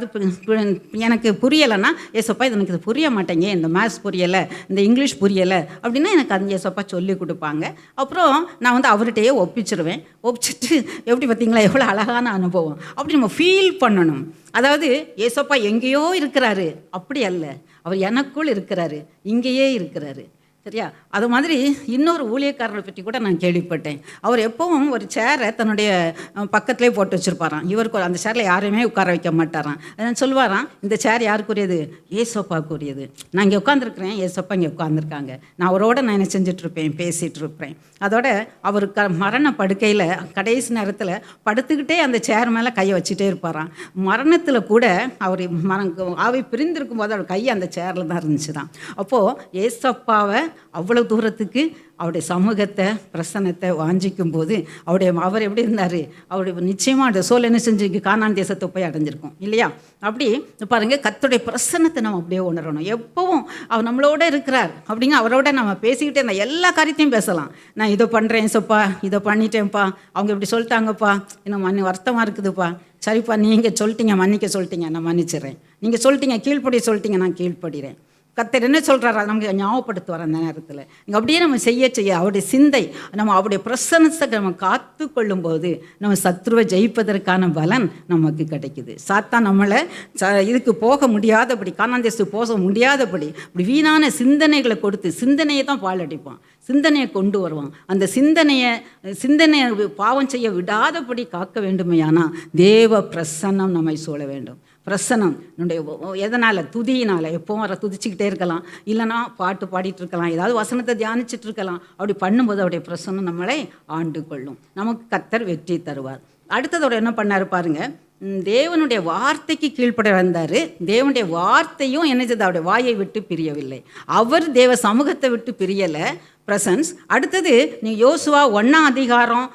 எனக்கு புரியலைன்னா ஏசப்பா இது எனக்கு இது புரிய மாட்டேங்க, இந்த மேத்ஸ் புரியலை, இந்த இங்கிலீஷ் புரியலை அப்படின்னா எனக்கு அந்த ஏசப்பா சொல்லி கொடுப்பாங்க. அப்புறம் நான் வந்து அவர்கிட்டயே ஒப்பிச்சிருவேன். ஒப்பிச்சிட்டு எப்படி பார்த்தீங்களா எவ்வளோ அழகான அனுபவம் அப்படி நம்ம ஃபீல் பண்ணணும். அதாவது ஏசப்பா எங்கேயோ இருக்கிறாரு, அப்படி அல்ல, அவர் எனக்குள் இருக்கிறாரு, இங்கேயே இருக்கிறாரு. சரியா? அது மாதிரி இன்னொரு ஊழியக்காரரை பற்றி கூட நான் கேள்விப்பட்டேன். அவர் எப்பவும் ஒரு சேரை தன்னுடைய பக்கத்துலேயே போட்டு வச்சுருப்பாராம். இவருக்கு அந்த சேரில் யாரையுமே உட்கார வைக்க மாட்டாராம். அதனால் சொல்லுவாராம், இந்த சேர் யாருக்குரியது, ஏசப்பாக்குரியது. நான் இங்கே உட்காந்துருக்குறேன், ஏசப்பா இங்கே உட்காந்துருக்காங்க, நான் அவரோட நான் என்ன செஞ்சிட்ருப்பேன், பேசிகிட்டு இருப்பேன். அதோட அவர் மரண படுக்கையில் கடைசி நேரத்தில் படுத்துக்கிட்டே அந்த சேர் மேலே கையை வச்சுட்டே இருப்பாராம். மரணத்தில் கூட அவர் ஆவி பிரிந்திருக்கும் போது அவர் கை அந்த சேரில் தான் இருந்துச்சு தான். அப்போது ஏசப்பாவை அவ்வளோ தூரத்துக்கு அவருடைய சமூகத்தை பிரசன்னத்தை வாஞ்சிக்கும் போது அவர் எப்படி இருந்தார், அவருடைய நிச்சயமாக சோல் என்ன செஞ்சு கானான் தேசத்தை போய் அடைஞ்சிருக்கும் இல்லையா? அப்படி பாருங்கள், கர்த்தருடைய பிரசன்னத்தை நம்ம அப்படியே உணரணும். எப்பவும் அவர் நம்மளோட இருக்கிறார் அப்படிங்க, அவரோட நம்ம பேசிக்கிட்டே இருந்தால் எல்லா காரியத்தையும் பேசலாம். நான் இதை பண்ணுறேன் ஏசப்பா, இதை பண்ணிட்டேன்ப்பா, அவங்க இப்படி சொல்லிட்டாங்கப்பா, இன்னும் வருத்தமாக இருக்குதுப்பா, சரிப்பா நீங்கள் சொல்லிட்டீங்க, மன்னிக்க சொல்லிட்டீங்க, நான் மன்னிச்சிடுறேன், நீங்கள் சொல்லிட்டீங்க கீழ்ப்படிய சொல்லிட்டீங்க, நான் கீழ்ப்படுகிறேன். கர்த்தர் என்ன சொல்கிறாரா நமக்கு ஞாபகப்படுத்துவார் அந்த நேரத்தில். நீங்கள் அப்படியே நம்ம செய்ய அவருடைய சிந்தை நம்ம அவருடைய பிரசன்னத்தை நம்ம காத்து கொள்ளும்போது நம்ம சத்ருவை ஜெயிப்பதற்கான பலன் நமக்கு கிடைக்குது. சாத்தான் நம்மளை இதுக்கு போக முடியாதபடி, கானாந்தேசத்துக்கு போக முடியாதபடி இப்படி வீணான சிந்தனைகளை கொடுத்து சிந்தனையை தான் பாலடிப்பான், சிந்தனையை கொண்டு வருவான். அந்த சிந்தனையை பாவம் செய்ய விடாதபடி காக்க வேண்டுமையானா தேவ பிரசன்னம் நம்மை சூழ வேண்டும். பிரசனம் என்னுடைய எதனால், துதியினால். எப்போவும் வர துதிச்சுக்கிட்டே இருக்கலாம், இல்லைனா பாட்டு பாடிட்டு இருக்கலாம், ஏதாவது வசனத்தை தியானிச்சுட்டு இருக்கலாம். அப்படி பண்ணும்போது அவருடைய பிரசனம் நம்மளை ஆண்டு கொள்ளும், நமக்கு கர்த்தர் வெற்றி தருவார். அடுத்ததோட என்ன பண்ணார் பாருங்க, தேவனுடைய வார்த்தைக்கு கீழ்ப்பட வந்தார். தேவனுடைய வார்த்தையும் என்ன செய்து அவருடைய வாயை விட்டு பிரியவில்லை. அவர் தேவ சமூகத்தை விட்டு பிரியலை, பிரசன்ஸ். அடுத்தது நீ யோசுவா 1ஆம் அதிகாரம்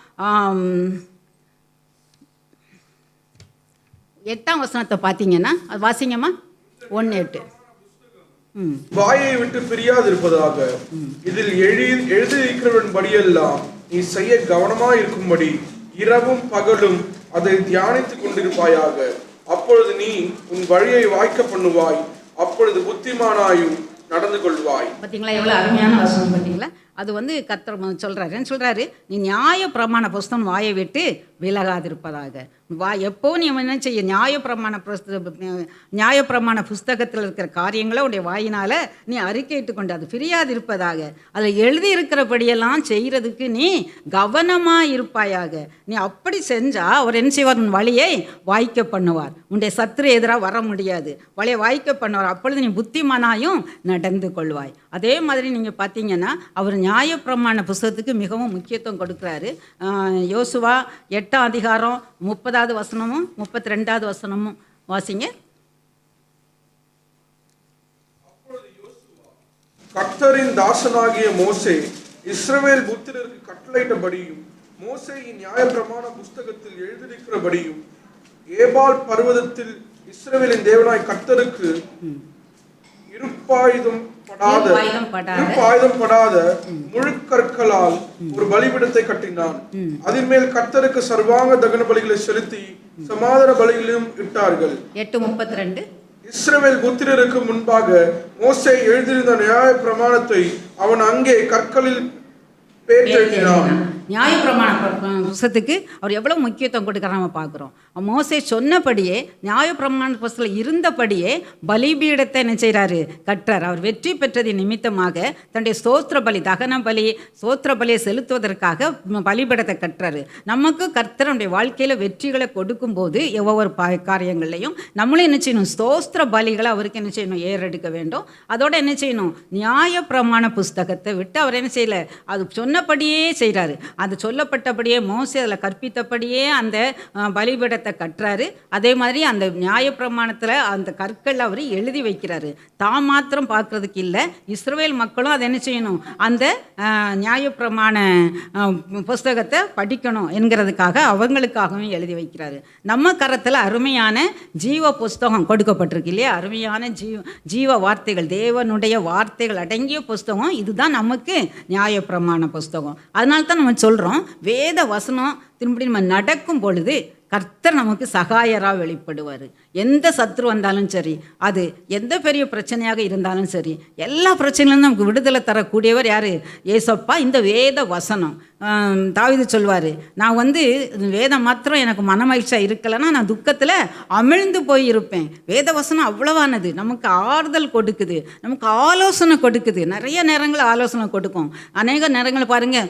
8ஆம் வசனத்தை பார்த்தீங்கன்னா, அது வாசிங்கம்மா. 1:8. வாயை விட்டு பிரியாதிருப்பதாக இதில் எழுதியிருக்கிறவன் படியெல்லாம் நீ செய்ய கவனமாக இருக்கும்படி இரவும் பகலும் அதை தியானித்துக் கொண்டிருப்பாயாக. அப்பொழுது நீ உன் வழியை வாய்க்க பண்ணுவாய், அப்பொழுது புத்திமானாயும் நடந்து கொள்வாய். பார்த்தீங்களா எவ்வளோ அருமையான வசனம் பார்த்தீங்களா? அது கர்த்தர் சொல்கிறாரு, என்ன சொல்கிறாரு, நீ நியாய பிரமாண புஸ்தகம் வாயை விட்டு விலகாதிருப்பதாக. எப்போ நீ என்ன செய்ய, நியாயப்பிரமாண புஸ்தகத்தில் இருக்கிற காரியங்களை உடைய வாயினால் நீ அறிக்கையிட்டு கொண்டு அது பிரியாதிருப்பதாக. அதில் எழுதியிருக்கிறபடியெல்லாம் செய்கிறதுக்கு நீ கவனமாக இருப்பாயாக. நீ அப்படி செஞ்சால் அவர் என்ன செய்வார், உன் வழியை வாய்க்க பண்ணுவார். உன்னுடைய சத்துரு எதிராக வர முடியாது, வழியை வாய்க்க பண்ணுவார். அப்பொழுது நீ புத்திமானாயும் நடந்து கொள்வாய். அதே மாதிரி நீங்கள் பார்த்தீங்கன்னா அவர் நியாயப்பிரமாண புஸ்தகத்துக்கு மிகவும் முக்கியத்துவம் கொடுக்குறாரு. யோசுவா 8ஆம் அதிகாரம் 30வது வசனமும் 32வது வசனமும் வாசிங்க. கர்த்தரின் தாசனாகிய மோசே இஸ்ரவேல் புத்திரருக்கு கட்டளையிட்டபடியும் மோசேயின் நியாயப்பிரமாண புஸ்தகத்தில் எழுதியிருக்கிறபடியும் ஏபால் பர்வதத்தில் இஸ்ரவேலின் தேவனாய் கர்த்தருக்கு இருப்பாயுதம் படாத முழுக்கற்களால் ஒரு பலிபீடத்தை கட்டினான். அதன் மேல் கர்த்தருக்கு சர்வாங்க தகன பலிகளை செலுத்தி சமாதான பலிகளையும் இட்டார்கள். 8:32. இஸ்ரவேல் புத்திரருக்கு முன்பாக மோசே எழுதியிருந்த நியாய பிரமாணத்தை அவன் அங்கே கற்களில் பேற்றெழுதினான். நியாயப்பிரமாண புஸ்தகத்துக்கு அவர் எவ்வளோ முக்கியத்துவம் கொடுக்குற நம்ம பார்க்குறோம். மோசே சொன்னபடியே நியாயப்பிரமாண புஸ்தகத்தில் இருந்தபடியே பலிபீடத்தை என்ன செய்கிறாரு, கற்றார். அவர் வெற்றி பெற்றதின் நிமித்தமாக தன்னுடைய ஸ்தோத்திர பலி, தகன பலி, ஸ்தோத்திர பலியை செலுத்துவதற்காக பலிபீடத்தை கற்றாரு. நமக்கு கர்த்தருடைய வாழ்க்கையில் வெற்றிகளை கொடுக்கும்போது ஒவ்வொரு காரியங்கள்லையும் நம்மளும் என்ன செய்யணும், ஸ்தோத்திர பலிகளை அவருக்கு என்ன செய்யணும், ஏறெடுக்க வேண்டும். அதோட என்ன செய்யணும், நியாயப்பிரமாண புஸ்தகத்தை விட்டு அவர் என்ன செய்யலை, அது சொன்னபடியே செய்கிறாரு. அது சொல்லப்பட்டபடியே மோசே அதில் கற்பித்தபடியே அந்த பலிபீடத்தை கட்டுறாரு. அதே மாதிரி அந்த நியாயப்பிரமாணத்தில் அந்த கற்கள் அவர் எழுதி வைக்கிறாரு. தான் மாத்திரம் பார்க்குறதுக்கு இல்லை, இஸ்ரவேல் மக்களும் அதை என்ன செய்யணும், அந்த நியாயப்பிரமாண புஸ்தகத்தை படிக்கணும் என்கிறதுக்காக அவங்களுக்காகவும் எழுதி வைக்கிறாரு. நம்ம கரத்தில் அருமையான ஜீவ புஸ்தகம் கொடுக்கப்பட்டிருக்கு இல்லையா, அருமையான ஜீவ வார்த்தைகள், தேவனுடைய வார்த்தைகள் அடங்கிய புஸ்தகம். இதுதான் நமக்கு நியாயப்பிரமாண புஸ்தகம். அதனால தான் நம்ம சொல்கிறோம், வேத வசனம் திரும்பி நம்ம நடக்கும் பொழுது கர்த்தர் நமக்கு சகாயராக வெளிப்படுவார். எந்த சத்ரு வந்தாலும் சரி, அது எந்த பெரிய பிரச்சனையாக இருந்தாலும் சரி, எல்லா பிரச்சனையிலும் நமக்கு விடுதலை தரக்கூடியவர் யார், ஏசப்பா. இந்த வேத வசனம் தாவீது சொல்வார், நான் வேதம் மாத்திரம் எனக்கு மனமகிழ்ச்சியாக இருக்கலைன்னா நான் துக்கத்தில் அமிழ்ந்து போயிருப்பேன். வேத வசனம் அவ்வளவானது, நமக்கு ஆறுதல் கொடுக்குது, நமக்கு ஆலோசனை கொடுக்குது. நிறைய நேரங்கள் ஆலோசனை கொடுக்கும். அநேக நேரங்கள் பாருங்கள்,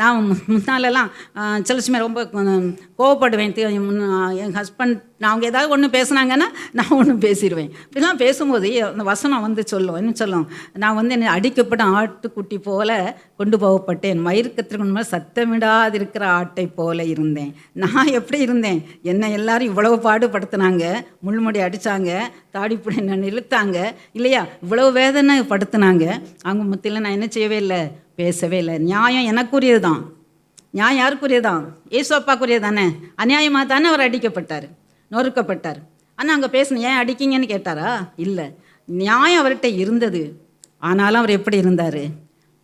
நான் முன்னாலெல்லாம் சில சமயம் ரொம்ப கோவப்படுவேன். என் ஹஸ்பண்ட் அவங்க ஏதாவது ஒன்று பேசுனாங்கன்னா நான் ஒன்று பேசிடுவேன். இப்படிலாம் பேசும்போது அந்த வசனம் சொல்லும், என்ன சொல்லும், நான் என்னை அடிக்கப்பட்ட ஆட்டுக்குட்டி போல கொண்டு போகப்பட்டேன், மயிர்க்கத்திற்கு முன்பாக சத்தமிடாதிருக்கிற ஆட்டை போல இருந்தேன். நான் எப்படி இருந்தேன், என்னை எல்லாரும் இவ்வளவு பாடுபடுத்தினாங்க, முள்முடி அடித்தாங்க, தாடிப்புடி என்ன இழுத்தாங்க இல்லையா, இவ்வளவு வேதனை படுத்தினாங்க. அவங்க மத்தியில் நான் என்ன செய்யவே இல்லை, பேசவே இல்லை. நியாயம் எனக்குரியது தான், நியாயம் யாருக்குரியதான், ஏசப்பாக்குரியது தானே. அநியாயமாக தானே அவர் அடிக்கப்பட்டார், நொறுக்கப்பட்டார். ஆனால் அங்கே பேசணும், ஏன் அடிக்கிங்கன்னு கேட்டாரா? இல்லை, நியாயம் அவர்கிட்ட இருந்தது. ஆனாலும் அவர் எப்படி இருந்தார்,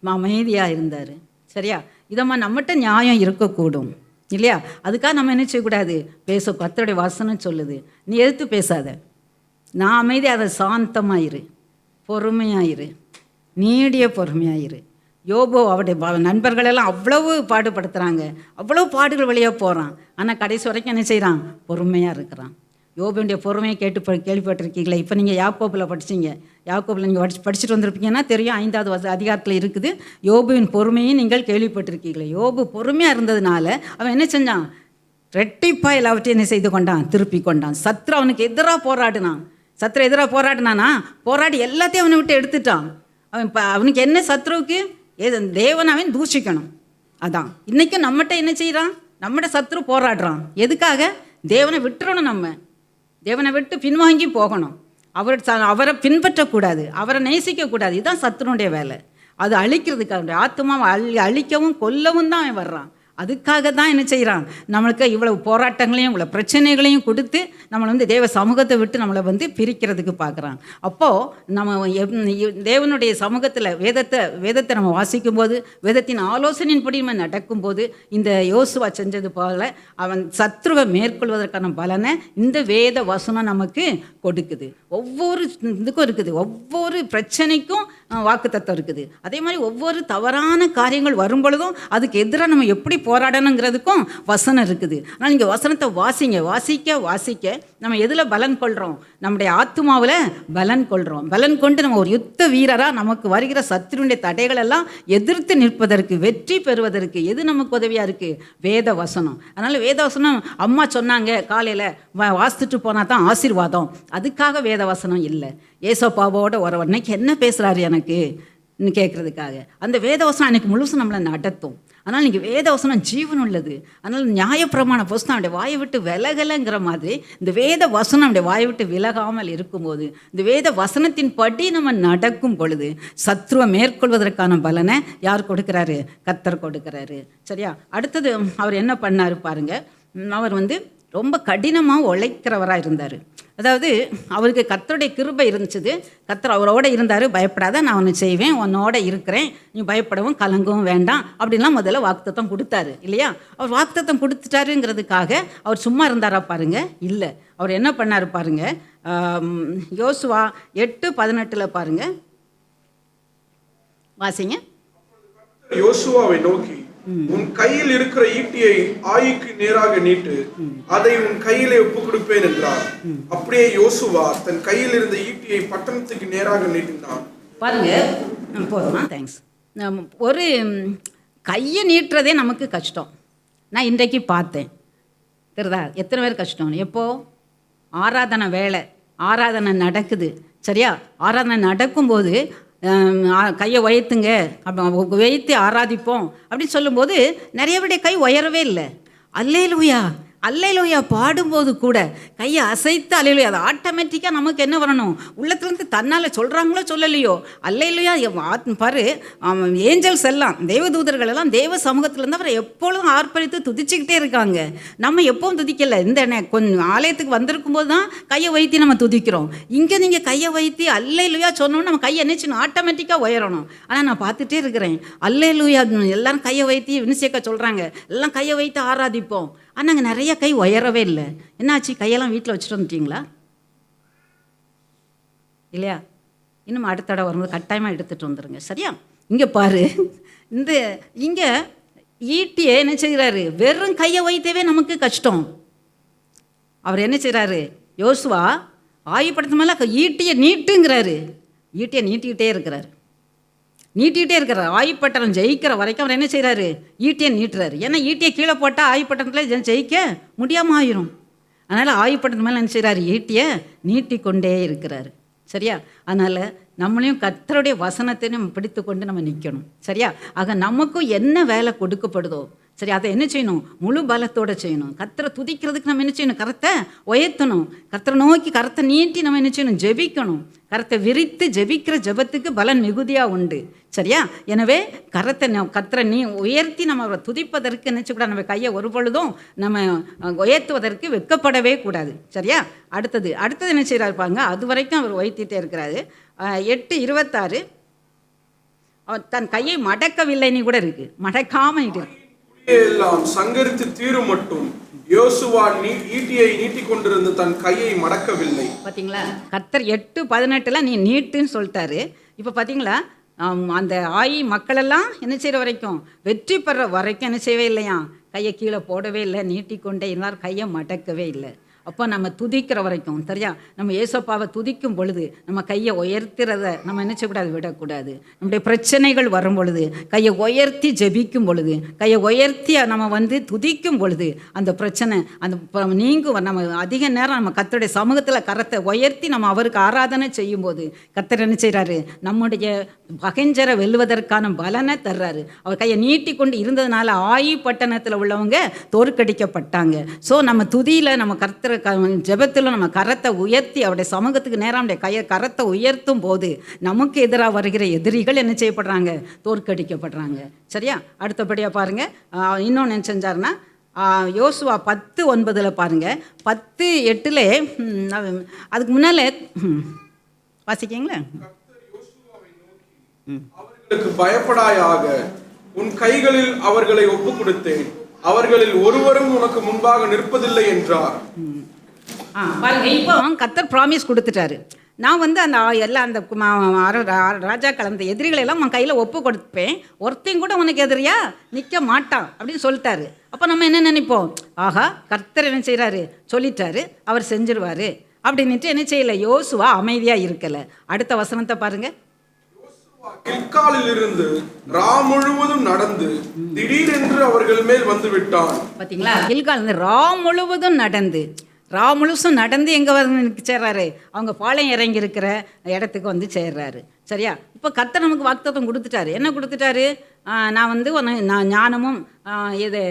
அமைதியாக இருந்தார். சரியா, இதம்மா நம்மகிட்ட நியாயம் இருக்கக்கூடும் இல்லையா. அதுக்காக நம்ம என்ன செய்யக்கூடாது, பேச. கர்த்தருடைய வசனம் சொல்லுது, நீ எதிர்த்து பேசாத, நான் அமைதியாக அதை சாந்தமாயிரு. பொறுமையாயிரு, நீடிய பொறுமையாயிரு. யோபு அவருடைய நண்பர்களெல்லாம் அவ்வளவு பாடுபடுத்துகிறாங்க, அவ்வளோ பாடுகள் வழியாக போகிறான். ஆனால் கடைசி வரைக்கும் என்ன செய்கிறான்? பொறுமையாக இருக்கிறான். யோபுடைய பொறுமையை கேள்விப்பட்டிருக்கீங்களே? இப்போ நீங்கள் யாக்கோபில் படிச்சிங்க, யாக்கோபில் நீங்கள் படிச்சுட்டு வந்திருப்பீங்கன்னா தெரியும், 5வது அதிகாரத்தில் இருக்குது. யோபுவின் பொறுமையை நீங்கள் கேள்விப்பட்டிருக்கீங்களே? யோபு பொறுமையாக இருந்ததுனால அவன் என்ன செஞ்சான்? ரெட்டிப்பாக எல்லாவற்றையும் என்ன செய்து கொண்டான்? திருப்பி கொண்டான். சத்ரு அவனுக்கு எதிராக போராடினான். சத்ரு எதிராக போராடினானா? போராடி எல்லாத்தையும் அவனை விட்டு எடுத்துட்டான். அவனுக்கு என்ன சத்ருவுக்கு? தேவன் அவன் தூஷிக்கணும். அதான் இன்றைக்கும் நம்மகிட்ட என்ன செய்கிறான்? நம்மகிட்ட சத்ரு போராடுறான். எதுக்காக? தேவனை விட்டுறணும். நம்ம தேவனை விட்டு பின்வாங்கி போகணும். அவரை பின்பற்றக்கூடாது, அவரை நேசிக்கக்கூடாது. இதுதான் சத்ருனுடைய வேலை. அது அழிக்கிறதுக்காக, ஆத்மாவை அழிக்கவும் கொல்லவும் தான் அவன் வர்றான். அதுக்காக தான் என்ன செய்கிறான்? நம்மளுக்கு இவ்வளவு போராட்டங்களையும் இவ்வளோ பிரச்சனைகளையும் கொடுத்து நம்மளை தேவ சமூகத்தை விட்டு நம்மளை பிரிக்கிறதுக்கு பார்க்குறான். அப்போது நம்ம தேவனுடைய சமூகத்தில் வேதத்தை நம்ம வாசிக்கும்போது, வேதத்தின் ஆலோசனையின்படி நம்ம நடக்கும்போது, இந்த யோசுவா செஞ்சது போல அவன் சத்ருவை மேற்கொள்வதற்கான பலனை இந்த வேத வசனம் நமக்கு கொடுக்குது. ஒவ்வொரு இதுக்கும் இருக்குது, ஒவ்வொரு பிரச்சனைக்கும் வாக்குத்தத்தம் இருக்குது. அதே மாதிரி ஒவ்வொரு தவறான காரியங்கள் வரும் பொழுதும் அதுக்கு எதிராக நம்ம எப்படி போராடணுங்கிறதுக்கும் வசனம் இருக்குது. ஆனால் நீங்கள் வசனத்தை வாசிக்க நம்ம எதில் பலன் கொள்கிறோம்? நம்முடைய ஆத்துமாவில் பலன் கொள்கிறோம். பலன் கொண்டு நம்ம ஒரு யுத்த வீரராக நமக்கு வருகிற சத்துருடைய தடைகள் எல்லாம் எதிர்த்து நிற்பதற்கு, வெற்றி பெறுவதற்கு எது நமக்கு உதவியாக இருக்குது? வேத வசனம். அதனால் வேத வசனம் அம்மா சொன்னாங்க காலையில் வாசித்துட்டு போனால் தான் ஆசீர்வாதம், அதுக்காக வேத வசனம் இல்லை. ஏசப்பாவோட ஒரு அன்னைக்கு என்ன பேசுகிறாரு எனக்கு கேட்குறதுக்காக அந்த வேதவசனம் அன்றைக்கி முழுசும் நம்மளை நடத்தும். அதனால் நீங்கள் வேதவசனம் ஜீவன் உள்ளது. அதனால் நியாயப்பிரமாண புஸ்தகம் அவருடைய வாயை விட்டு விலகலைங்கிற மாதிரி இந்த வேத வசனம் அவருடைய வாயை விட்டு விலகாமல் இருக்கும்போது, இந்த வேத வசனத்தின் படி நம்ம நடக்கும் பொழுது சத்ருவை மேற்கொள்வதற்கான பலனை யார் கொடுக்குறாரு? கர்த்தர் கொடுக்குறாரு. சரியா? அடுத்தது அவர் என்ன பண்ணார் பாருங்க. அவர் ரொம்ப கடினமாக உழைக்கிறவராக இருந்தார். அதாவது அவருக்கு கர்த்தருடைய கிருபை இருந்துச்சு. கர்த்தர் அவரோட இருந்தார். பயப்படாத, நான் ஒன்று செய்வேன், உன்னோட இருக்கிறேன், நீ பயப்படவும் கலங்கவும் வேண்டாம் அப்படின்லாம் முதல்ல வாக்குத்தத்தம் கொடுத்தாரு இல்லையா? அவர் வாக்குத்தத்தம் கொடுத்துட்டாருங்கிறதுக்காக அவர் சும்மா இருந்தாரா பாருங்க? இல்லை. அவர் என்ன பண்ணார் பாருங்க. யோசுவா 8:18 பாருங்க, வாசிங்க. யோசுவாவை நோக்கி, உன் கையில் இருக்கிற ஈட்டியை ஆயிக்கு நேராக நீட்டு, அதை உன் கையிலே ஒப்புக் கொடுப்பேன் என்றார். அப்படியே யோசுவா தன் கையில் இருந்த ஈட்டியை பட்டணத்துக்கு நேராக நீட்டினான். பாருங்க, போதுமா? தேங்க்ஸ். ஒரு கையை நீட்டுறதே நமக்கு கஷ்டம். நான் இன்றைக்கு பார்த்தேன், தெரியுதா? எத்தனை பேர் கஷ்டம்? எப்போ ஆராதனை வேலை, ஆராதனை நடக்குது, சரியா? ஆராதனை நடக்கும்போது கையை உயர்த்துங்க, அப்படி உயர்த்தி ஆராதிப்போம் அப்படின்னு சொல்லும்போது நிறைய பேருடைய கை உயரவே இல்லை. அல்லேலூயா அல்லேலூயா பாடும்போது கூட கையை அசைத்து அல்லேலூயா, அது ஆட்டோமேட்டிக்காக நமக்கு என்ன வரணும்? உள்ளத்துலேருந்து தன்னால் சொல்கிறாங்களோ சொல்லலையோ அல்லேலூயா. பாரு, ஏஞ்சல்ஸ் எல்லாம், தேவதூதர்கள் எல்லாம் தேவ சமூகத்திலேருந்து அவரை எப்பொழுதும் ஆர்ப்பரித்து துதிச்சுக்கிட்டே இருக்காங்க. நம்ம எப்பவும் துதிக்கலை. இந்த கொஞ்சம் ஆலயத்துக்கு வந்திருக்கும் போது தான் கையை வைத்தி நம்ம துதிக்கிறோம். இங்கே நீங்கள் கையை வைத்தி அல்லேலூயா சொன்னோன்னு நம்ம கையை என்ன செய்யணும்? ஆட்டோமேட்டிக்காக உயரணும். ஆனால் நான் பார்த்துட்டே இருக்கிறேன், அல்லேலூயா எல்லாரும் கையை வைத்தி வினிசேக்க சொல்கிறாங்க, எல்லாம் கையை வைத்து ஆராதிப்போம். ஆனால் அங்கே நிறைய கை உயரவே இல்லை. என்னாச்சு? கையெல்லாம் வீட்டில் வச்சுட்டு வந்துட்டீங்களா? இல்லையா? இன்னும் அடுத்த தடவை வரும்போது கட்டாயமாக எடுத்துகிட்டு வந்துடுங்க, சரியா? இங்கே பாரு, இங்கே ஈட்டியை என்ன செய்கிறாரு? வெறும் கையை வைத்தவே நமக்கு கஷ்டம். அவர் என்ன செய்கிறாரு? யோசுவா ஆயுப்படத்து மேலே ஈட்டியை நீட்டுங்கிறாரு. ஈட்டியை நீட்டிக்கிட்டே இருக்கிறார். ஆயுப்பட்டணம் ஜெயிக்கிற வரைக்கும் அவர் என்ன செய்கிறாரு? ஈட்டியை நீட்டுறாரு. ஏன்னா ஈட்டியை கீழே போட்டால் ஆயுப்பட்டணத்தில் ஜெயிக்க முடியாமல் ஆயிரும். அதனால் ஆயுப்பட்டணத்து மேலே என்ன செய்கிறாரு? ஈட்டியை நீட்டிக்கொண்டே இருக்கிறாரு. சரியா? அதனால் நம்மளையும் கர்த்தருடைய வசனத்தை நம்ம பிடித்து கொண்டு நம்ம நிற்கணும். சரியா? ஆக நமக்கும் என்ன வேலை கொடுக்கப்படுதோ, சரி, அதை என்ன செய்யணும்? முழு பலத்தோடு செய்யணும். கர்த்தரை துதிக்கிறதுக்கு நம்ம என்ன செய்யணும்? கரத்தை உயர்த்தணும். கர்த்தரை நோக்கி கரத்தை நீட்டி நம்ம என்ன செய்யணும்? ஜெபிக்கணும். கரத்தை விரித்து ஜெபிக்கிற ஜெபத்துக்கு பலன் மிகுதியாக உண்டு. சரியா? எனவே கர்த்தரை உயர்த்தி நம்ம அவரை துதிப்பதற்கு நினச்சக்கூடாது. நம்ம கையை ஒரு பொழுதும் நம்ம உயர்த்துவதற்கு வெட்கப்படவே கூடாது. சரியா? அடுத்தது என்ன செய்கிறாரு பாருங்க. அது வரைக்கும் அவர் உயர்த்திட்டே இருக்கிறாரு. 8:26 அவர் தன் கையை மடக்கவில்லைன்னு கூட இருக்குது. மடக்காமல் இருக்கு. எல்லாம் சங்கரித்து தீரும் மட்டும் யோசுவா ஈட்டியை நீட்டிக் கொண்டிருந்த தன் கையை மடக்கவில்லை. பார்த்தீங்களா, கர்த்தர் 8:18 நீ நீட்டுன்னு சொல்லிட்டாரு. இப்போ பார்த்தீங்களா, அந்த ஆயி மக்களெல்லாம் என்ன செய்கிற வரைக்கும், வெற்றி பெற வரைக்கும் என்ன செய்யவே இல்லையா, கையை கீழே போடவே இல்லை, நீட்டிக்கொண்டே இருந்தார், கையை மடக்கவே இல்லை. அப்போ நம்ம துதிக்கிற வரைக்கும் சரியா, நம்ம ஏசப்பாவை துதிக்கும் பொழுது நம்ம கையை உயர்த்துறத நம்ம என்ன செய்யக்கூடாது, விடக்கூடாது. நம்முடைய பிரச்சனைகள் வரும் பொழுது கையை உயர்த்தி ஜெபிக்கும் பொழுது, கையை உயர்த்தி நம்ம துதிக்கும் பொழுது அந்த பிரச்சனை நீங்கும். நம்ம அதிக நேரம் நம்ம கர்த்தருடைய சமூகத்தில் கரத்தை உயர்த்தி நம்ம அவருக்கு ஆராதனை செய்யும்போது கர்த்தர் என்ன செய்கிறாரு, நம்முடைய பகைஞ்சரை வெல்லுவதற்கான பலனை தர்றாரு. அவர் கையை நீட்டி கொண்டு இருந்ததுனால ஆயி பட்டணத்தில் உள்ளவங்க தோற்கடிக்கப்பட்டாங்க. ஸோ நம்ம துதியில் நம்ம கர்த்தர் ஜெபத்தில் நம்ம கரத்தை உயர்த்தி அவருடைய சமூகத்துக்கு நேரம் நம்முடைய கரத்தை உயர்த்தும் போது நமக்கு எதிராக வருகிற எதிரிகள் என்ன செய்யப்படுறாங்க, தோற்கடிக்கப்படுறாங்க. சரியா, அடுத்தபடியாக பாருங்கள், இன்னொன்று என்ன செஞ்சாருன்னா யோசுவா 10:9 பாருங்க, 10:8 அதுக்கு முன்னால வாசிக்கீங்களா, அவர்களுக்கு பயப்படாயாக, உன் கைகளில் அவர்களை ஒப்பு கொடுத்தேன், அவர்களில் ஒருவரும் உனக்கு முன்பாக நிற்பதில்லை என்றார். பாருங்க, இப்போ கர்த்தர் ப்ராமிஸ் கொடுத்துட்டாரு. நான் அந்த எல்லாம் அந்த ராஜாக்கள் அந்த எதிரிகளை எல்லாம் உன் கையில் ஒப்பு கொடுப்பேன், ஒருத்தையும் கூட உனக்கு எதிரியா நிற்க மாட்டான் அப்படின்னு சொல்லிட்டாரு. அப்போ நம்ம என்ன நினைப்போம், ஆஹா கர்த்தர் என்ன செய்கிறாரு, சொல்லிட்டாரு, அவர் செஞ்சிருவாரு அப்படின்ட்டு என்ன செய்யலை, யோசுவா அமைதியாக இருக்கலை. அடுத்த வசனத்தை பாருங்க, கில்காலில் இருந்து ரா முழுவதும் நடந்து திடீரென்று அவர்கள் மேல் வந்து விட்டான். பார்த்தீங்களா, கில்கால் ரா முழுவதும் நடந்து எங்கே வந்து சேர்றாரு, அவங்க பாளையம் இறங்கி இருக்கிற இடத்துக்கு சேர்றாரு. சரியா, இப்போ கர்த்தர் நமக்கு வாக்குத்தத்தம் கொடுத்துட்டாரு. என்ன கொடுத்துட்டாரு, நான் ஞானமும் இது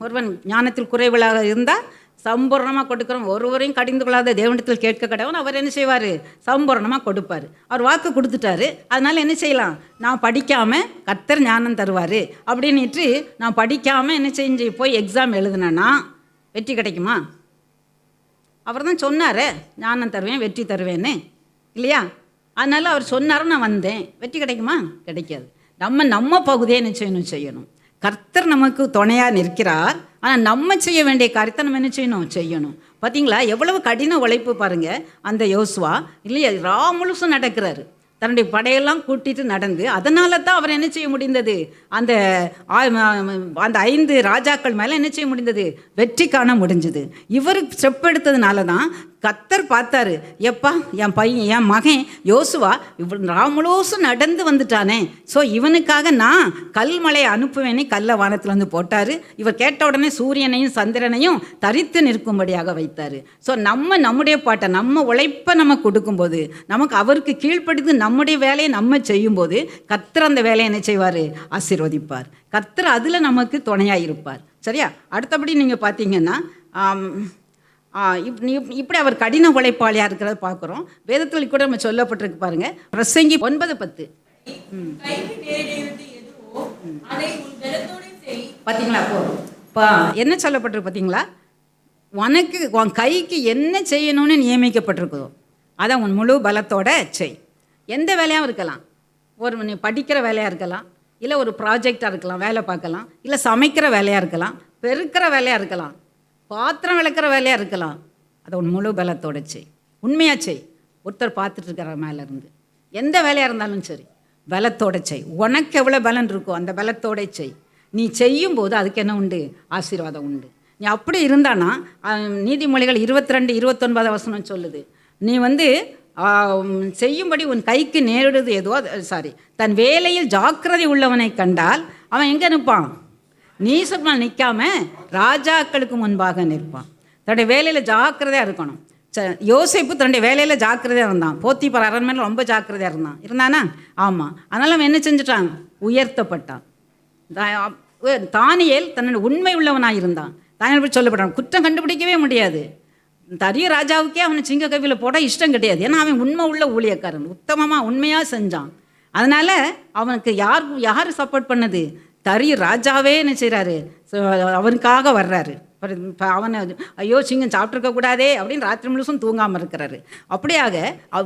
ஒருவன் ஞானத்தில் குறைவுகளாக இருந்தால் சம்பூர்ணமாக கொடுக்குறோம், ஒருவரையும் கடிந்து கொள்ளாத தேவனிடத்தில் கேட்க கடவுன் அவர் என்ன செய்வார், சம்பூர்ணமாக கொடுப்பார். அவர் வாக்கு கொடுத்துட்டாரு. அதனால் என்ன செய்யலாம், நான் படிக்காமல் கர்த்தர் ஞானம் தருவார் அப்படின்ட்டு நான் படிக்காமல் என்ன செஞ்சு போய் எக்ஸாம் எழுதுனேன்னா வெற்றி கிடைக்குமா? அவர் தான் சொன்னார் ஞானம் தருவேன், வெற்றி தருவேன்னு, இல்லையா? அதனால் அவர் சொன்னார், நான் வந்தேன். வெற்றி கிடைக்குமா? கிடைக்காது. நம்ம பகுதியை என்ன செய்யணும். கர்த்தர் நமக்கு துணையாக நிற்கிறார். ஆனால் நம்ம செய்ய வேண்டிய காரியத்தை நம்ம என்ன செய்யணும். பார்த்தீங்களா, எவ்வளவு கடின உழைப்பு பாருங்கள் அந்த யோசுவா, இல்லையா? ரா முழுசும் நடக்கிறாரு, தன்னுடைய படையெல்லாம் கூட்டிட்டு நடந்து. அதனால தான் அவர் என்ன செய்ய முடிந்தது, அந்த 5 ராஜாக்கள் மேலே என்ன செய்ய முடிந்தது, வெற்றி காண முடிஞ்சது. இவர் ஸ்டெப் எடுத்ததுனால தான் கர்த்தர் பார்த்தாரு, எப்பா என் மகன் யோசுவா ராமுழுசும் நடந்து வந்துட்டானே, ஸோ இவனுக்காக நான் கல்மலையை அனுப்புவேனே கல்லை வானத்தில் போட்டார். இவர் கேட்ட உடனே சூரியனையும் சந்திரனையும் தரித்து நிற்கும்படியாக வைத்தார். ஸோ நம்முடைய பாட்டை நம்ம உழைப்பை நம்ம கொடுக்கும்போது, நமக்கு அவருக்கு கீழ்ப்படுத்தி நம்முடைய வேலையை நம்ம செய்யும்போது கர்த்தர் அந்த வேலையை என்ன செய்வார், ஆசீர்வதிப்பார். கர்த்தர் அதில் நமக்கு துணையாக இருப்பார். சரியா, அடுத்தபடி நீங்கள் பார்த்தீங்கன்னா இப்படி அவர் கடின உழைப்பாளியாக இருக்கிறத பார்க்குறோம். வேதத்தில் கூட நம்ம சொல்லப்பட்டிருக்கு பாருங்க, பிரசங்கி 9:10. பார்த்தீங்களா, இப்போ என்ன சொல்லப்பட்டிருக்கு பார்த்தீங்களா, உன் கைக்கு என்ன செய்யணும்னு நியமிக்கப்பட்டிருக்குதோ அதை உன் முழு பலத்தோட செய். எந்த வேலையாக இருக்கலாம், நீ படிக்கிற வேலையாக இருக்கலாம், இல்லை ஒரு ப்ராஜெக்டாக இருக்கலாம், வேலை பார்க்கலாம், இல்லை சமைக்கிற வேலையாக இருக்கலாம், பெருக்கிற வேலையாக இருக்கலாம், பாத்திரம் விளக்குற வேலையாக இருக்கலாம். அதை உன் முழு பலத்தோட செய், உண்மையாக செய். ஒருத்தர் பார்த்துட்ருக்கிற மேலேருந்து எந்த வேலையாக இருந்தாலும் சரி பலத்தோட செய். உனக்கு எவ்வளோ பலன் இருக்கோ அந்த பலத்தோட செய். நீ செய்யும்போது அதுக்கு என்ன உண்டு, ஆசீர்வாதம் உண்டு. நீ அப்படி இருந்தானா, நீதிமொழிகள் 22:29 வசனம் சொல்லுது, நீ செய்யும்படி உன் கைக்கு நேரிடுது ஏதோ தன் வேலையில் ஜாக்கிரதை உள்ளவனை கண்டால் அவன் எங்கே நிற்பான், நீசமாக நிற்காம ராஜாக்களுக்கு முன்பாக நிற்பான். தன்னுடைய வேலையில் ஜாக்கிரதையாக இருக்கணும். யோசேப்பு தன்னுடைய வேலையில் ஜாக்கிரதையாக இருந்தான். போத்திபார் அரண்மனையில் ரொம்ப ஜாக்கிரதையாக இருந்தானா? ஆமாம். அதனால் அவன் என்ன செஞ்சுட்டான், உயர்த்தப்பட்டான். தானியேல் தன்னுடைய உண்மை உள்ளவனாக இருந்தான். தானியேல் சொல்லப்பட்டான், குற்றம் கண்டுபிடிக்கவே முடியாது. தரிய ராஜாவுக்கே அவனை சிங்க கவியில் போட இஷ்டம் கிடையாது. ஏன்னா அவன் உண்மை உள்ள ஊழியக்காரன், உத்தமமாக உண்மையாக செஞ்சான். அதனால் அவனுக்கு யார் சப்போர்ட் பண்ணது, தரி ராஜாவே என்ன செய்கிறாரு, அவனுக்காக வர்றாரு. இப்போ அவனை ஐயோ சிங்கம் சாப்பிட்ருக்க கூடாதே அப்படின்னு ராத்திரி முழுசும் தூங்காமல் இருக்கிறாரு. அப்படியாக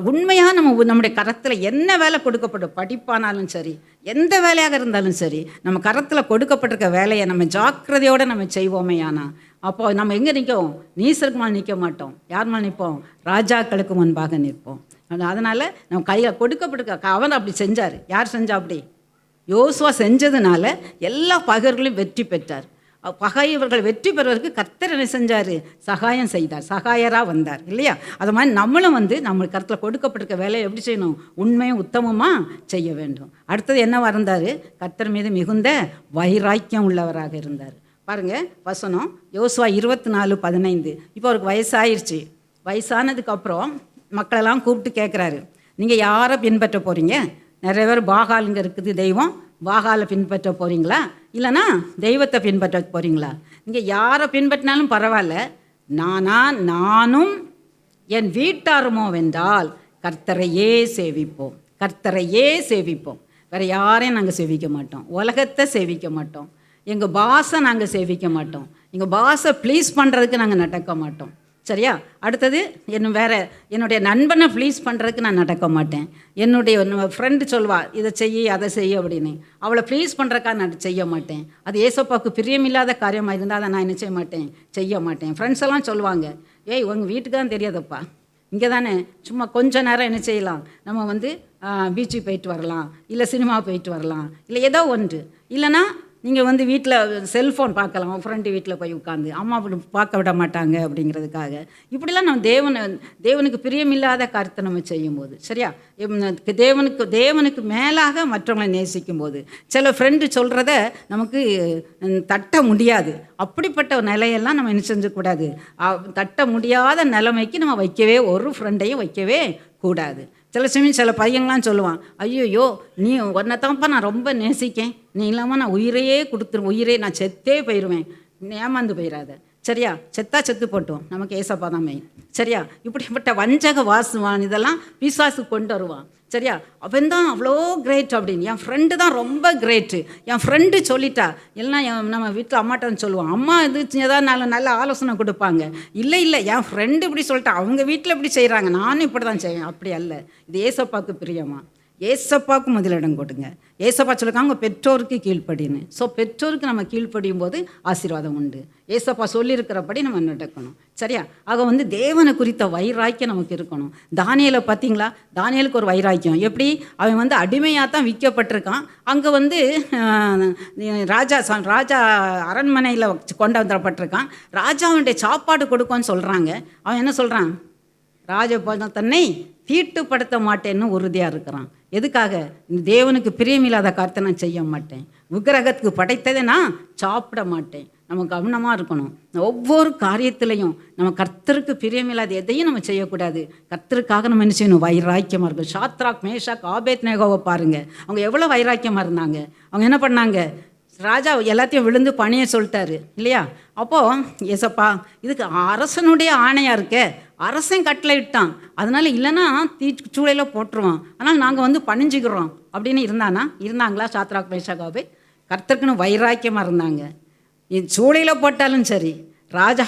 உண்மையாக நம்முடைய கரத்தில் என்ன வேலை கொடுக்கப்படும், படிப்பானாலும் சரி எந்த வேலையாக இருந்தாலும் சரி, நம்ம கரத்தில் கொடுக்கப்பட்டிருக்க வேலையை நம்ம ஜாக்கிரதையோடு நம்ம செய்வோமே. ஆனால் அப்போ நம்ம எங்கே நிற்கும், நீசருக்கு மேலே நிற்க மாட்டோம். யார் மேலே நிற்போம், ராஜாக்களுக்கு முன்பாக நிற்போம். அதனால் நம்ம கையில் கொடுக்கப்பட்டிருக்க அவன் அப்படி செஞ்சார். யார் செஞ்சா அப்படி, யோசுவா செஞ்சதுனால எல்லா பகைவர்களையும் வெற்றி பெற்றார். பகைவர்கள் வெற்றி பெறுவதற்கு கர்த்தர் என்ன செஞ்சார், சகாயம் செய்தார், சகாயராக வந்தார் இல்லையா. அது மாதிரி நம்மளும் நம்ம கருத்தில் கொடுக்கப்பட்டிருக்க வேலையை எப்படி செய்யணும், உண்மையும் உத்தமமாக செய்ய வேண்டும். அடுத்தது என்னவா இருந்தார், கர்த்தர் மீது மிகுந்த வைராக்கியம் உள்ளவராக இருந்தார். பாருங்கள் வசனம் யோசுவா 24:15. இப்போ அவருக்கு வயசாயிருச்சு. வயசானதுக்கப்புறம் மக்களெல்லாம் கூப்பிட்டு கேட்குறாரு, நீங்கள் யாரை பின்பற்ற போகிறீங்க? நிறைய பேர் பாகாலுங்க இருக்குது தெய்வம், பாகாலை பின்பற்ற போகிறீங்களா, இல்லைனா தெய்வத்தை பின்பற்ற போகிறீங்களா? நீங்கள் யாரை பின்பற்றினாலும் பரவாயில்ல, நானும் என் வீட்டாருமோ வென்றால் கர்த்தரையே சேவிப்போம், கர்த்தரையே சேவிப்போம். வேறு யாரையும் நாங்கள் சேவிக்க மாட்டோம், உலகத்தை சேவிக்க மாட்டோம், எங்கள் பாஸை நாங்கள் சேவிக்க மாட்டோம், எங்கள் பாஸை ப்ளீஸ் பண்ணுறதுக்கு நாங்கள் நடக்க மாட்டோம். சரியா? அடுத்தது என்னுடைய நண்பனை ப்ளீஸ் பண்ணுறதுக்கு நான் நடக்க மாட்டேன். என்னுடைய ஃப்ரெண்டு சொல்வா இதை செய்ய அதை செய்ய அப்படின்னு, அவளை ப்ளீஸ் பண்ணுறக்கா நான் செய்ய மாட்டேன். அது ஏசப்பாவுக்கு பிரியமில்லாத காரியமாக இருந்தால் அதை நான் என்ன செய்ய மாட்டேன். ஃப்ரெண்ட்ஸ் எல்லாம் சொல்லுவாங்க, ஏய் உங்கள் வீட்டுக்கு தான் தெரியாதப்பா, இங்கே தானே சும்மா கொஞ்ச நேரம் என்ன செய்யலாம், நம்ம பீச்சுக்கு போயிட்டு வரலாம், இல்லை சினிமா போயிட்டு வரலாம், இல்லை ஏதோ ஒன்று, இல்லைனா நீங்கள் வீட்டில் செல்ஃபோன் பார்க்கலாம், ஃப்ரெண்டு வீட்டில் போய் உட்காந்து அம்மா பார்க்க விட மாட்டாங்க அப்படிங்கிறதுக்காக. இப்படிலாம் நம்ம தேவனுக்கு பிரியமில்லாத காரியத்தை நம்ம செய்யும்போது, சரியா, தேவனுக்கு மேலாக மற்றவங்களை நேசிக்கும் போது சில ஃப்ரெண்டு சொல்கிறத நமக்கு தட்ட முடியாது. அப்படிப்பட்ட நிலையெல்லாம் நம்ம என்ன செஞ்சக்கூடாது, தட்ட முடியாத நிலைமைக்கு நம்ம ஒரு ஃப்ரெண்டையும் வைக்கவே கூடாது. சில சமயம் சில பையங்களாம் சொல்லுவான், ஐயோ நீ உன்னை தான்ப்பா நான் ரொம்ப நேசிக்கேன், நீ இல்லாமல் நான் உயிரே நான் செத்தே போயிடுவேன், ஏமாந்து போயிடாத. சரியா? செத்து போட்டோம், நமக்கு ஏசப்பா தான் மெயின். சரியா? இப்படிப்பட்ட வஞ்சக வாசுவான் இதெல்லாம் பிசாசு கொண்டு வருவான். சரியா? அவன் தான் அவ்வளோ கிரேட் அப்படின்னு, என் ஃப்ரெண்டு தான் ரொம்ப கிரேட்டு, என் ஃப்ரெண்டு சொல்லிட்டா எல்லாம் நம்ம வீட்டில் அம்மாட்டான்னு சொல்லுவான், அம்மா ஏதாவது நல்ல ஆலோசனை கொடுப்பாங்க. இல்லை என் ஃப்ரெண்டு இப்படி சொல்லிட்டா, அவங்க வீட்டில் இப்படி செய்கிறாங்க, நானும் இப்படி தான் செய்வேன். அப்படி அல்ல, இது ஏசப்பாவுக்கு பிரியமா, ஏசப்பாவுக்கு முதலிடம் கொடுங்க. ஏசப்பா சொல்லியிருக்காங்க பெற்றோருக்கு கீழ்ப்படின்னு. ஸோ பெற்றோருக்கு நம்ம கீழ்ப்படியும் போது ஆசீர்வாதம் உண்டு. ஏசப்பா சொல்லியிருக்கிறபடி நம்ம நடக்கணும். சரியா? ஆக தேவனை குறித்த வைராக்கியம் நமக்கு இருக்கணும். தானியேலை பார்த்தீங்களா, தானியேலுக்கு ஒரு வைராக்கியம். எப்படி, அவன் அடிமையாக தான் விற்கப்பட்டிருக்கான். அங்கே ராஜா அரண்மனையில் கொண்டு வந்துடப்பட்டிருக்கான். ராஜாவுடைய சாப்பாடு கொடுக்கோன்னு சொல்கிறாங்க. அவன் என்ன சொல்கிறான், தன்னை தீட்டுப்படுத்த மாட்டேன்னு உறுதியாக இருக்கிறான். எதுக்காக, தேவனுக்கு பிரியமில்லாத காரியத்தை நான் செய்ய மாட்டேன், விக்கிரகத்துக்கு படைத்ததை நான் சாப்பிட மாட்டேன். நம்ம கவனமாக இருக்கணும். ஒவ்வொரு காரியத்திலையும் நம்ம கர்த்தருக்கு பிரியமில்லாத எதையும் நம்ம செய்யக்கூடாது. கர்த்தருக்காக நம்ம என்ன செய்யணும், வைராக்கியமாக இருக்கும். சாத்ராக் மேஷாக் ஆபேத்நேகோவை பாருங்கள், அவங்க எவ்வளோ வைராக்கியமாக இருந்தாங்க. அவங்க என்ன பண்ணாங்க, ராஜா எல்லாத்தையும் விழுந்து பணியை சொல்லிட்டாரு இல்லையா. அப்போது ஏசப்பா இதுக்கு அரசனுடைய ஆணையாக இருக்கே, அரசன் கட்டளை இட்டான், அதனால் இல்லைன்னா சூளையில் போட்டுருவான், ஆனால் நாங்கள் பணிஞ்சுக்கிறோம் அப்படின்னு இருந்தாங்களா சாத்ராக் மேஷாக் கர்த்தருக்குன்னு வைராக்கியமாக இருந்தாங்க. சூளையில் போட்டாலும் சரி, ராஜா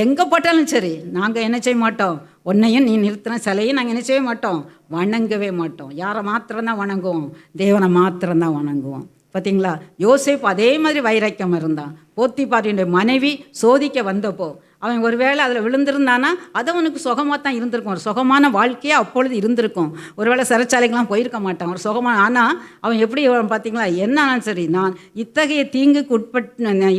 எங்கே போட்டாலும் சரி, நாங்கள் என்ன செய்ய மாட்டோம், உன்னையும் நீ நிறுத்தின சிலையும் நாங்கள் என்ன செய்ய மாட்டோம், வணங்கவே மாட்டோம். யாரை மாத்திரம்தான் வணங்குவோம், தேவனை மாத்திரம்தான் வணங்குவோம். பார்த்தீங்களா? யோசேப்பு அதே மாதிரி வைராக்கியம் இருந்தான். போத்திபாரியுடைய மனைவி சோதிக்க வந்தப்போ அவன் ஒருவேளை அதில் விழுந்திருந்தானா அது அவனுக்கு சுகமாக தான் இருந்திருக்கும், ஒரு சுகமான வாழ்க்கையாக அப்பொழுது இருந்திருக்கும். ஒருவேளை சிறைச்சாலைக்கெலாம் போயிருக்க மாட்டான், ஒரு சுகமான. ஆனால் அவன் எப்படி பார்த்தீங்களா, என்னாலும் சரி நான் இத்தகைய தீங்குக்கு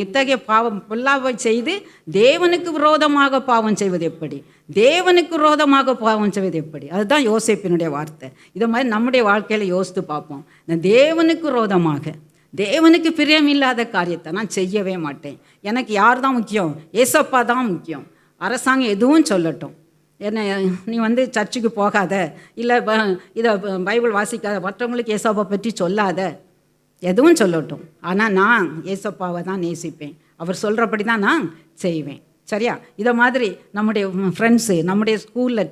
இத்தகைய பாவம் பொல்லாவை செய்து தேவனுக்கு விரோதமாக பாவம் செய்வது எப்படி, தேவனுக்கு விரோதமாக பாவம் செய்வது எப்படி. அதுதான் யோசேப்பினுடைய வார்த்தை. இதை மாதிரி நம்முடைய வாழ்க்கையில் யோசித்து பார்ப்போம். தேவனுக்கு விரோதமாக, தேவனுக்கு பிரியமில்லாத காரியத்தை நான் செய்யவே மாட்டேன். எனக்கு யார் தான் முக்கியம், ஏசப்பா தான் முக்கியம். அரசாங்கம் எதுவும் சொல்லட்டும், என்ன நீ சர்ச்சுக்கு போகாத, இல்லை இதை பைபிள் வாசிக்காத, மற்றவங்களுக்கு ஏசப்பா பற்றி சொல்லாத, எதுவும் சொல்லட்டும். ஆனால் நான் ஏசப்பாவை தான் நேசிப்பேன், அவர் சொல்கிறபடி தான் நான் செய்வேன். சரியா? இதை மாதிரி நம்முடைய ஃப்ரெண்ட்ஸு, நம்முடைய ஸ்கூலில்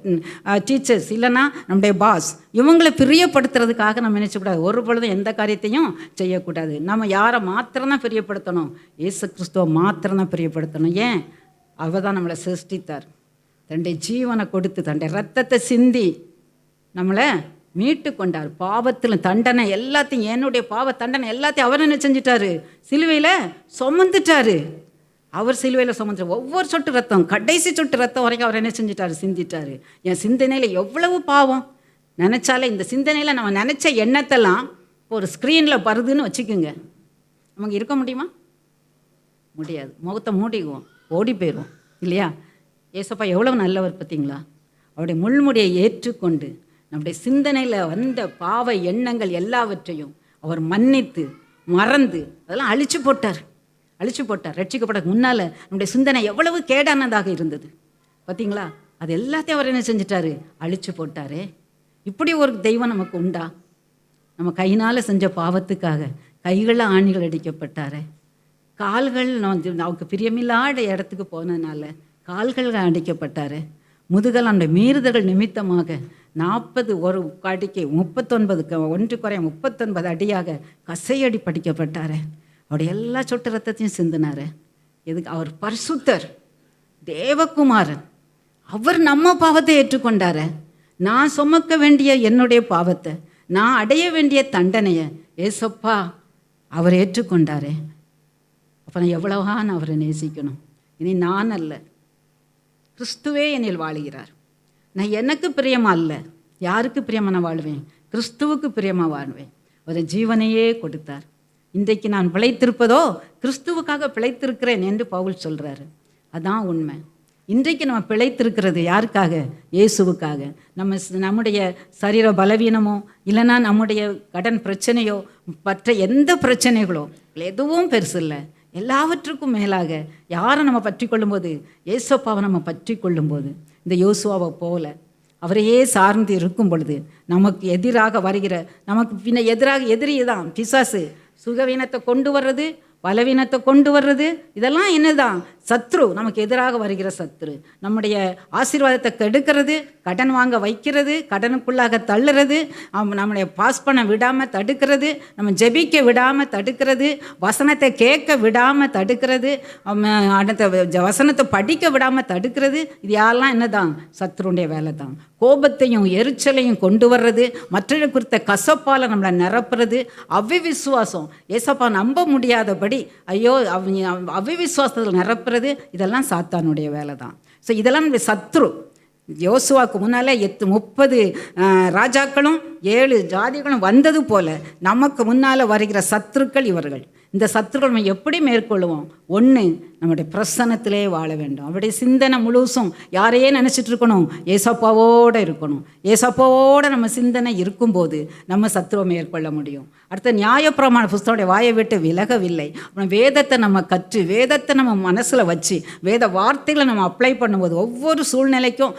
டீச்சர்ஸ், இல்லைன்னா நம்முடைய பாஸ், இவங்களை பிரியப்படுத்துறதுக்காக நம்ம நினச்சக்கூடாது. ஒரு பொழுதும் எந்த காரியத்தையும் செய்யக்கூடாது. நம்ம யாரை மாத்திரம்தான் பிரியப்படுத்தணும்? இயேசு கிறிஸ்துவை மாத்திரம்தான் பிரியப்படுத்தணும். ஏன்? அவர் தான் நம்மளை சிருஷ்டித்தார், தன்னுடைய ஜீவனை கொடுத்து தன்னுடைய ரத்தத்தை சிந்தி நம்மளை மீட்டு கொண்டார். பாவத்தில் தண்டனை எல்லாத்தையும், என்னுடைய பாவ தண்டனை எல்லாத்தையும் அவர் என்ன செஞ்சிட்டாரு? சிலுவையில் சுமந்துட்டாரு. அவர் சிலுவையில் சுமந்துட்டார். ஒவ்வொரு சொட்டு ரத்தம், கடைசி சொட்டு ரத்தம் வரைக்கும் அவர் என்ன செஞ்சிட்டாரு? சிந்திட்டாரு. என் சிந்தனையில் எவ்வளவு பாவம் நினச்சாலே, இந்த சிந்தனையில் நம்ம நினச்ச எண்ணத்தெல்லாம் ஒரு ஸ்க்ரீனில் வருதுன்னு வச்சுக்கோங்க, நமக்கு இருக்க முடியுமா? முடியாது. முகத்தை மூடிக்குவோம், ஓடி போயிடுவோம் இல்லையா? ஏசப்பா எவ்வளவு நல்லவர் பார்த்தீங்களா? அவருடைய முள்முடியை ஏற்றுக்கொண்டு நம்முடைய சிந்தனையில் வந்த பாவ எண்ணங்கள் எல்லாவற்றையும் அவர் மன்னித்து மறந்து அதெல்லாம் அழிச்சு போட்டார். ரட்சிக்கப்பட முன்னால் நம்முடைய சிந்தனை எவ்வளவு கேடானதாக இருந்தது பார்த்தீங்களா? அது எல்லாத்தையும் அவர் என்ன செஞ்சிட்டாரு? அழிச்சு போட்டாரே. இப்படி ஒரு தெய்வம் நமக்கு உண்டா? நம்ம கையினால் செஞ்ச பாவத்துக்காக கைகளில் ஆணிகள் அடிக்கப்பட்டாரே, கால்கள் நமக்கு பிரியமில்லாத இடத்துக்கு போனதுனால கால்கள் அடிக்கப்பட்டாரு, முதுகல் அந்த மீறுதல்கள் நிமித்தமாக 40 ஒரு அடிக்கு 39 அடியாக கசையடி படிக்கப்பட்டாரு. அவருடைய எல்லா சொட்டு ரத்தத்தையும் சிந்தினாரு. எதுக்கு? அவர் பரிசுத்தர், தேவகுமாரன். அவர் நம்ம பாவத்தை ஏற்றுக்கொண்டாரு. நான் சுமக்க வேண்டிய என்னுடைய பாவத்தை, நான் அடைய வேண்டிய தண்டனையை ஏசப்பா அவர் ஏற்றுக்கொண்டாரே. அப்போ நான் எவ்வளவா நான் அவரை நேசிக்கணும். இனி நான் அல்ல, கிறிஸ்துவே என்னில் வாழுகிறார். நான் எனக்கு பிரியமாக அல்ல, யாருக்கு பிரியமாக நான் வாழ்வேன்? கிறிஸ்துவுக்கு பிரியமாக வாழ்வேன். ஒரு ஜீவனையே கொடுத்தார். இன்றைக்கு நான் பிழைத்திருப்பதோ கிறிஸ்துவுக்காக பிழைத்திருக்கிறேன் என்று பவுல் சொல்கிறாரு. அதான் உண்மை. இன்றைக்கு நம்ம பிழைத்திருக்கிறது யாருக்காக? இயேசுவுக்காக. நம்முடைய சரீர பலவீனமோ, இல்லைன்னா நம்முடைய கடன் பிரச்சனையோ, மற்ற எந்த பிரச்சனைகளோ எதுவும் பெருசு இல்லை. எல்லாவற்றுக்கும் மேலாக யாரை நம்ம பற்றி கொள்ளும்போது? ஏசப்பாவை நம்ம பற்றி கொள்ளும்போது, இந்த யோசுவாவை போல அவரையே சார்ந்து இருக்கும் பொழுது, நமக்கு எதிராக வருகிற, நமக்கு பின்ன எதிரி தான் பிசாசு. சுகவீனத்தை கொண்டு வர்றது, பலவீனத்தை கொண்டு வர்றது, இதெல்லாம் என்னதான்? சத்ரு, நமக்கு எதிராக வருகிற சத்ரு. நம்முடைய ஆசீர்வாதத்தை கெடுக்கிறது, கடன் வாங்க வைக்கிறது, கடனுக்குள்ளாக தள்ளுறது, நம்மளை பாஸ் பண்ண விடாமல் தடுக்கிறது, நம்ம ஜெபிக்க விடாமல் தடுக்கிறது, வசனத்தை கேட்க விடாமல் தடுக்கிறது, அடுத்த வசனத்தை படிக்க விடாமல் தடுக்கிறது. இது யாரெல்லாம் என்னதான்? சத்ருடைய வேலை தான். கோபத்தையும் எரிச்சலையும் கொண்டு வர்றது, மற்றவர்கள் குறித்த கசப்பால் நம்மளை நிரப்புறது, அவிவிசுவாசம், ஏசப்பா நம்ப முடியாதபடி ஐயோ அவிவிசுவாசத்தில் நிரப்புறது, இதெல்லாம் சாத்தானுடைய வேலை தான். ஸோ இதெல்லாம் சத்ரு. யோசுவாவுக்கு முன்னால் 30 ராஜாக்களும் 7 ஜாதிகளும் வந்தது போல நமக்கு முன்னால் வருகிற சத்துருக்கள் இவர்கள். இந்த சத்துருக்கள் நம்ம எப்படி மேற்கொள்ளுவோம்? ஒன்று, நம்முடைய பிரசன்னத்திலே வாழ வேண்டும். அவருடைய சிந்தனை முழுசும் யாரையே நினச்சிட்டு இருக்கணும்? ஏசப்பாவோடு இருக்கணும். ஏசப்பாவோடு நம்ம சிந்தனை இருக்கும்போது நம்ம சத்துருவை மேற்கொள்ள முடியும். அடுத்த நியாயப்பிரமாண புஸ்தகனுடைய வாயை விட்டு விலகவில்லை. அப்புறம் வேதத்தை நம்ம கற்று, வேதத்தை நம்ம மனசில் வச்சு, வேத வார்த்தைகளை நம்ம அப்ளை பண்ணும்போது, ஒவ்வொரு சூழ்நிலைக்கும்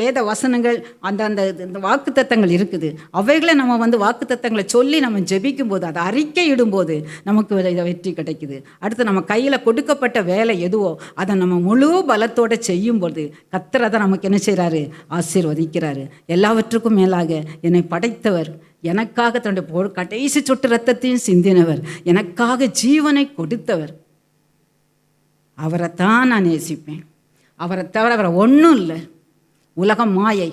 வேத வசனங்கள், அந்த வாக்குத்தத்தங்கள் இருக்குது. அவைகளை நம்ம வாக்குத்தத்தங்களை சொல்லி நம்ம ஜெபிக்கும்போது, அதை அறிக்கை இடும்போது நமக்கு வெற்றி கிடைக்குது. அடுத்து நம்ம கையில் கொடுக்கப்பட்ட வேலை எதுவோ அதை நம்ம முழு பலத்தோடு செய்யும்போது கர்த்தர் அதை நமக்கு என்ன செய்கிறாரு? ஆசீர்வதிக்கிறாரு. எல்லாவற்றுக்கும் மேலாக என்னை படைத்தவர், எனக்காக தன்னுடைய கடைசி சொட்டு ரத்தத்தையும் சிந்தினவர், எனக்காக ஜீவனை கொடுத்தவர், அவரைத்தான் நான் நேசிப்பேன். அவரை தவிர அவரை ஒன்றும் இல்லை. உலகம் மாயை.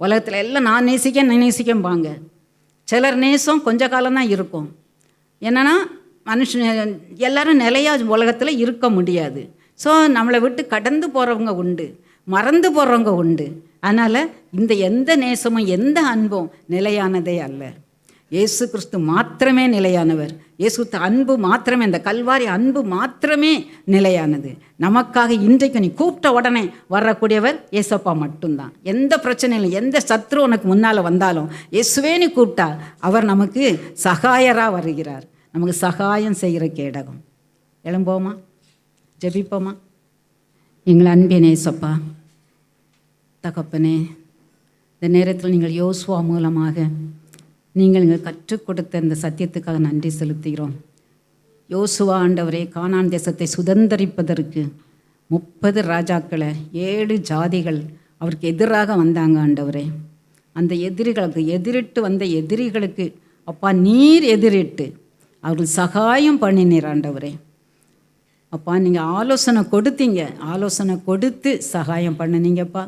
உலகத்தில் எல்லாம் நான் நேசிக்கம்பாங்க. சிலர் நேசம் கொஞ்ச காலம்தான் இருக்கும். என்னென்னா மனுஷன் எல்லாரும் நிலையாக உலகத்தில் இருக்க முடியாது. ஸோ நம்மளை விட்டு கடந்து போகிறவங்க உண்டு, மறந்து போகிறவங்க உண்டு. அதனால் எந்த நேசமும் எந்த அன்பும் நிலையானதே அல்ல. இயேசு கிறிஸ்து மாத்திரமே நிலையானவர். இயேசு அன்பு மாத்திரமே, இந்த கல்வாரி அன்பு மாத்திரமே நிலையானது. நமக்காக இன்றைக்கு நீ கூப்பிட்ட உடனே வரக்கூடியவர் ஏசப்பா மட்டும்தான். எந்த பிரச்சனையிலும், எந்த சத்ரு உனக்கு முன்னால் வந்தாலும் இயேசுவே நீ கூப்பிட்டா அவர் நமக்கு சகாயராக வருகிறார். நமக்கு சகாயம் செய்கிற கேடகம். எழும்போமா, ஜெபிப்போமா. எங்கள் அன்பின் ஏசப்பா தகப்பனே, இந்த நேரத்தில் நீங்கள் யோசுவா மூலமாக நீங்கள் எங்கள் கற்றுக் கொடுத்த இந்த சத்தியத்துக்காக நன்றி செலுத்துகிறோம். யோசுவா ஆண்டவரே, கானான் தேசத்தை சுதந்தரிப்பதற்கு 30 ராஜாக்களை 7 ஜாதிகள் அவருக்கு எதிராக வந்தாங்க ஆண்டவரே. அந்த எதிரிகளுக்கு எதிரிட்டு வந்த எதிரிகளுக்கு அப்பா நீர் எதிரிட்டு அவருக்கு சகாயம் பண்ணினீர் ஆண்டவரே. அப்பா நீங்கள் ஆலோசனை கொடுத்தீங்க, ஆலோசனை கொடுத்து சகாயம் பண்ணினீங்கப்பா.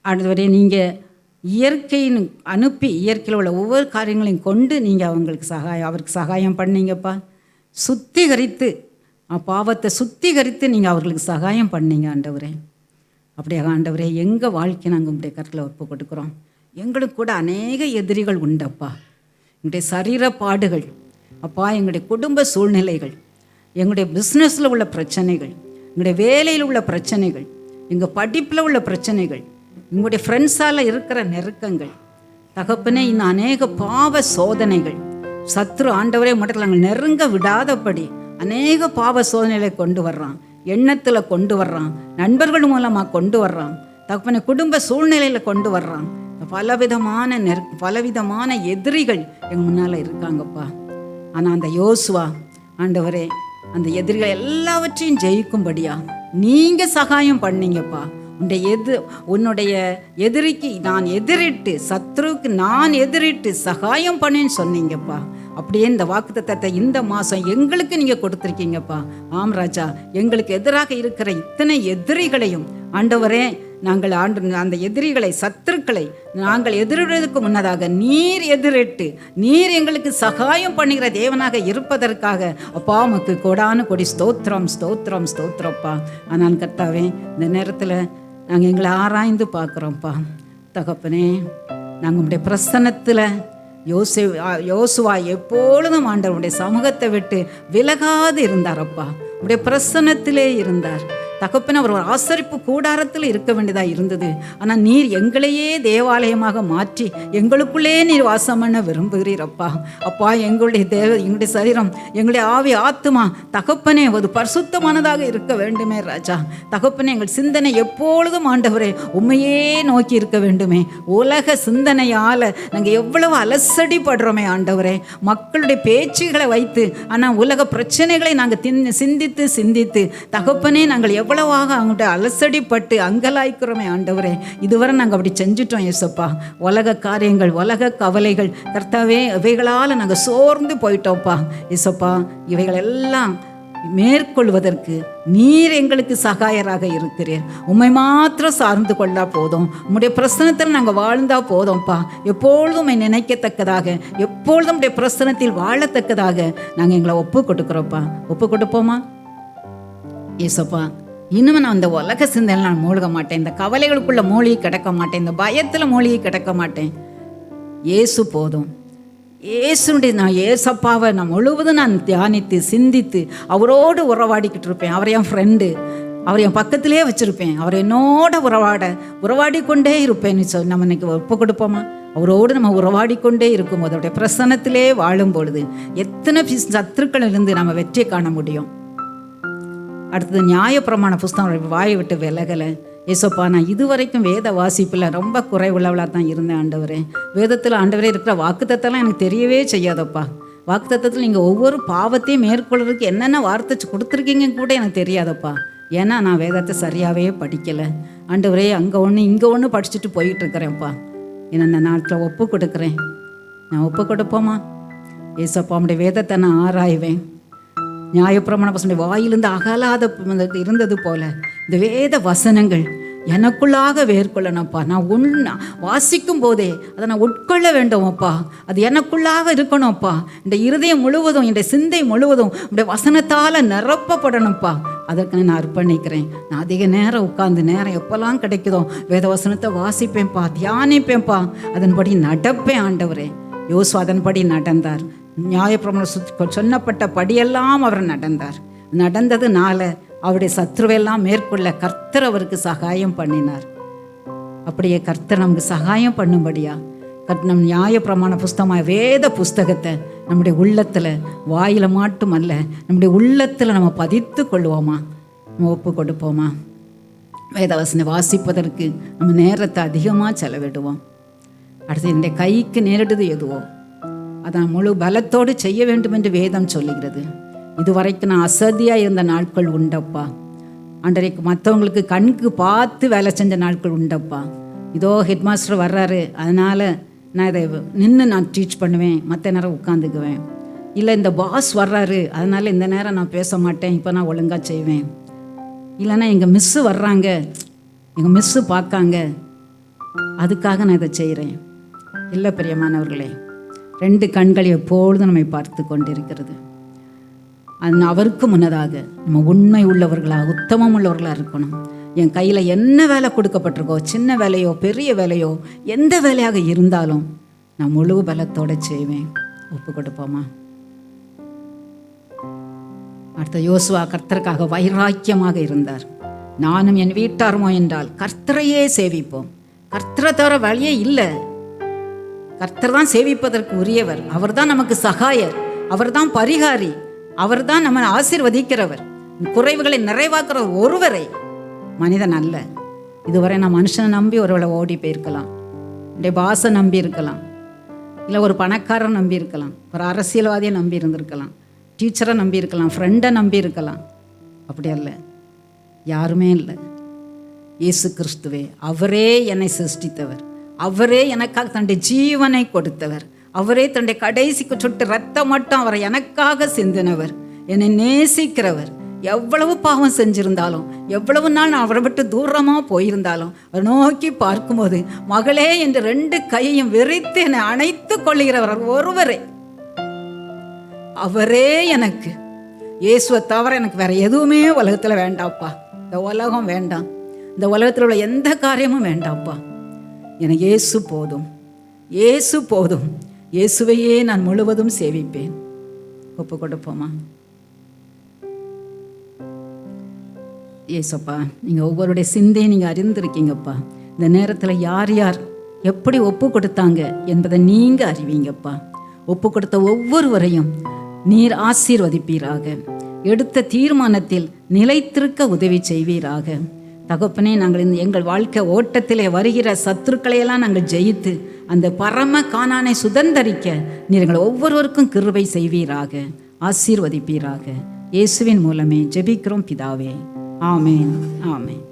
ஆண்டவரே நீங்கள் இயற்கையின் அனுப்பி இயற்கையில் உள்ள ஒவ்வொரு காரியங்களையும் கொண்டு நீங்கள் அவருக்கு சகாயம் பண்ணீங்கப்பா. சுத்திகரித்து பாவத்தை சுத்திகரித்து நீங்கள் அவர்களுக்கு சகாயம் பண்ணீங்க ஆண்டவரே. அப்படியே ஆண்டவரே எங்கள் வாழ்க்கை நாங்கள் உங்களுடைய கருத்தில் ஒப்பு கொடுக்குறோம். எங்களுக்கு கூட அநேக எதிரிகள் உண்டப்பா. எங்களுடைய சரீர பாடுகள் அப்பா, எங்களுடைய குடும்ப சூழ்நிலைகள், எங்களுடைய பிஸ்னஸில் உள்ள பிரச்சனைகள், எங்களுடைய வேலையில் உள்ள பிரச்சனைகள், எங்கள் படிப்பில் உள்ள பிரச்சனைகள், எங்களுடைய ஃப்ரெண்ட்ஸால் இருக்கிற நெருக்கங்கள், தகப்பனே இன்னும் அநேக பாவ சோதனைகள், சத்ரு ஆண்டவரே மட்டும் நாங்கள் நெருங்க விடாதபடி அநேக பாவ சோதனைகளை கொண்டு வர்றான், எண்ணத்தில் கொண்டு வர்றான், நண்பர்கள் மூலமாக கொண்டு வர்றான், தகப்பனை குடும்ப சூழ்நிலையில் கொண்டு வர்றான். பலவிதமான எதிரிகள் எங்கள் முன்னால் இருக்காங்கப்பா. ஆனால் அந்த யோசுவா ஆண்டவரே அந்த எதிரிகள் எல்லாவற்றையும் ஜெயிக்கும்படியா நீங்கள் சகாயம் பண்ணீங்கப்பா. உன்னுடைய எதிரிக்கு நான் எதிரிட்டு, சத்ருவுக்கு நான் எதிரிட்டு சகாயம் பண்ணேன்னு சொன்னீங்கப்பா. அப்படியே இந்த வாக்குத்தத்தத்தை இந்த மாதம் எங்களுக்கு நீங்கள் கொடுத்துருக்கீங்கப்பா. ஆம் ராஜா, எங்களுக்கு எதிராக இருக்கிற இத்தனை எதிரிகளையும் ஆண்டவரே நாங்கள் அந்த எதிரிகளை சத்துருக்களை நாங்கள் எதிரிடுவதற்கு முன்னதாக நீர் எதிரிட்டு நீர் எங்களுக்கு சகாயம் பண்ணுகிற தேவனாக இருப்பதற்காக அப்பா உமக்கு கோடானு கொடி ஸ்தோத்திரம் ஸ்தோத்திரம் ஸ்தோத்திரப்பா. ஆனால் கர்த்தாவே இந்த நேரத்தில் நாங்கள் எங்களை ஆராய்ந்து பார்க்குறோம்ப்பா. தகப்பனே நாங்கள் உங்களுடைய பிரசன்னத்தில் யோசுவா எப்பொழுதும் ஆண்டவருடைய சமூகத்தை விட்டு விலகாது இருந்தாரப்பா. உடைய பிரசன்னத்திலே இருந்தார் தகப்பன. அவர் ஒரு ஆசரிப்பு கூடாரத்தில் இருக்க வேண்டியதாக இருந்தது. ஆனால் நீர் எங்களையே தேவாலயமாக மாற்றி எங்களுக்குள்ளே நீர் வாசம் பண்ண விரும்புகிறீரப்பா. அப்பா எங்களுடைய சரீரம் எங்களுடைய ஆவி ஆத்துமா தகப்பனே ஒரு பரிசுத்தமானதாக இருக்க வேண்டுமே ராஜா. தகப்பனே எங்கள் சிந்தனை எப்பொழுதும் ஆண்டவரே உண்மையே நோக்கி இருக்க வேண்டுமே. உலக சிந்தனையால் நாங்கள் எவ்வளவு அலசடிப்படுறோமே ஆண்டவரே. மக்களுடைய பேச்சுகளை வைத்து ஆனால் உலக பிரச்சனைகளை நாங்கள் சிந்தித்து தகப்பனே நாங்கள் எவ்வளவாக அவங்கள்ட்ட அலசடிப்பட்டு அங்கலாய்க்கிறோமே ஆண்டவரே. இதுவரை நாங்கள் அப்படி செஞ்சுட்டோம் ஏசப்பா. உலக காரியங்கள், உலக கவலைகள் கர்த்தாவே இவைகளால் நாங்கள் சோர்ந்து போயிட்டோம்ப்பா ஏசப்பா. இவைகளெல்லாம் மேற்கொள்வதற்கு நீர் எங்களுக்கு சகாயராக இருக்கிறீர். உம்மை மாத்திரம் சார்ந்து கொள்ளா போதும். உம்முடைய பிரசனத்தில் நாங்கள் வாழ்ந்தா போதும்ப்பா. எப்பொழுதும் உம்மை நினைக்கத்தக்கதாக, எப்பொழுதும் உடைய பிரசனத்தில் வாழத்தக்கதாக நாங்கள் எங்களை ஒப்பு கொடுக்குறோம்ப்பா. ஒப்பு கொடுப்போமா ஏசப்பா? இன்னும் நான் அந்த உலக சிந்தனை நான் மூழ்க மாட்டேன். இந்த கவலைகளுக்குள்ள மூழ்கி கிடக்க மாட்டேன். இந்த பயத்தில் மூழ்கி கிடக்க மாட்டேன். இயேசு போதும். இயேசுடைய நான் ஏசப்பாவை நான் முழுவதும் நான் தியானித்து சிந்தித்து அவரோடு உறவாடிக்கிட்டு இருப்பேன். அவர் என் ஃப்ரெண்டு, அவர் என் பக்கத்திலே வச்சுருப்பேன். அவர் என்னோட உறவாடி கொண்டே இருப்பேன்னு சொல்லி நம்ம இன்னைக்கு ஒப்பு கொடுப்போமா? அவரோடு நம்ம உறவாடிக்கொண்டே இருக்கும்போது அவருடைய பிரசன்னத்திலே வாழும் பொழுது எத்தனை சத்துருக்கள் இருந்து நம்ம வெற்றி காண முடியும். அடுத்தது நியாயப்பிரமாண புஸ்தகம் வாயை விட்டு விலகலை. ஏசப்பா நான் இதுவரைக்கும் வேத வாசிப்பில் ரொம்ப குறைவுள்ளவளாக தான் இருந்தேன் ஆண்டவரே. வேதத்தில் ஆண்டவரே இருக்கிற வாக்குத்தத்தெல்லாம் எனக்கு தெரியவே செய்யாதப்பா. வாக்குத்தத்தத்தில் நீங்கள் ஒவ்வொரு பாவத்தையும் மேற்கொள்றதுக்கு என்னென்ன வார்த்தை கொடுத்துருக்கீங்க கூட எனக்கு தெரியாதப்பா. ஏன்னா நான் வேதத்தை சரியாகவே படிக்கலை ஆண்டவரே. அங்கே ஒன்று இங்கே ஒன்று படிச்சுட்டு போயிட்டு இருக்கிறேன்ப்பா. ஏன்னா இந்த நாட்டில் ஒப்பு கொடுக்குறேன். நான் ஒப்பு கொடுப்போமா ஏசப்பா? நம்முடைய வேதத்தை நான் ஆராய்வேன். நியாயப்பிரமாண வசனம் வாயிலிருந்து அகலாத இருந்தது போல இந்த வேத வசனங்கள் எனக்குள்ளாக வேர்கொள்ளணும்ப்பா. நான் வாசிக்கும் போதே அதை நான் உட்கொள்ள வேண்டும்ப்பா. அது எனக்குள்ளாக இருக்கணும்ப்பா. இந்த இருதயம் முழுவதும், இந்த சிந்தை முழுவதும் இந்த வசனத்தால் நிரப்பப்படணும்ப்பா. அதற்கு நான் அர்ப்பணிக்கிறேன். நான் அதிக நேரம் உட்கார்ந்து நேரம் எப்போல்லாம் கிடைக்குதோ வேத வசனத்தை வாசிப்பேன்ப்பா, தியானிப்பேன்ப்பா, அதன்படி நடப்பேன் ஆண்டவரே. யோசுவா அதன்படி நடந்தார். நியாயப்பிரமாணம் சொன்னப்பட்ட படியெல்லாம் அவர் நடந்தார். நடந்ததுனால அவருடைய சத்ருவெல்லாம் மேற்கொள்ள கர்த்தர் அவருக்கு சகாயம் பண்ணினார். அப்படியே கர்த்தர் நமக்கு சகாயம் பண்ணும்படியா நம் நியாயப்பிரமாண புஸ்தகமாக வேத புஸ்தகத்தை நம்முடைய உள்ளத்தில் வாயில் மட்டுமல்ல நம்முடைய உள்ளத்தில் நம்ம பதித்து கொள்வோமா? நம்ம ஒப்பு கொடுப்போமா? வேதவசனை வாசிப்பதற்கு நம்ம நேரத்தை அதிகமாக செலவிடுவோம். அடுத்து என்னுடைய கைக்கு நேரிடுது எதுவோ அதான் முழு பலத்தோடு செய்ய வேண்டும் என்று வேதம் சொல்லுகிறது. இதுவரைக்கும் நான் அசதியாக இருந்த நாட்கள் உண்டப்பா. அன்றைக்கு மற்றவங்களுக்கு கண்ணுக்கு பார்த்து வேலை செஞ்ச நாட்கள் உண்டப்பா. இதோ ஹெட் மாஸ்டர் வர்றாரு, அதனால் நான் இதை நின்று நான் டீச் பண்ணுவேன், மற்ற நேரம் உட்காந்துக்குவேன். இல்லை இந்த பாஸ் வர்றாரு, அதனால் இந்த நேரம் நான் பேச மாட்டேன், இப்போ நான் ஒழுங்காக செய்வேன். இல்லைன்னா எங்கள் மிஸ்ஸு வர்றாங்க, எங்கள் மிஸ்ஸு பார்க்காங்க, அதுக்காக நான் இதை செய்கிறேன். இல்லை பிரியமானவர்களே, 2 கண்கள் எப்பொழுதும் நம்மை பார்த்து கொண்டிருக்கிறது. அது அவருக்கு முன்னதாக நம்ம உண்மை உள்ளவர்களாக, உத்தமம் உள்ளவர்களாக இருக்கணும். என் கையில் என்ன வேலை கொடுக்கப்பட்டிருக்கோ, சின்ன வேலையோ பெரிய வேலையோ எந்த வேலையாக இருந்தாலும் நான் முழு பலத்தோடு செய்வேன். ஒப்பு கொடுப்போமா? அடுத்த யோசுவா கர்த்தருக்காக வைராக்கியமாக இருந்தார். நானும் என் வீட்டாருமோ என்றால் கர்த்தரையே சேவிப்போம். கர்த்தரை தவிர வழியே இல்லை. கர்த்தர் தான் சேவிப்பதற்கு உரியவர். அவர் தான் நமக்கு சகாயர், அவர் தான் பரிகாரி, அவர் தான் நம்ம ஆசீர்வதிக்கிறவர், குறைவுகளை நிறைவாக்குற ஒருவரை. மனிதன் அல்ல. இதுவரை நான் மனுஷனை நம்பி ஒருவேளை ஓடி போயிருக்கலாம், என்னுடைய பாசை நம்பி இருக்கலாம், இல்லை ஒரு பணக்காரன் நம்பி இருக்கலாம், ஒரு அரசியல்வாதியை நம்பி இருந்திருக்கலாம், டீச்சரை நம்பி இருக்கலாம், ஃப்ரெண்டை நம்பி இருக்கலாம். அப்படி அல்ல, யாருமே இல்லை. இயேசு கிறிஸ்துவே, அவரே என்னை சிருஷ்டித்தவர், அவரே எனக்காக தன்னுடைய ஜீவனை கொடுத்தவர், அவரே தன்னுடைய கடைசி சொட்டு ரத்தம் மட்டும் அவரை எனக்காக சிந்தினவர், என்னை நேசிக்கிறவர். எவ்வளவு பாவம் செஞ்சிருந்தாலும், எவ்வளவு நாள் நான் அவரை விட்டு தூரமாக போயிருந்தாலும், அவர் நோக்கி பார்க்கும்போது மகளே என்று 2 கையையும் விரித்து என்னை அணைத்து கொள்ளுகிறவர் ஒருவரே. அவரே எனக்கு. இயேசுவை தவிர எனக்கு வேற எதுவுமே உலகத்தில் வேண்டாப்பா. இந்த உலகம் வேண்டாம், இந்த உலகத்தில் உள்ள எந்த காரியமும் வேண்டாப்பா. எனக்கு இயேசு போதும், இயேசு போதும். இயேசுவையே நான் முழுவதும் சேவிப்பேன். ஒப்பு கொடுப்போமா? ஏசப்பா, நீங்கள் ஒவ்வொருடைய சிந்தையை நீங்கள் அறிந்திருக்கீங்கப்பா. இந்த நேரத்தில் யார் யார் எப்படி ஒப்பு கொடுத்தாங்க என்பதை நீங்கள் அறிவீங்கப்பா. ஒப்பு கொடுத்த ஒவ்வொருவரையும் நீர் ஆசீர்வதிப்பீராக. எடுத்த தீர்மானத்தில் நிலைத்திருக்க உதவி செய்வீராக. தகப்பனே, நாங்கள் எங்கள் வாழ்க்கை ஓட்டத்திலே வருகிற சத்துருக்களையெல்லாம் நாங்கள் ஜெயித்து அந்த பரம கானானை சுதந்தரிக்க நீர் எங்கள் ஒவ்வொருவருக்கும் கிருபை செய்வீராக, ஆசீர்வதிப்பீராக. இயேசுவின் மூலமே ஜெபிக்கிறோம் பிதாவே. ஆமேன், ஆமேன்.